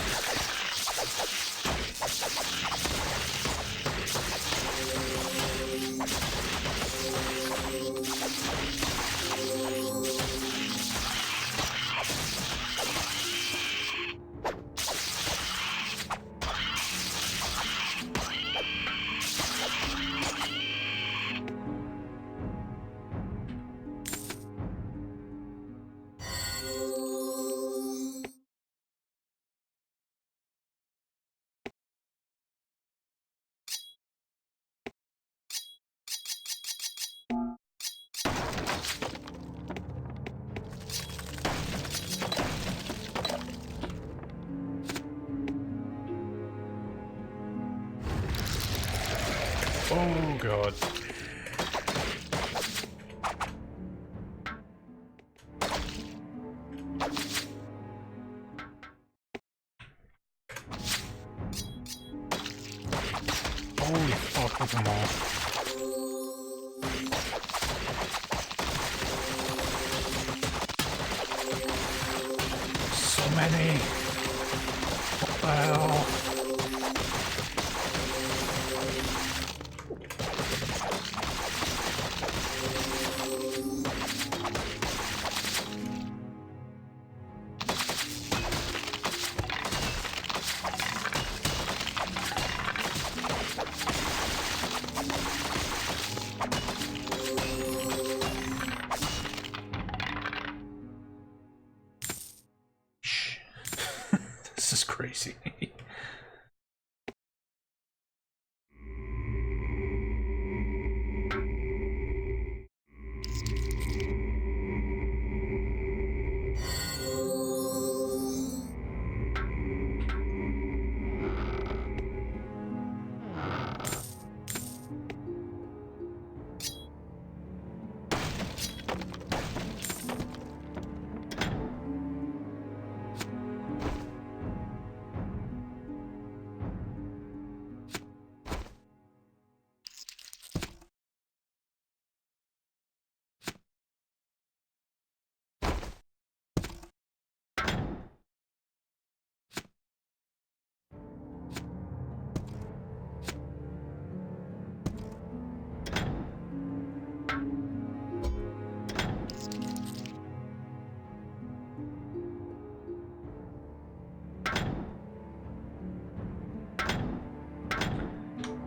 Oh god. Holy fuck, look at them all. many. What the hell? This is crazy.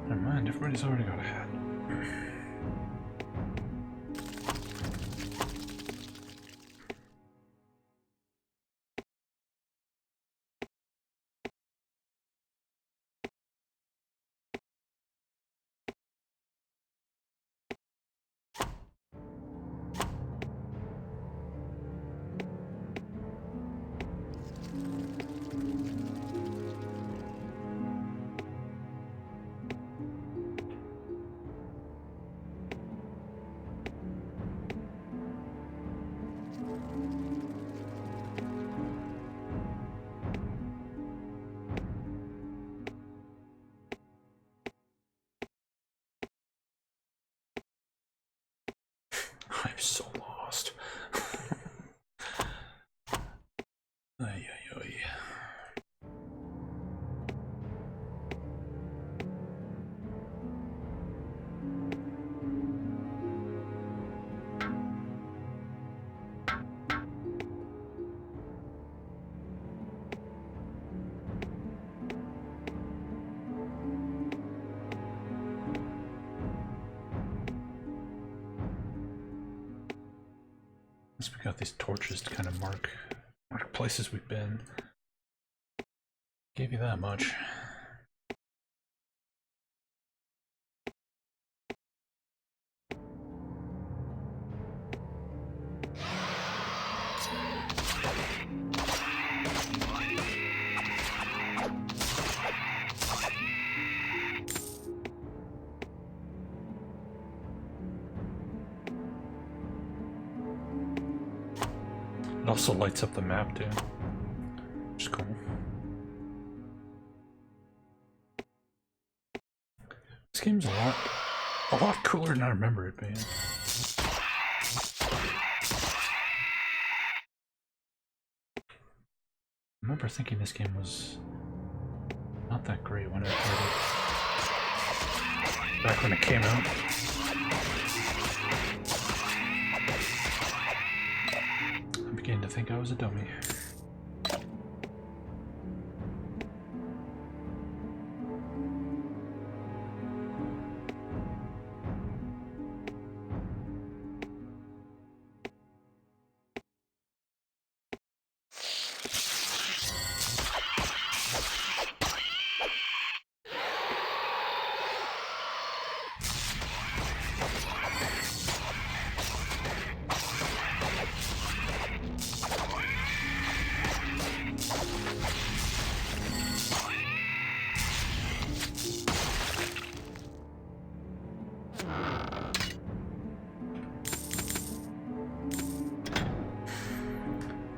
Never mind, everybody's already got a hat. I'm so lost. Ay, ay, ay. We got these torches to kind of mark places we've been. Gave you that much. It also lights up the map too, which is cool. This game's a lot cooler than I remember it being. I remember thinking this game was not that great when I played it back when it came out. I began to think I was a dummy.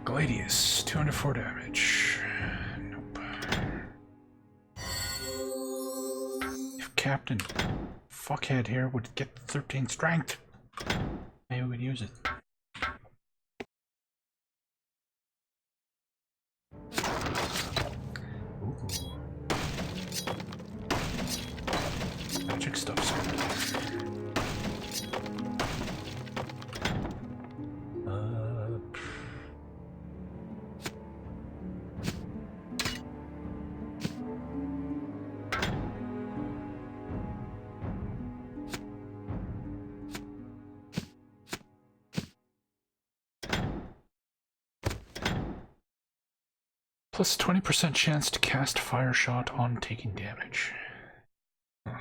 Gladius, 204 damage. Nope. If Captain Fuckhead here would get 13 strength, maybe we'd use it. Plus 20% chance to cast fire shot on taking damage. Huh.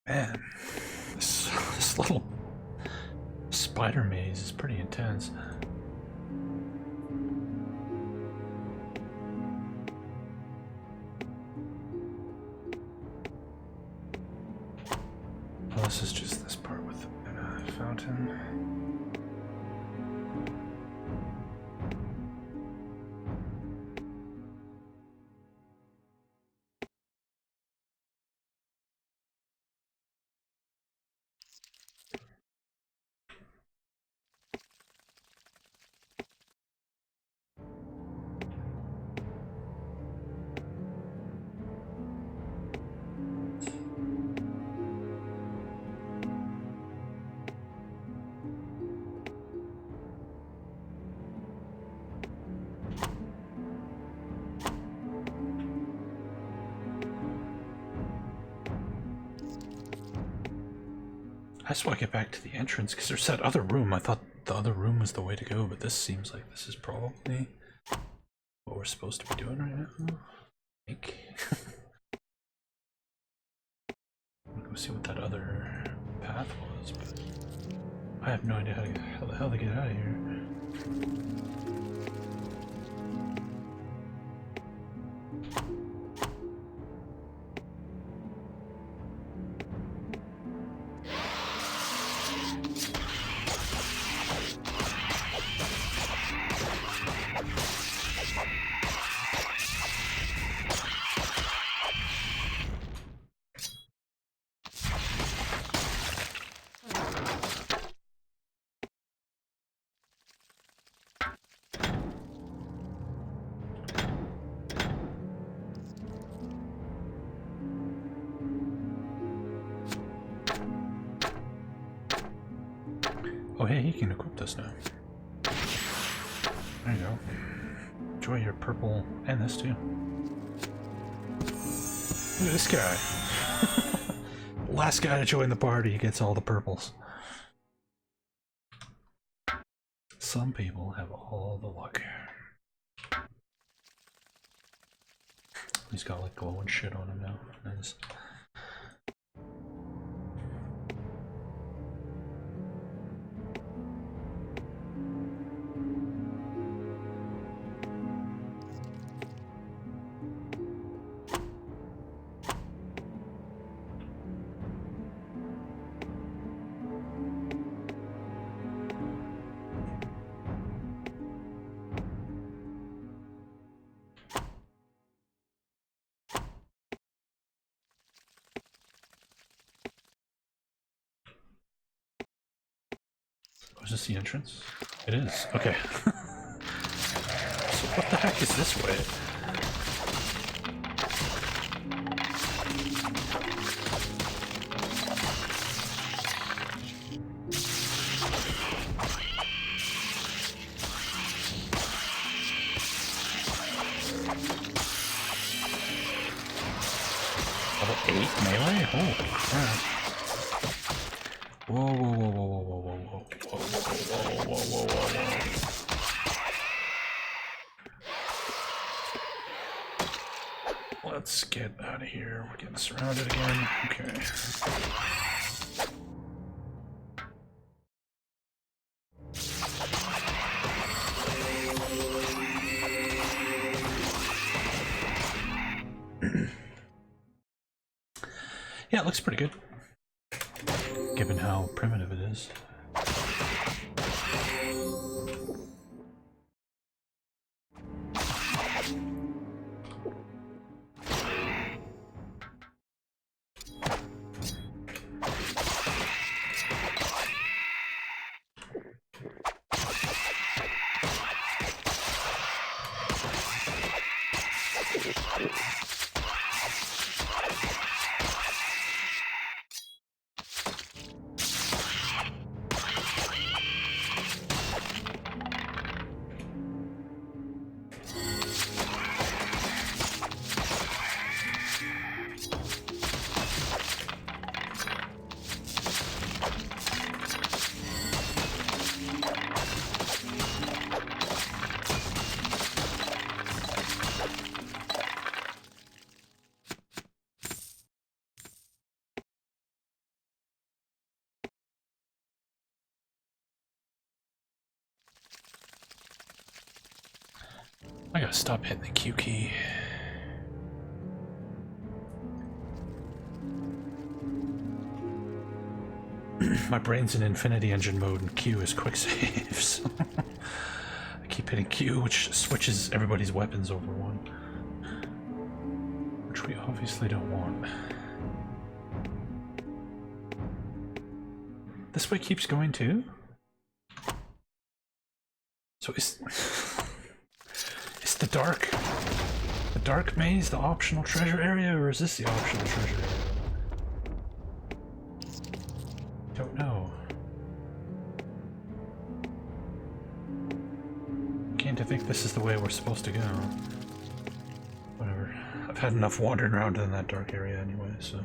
Man, this little spider maze is pretty intense. Well, this is just this part with a fountain. I just want to get back to the entrance because there's that other room. I thought the other room was the way to go, but this seems like this is probably what we're supposed to be doing right now. I think. I'll go see what that other path was, but I have no idea how the hell to get out of here. Oh hey, he can equip this now. There you go. Enjoy your purple, and this too. Look at this guy. Last guy to join the party gets all the purples. Some people have all the luck. He's got like glowing shit on him now. Nice. Was this the entrance? It is. Okay. So what the heck is this way? Level 8 melee? Holy crap. Whoa, whoa, whoa, whoa, whoa, whoa, whoa, whoa, whoa, whoa, whoa, whoa, whoa, whoa. let's get out of here. We're getting surrounded again. Okay. Yeah, it looks pretty good, given how primitive it is. I gotta stop hitting the Q key. My brain's in Infinity Engine mode and Q is quick save, so I keep hitting Q, which switches everybody's weapons over one. Which we obviously don't want. This way keeps going too? So is the dark maze the optional treasure area, or is this the optional treasure area? Don't know. Came to think this is the way we're supposed to go. Whatever. I've had enough wandering around in that dark area anyway, so.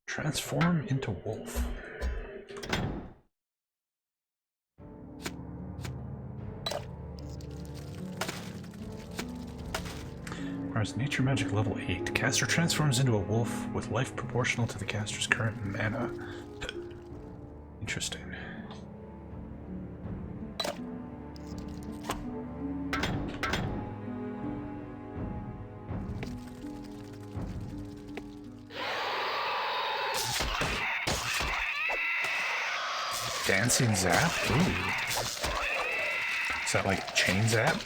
Transform into wolf. Requires nature magic level 8. Caster transforms into a wolf with life proportional to the caster's current mana. Interesting. Dancing zap? Ooh. Is that like chain zap?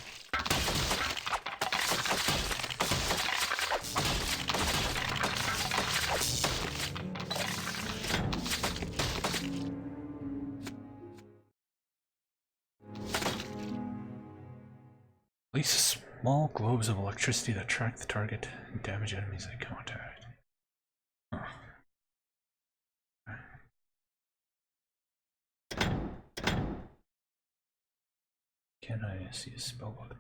Release small globes of electricity that track the target and damage enemies they contact. Huh. Can I see a spellbook?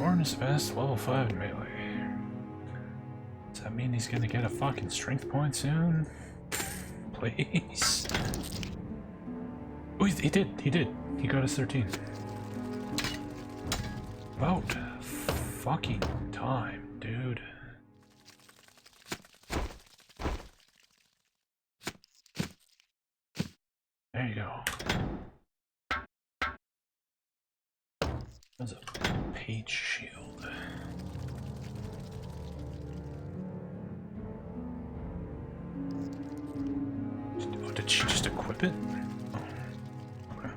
Bjorn is fast, level 5 in melee. Does that mean he's gonna get a fucking strength point soon? Please. Oh, he did. He got his 13. About fucking time, dude. There you go. That's a page shield. Oh, did she just equip it? Oh, okay.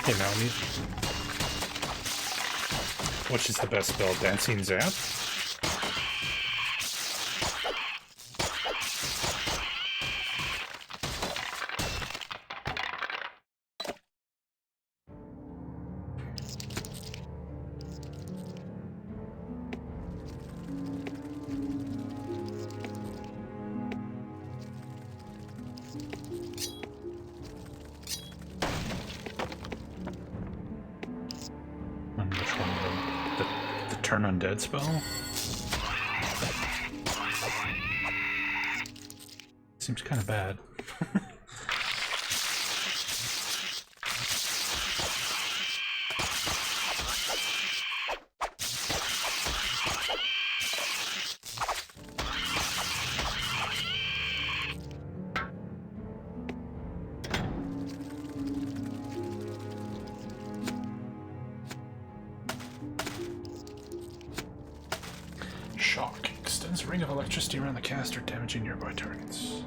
Hey, Melanie. Which is the best spell? Dancing Zap? Turn undead spell? Seems kind of bad. Shock. Extends a ring of electricity around the caster, damaging nearby targets.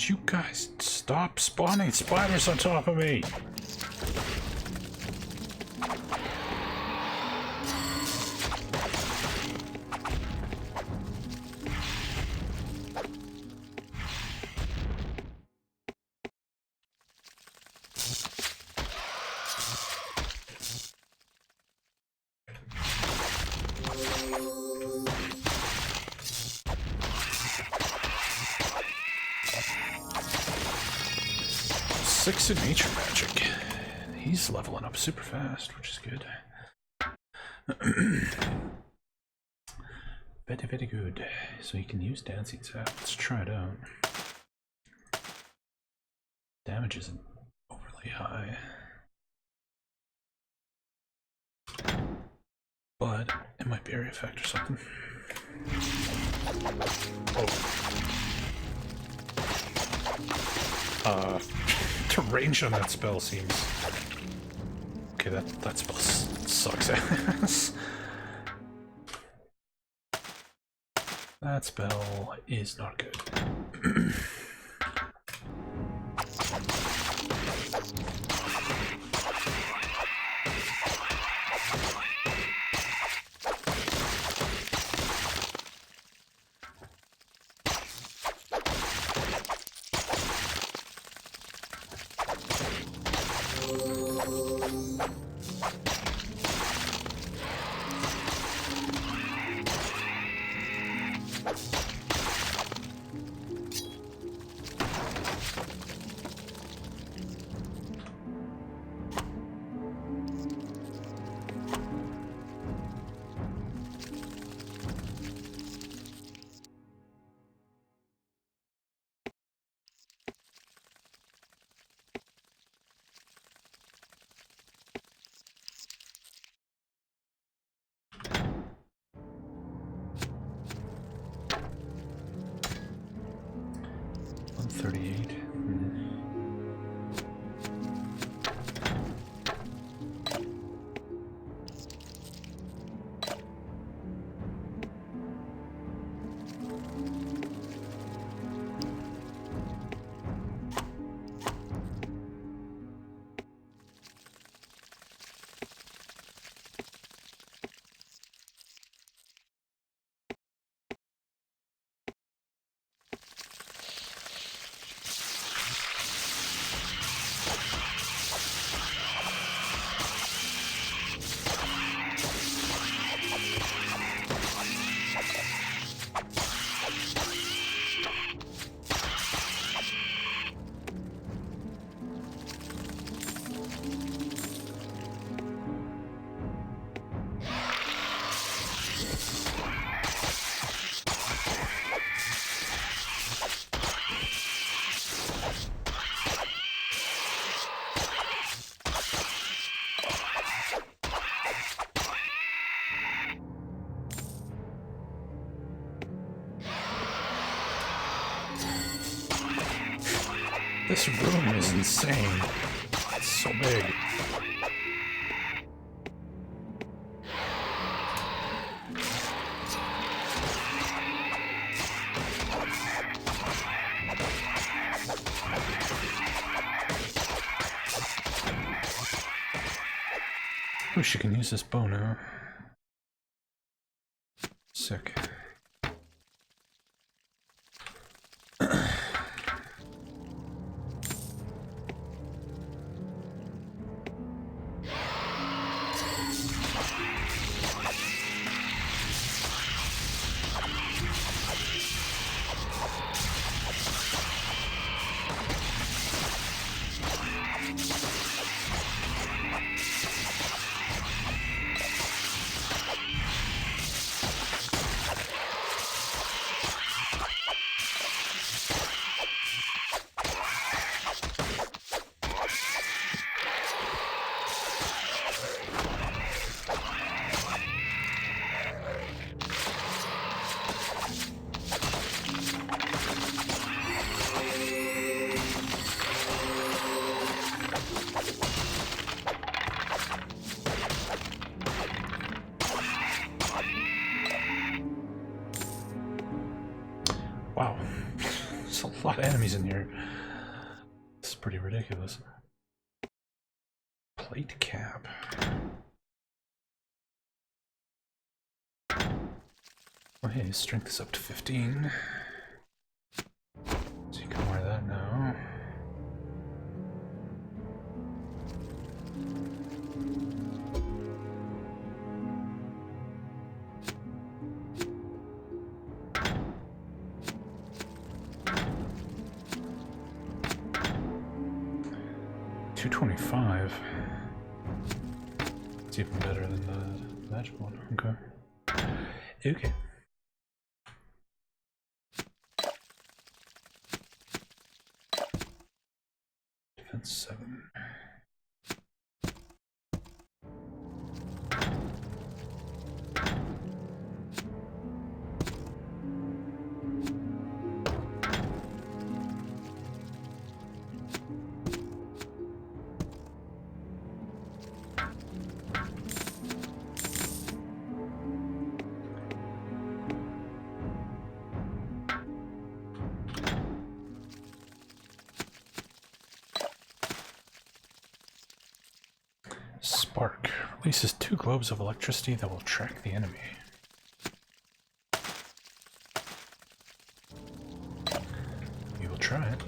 You guys stop spawning spiders on top of me! In nature magic. He's leveling up super fast, which is good. Very good. So you can use Dancing Zap. Let's try it out. Damage isn't overly high, but it might be area effect or something. Oh. The range on that spell seems... Okay, that spell sucks ass. That spell is not good. This room is insane. It's so big. Oh, she can use this bow now. Sick. Wow, there's a lot of enemies in here. This is pretty ridiculous. Plate cap. Oh hey, strength is up to 15. So you can wear that now. $225. It's even better than the magic one. Okay. Okay. Defense 7. Releases 2 globes of electricity that will track the enemy. We will try it.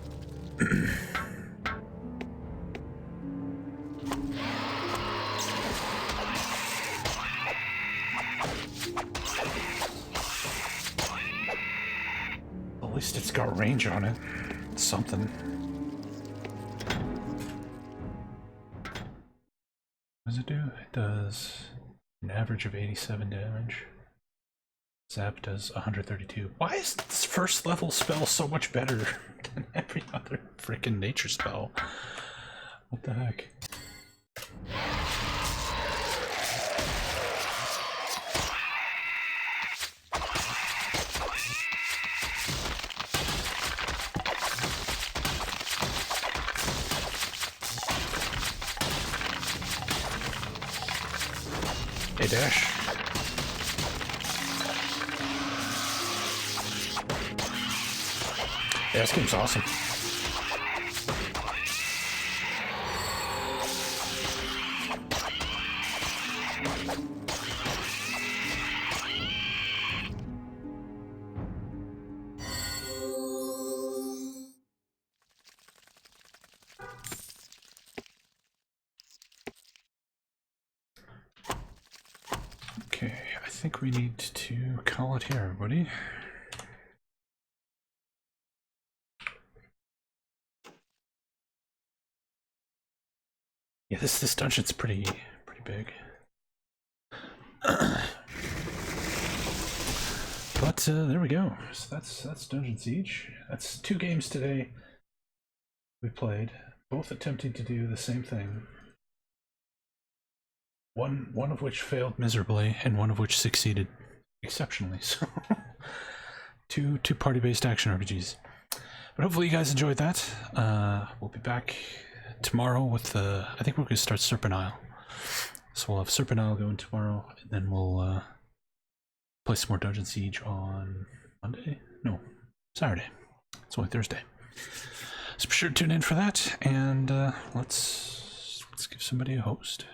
At least it's got range on it. It's something. What does it do? It does an average of 87 damage. Zap does 132. Why is this first level spell so much better than every other freaking nature spell? What the heck? Hey, Dash. Yeah, this game's awesome. Okay, I think we need to call it here, everybody. Yeah, this dungeon's pretty big. But there we go. So that's Dungeon Siege. That's 2 games today we played, both attempting to do the same thing. One of which failed miserably, and one of which succeeded exceptionally. So, two party-based action RPGs. But hopefully you guys enjoyed that. We'll be back tomorrow with I think we're going to start Serpent Isle. So we'll have Serpent Isle going tomorrow, and then we'll play some more Dungeon Siege on Monday? No, Saturday. It's only Thursday. So be sure to tune in for that, and let's give somebody a host.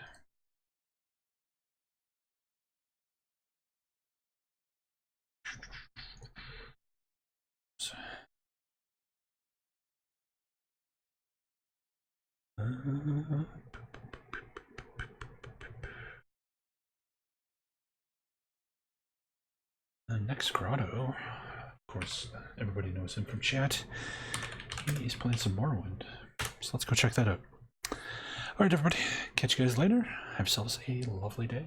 Next Grotto, of course, everybody knows him from chat. He's playing some Morrowind, so let's go check that out. Alright, everybody, catch you guys later. Have yourselves a lovely day.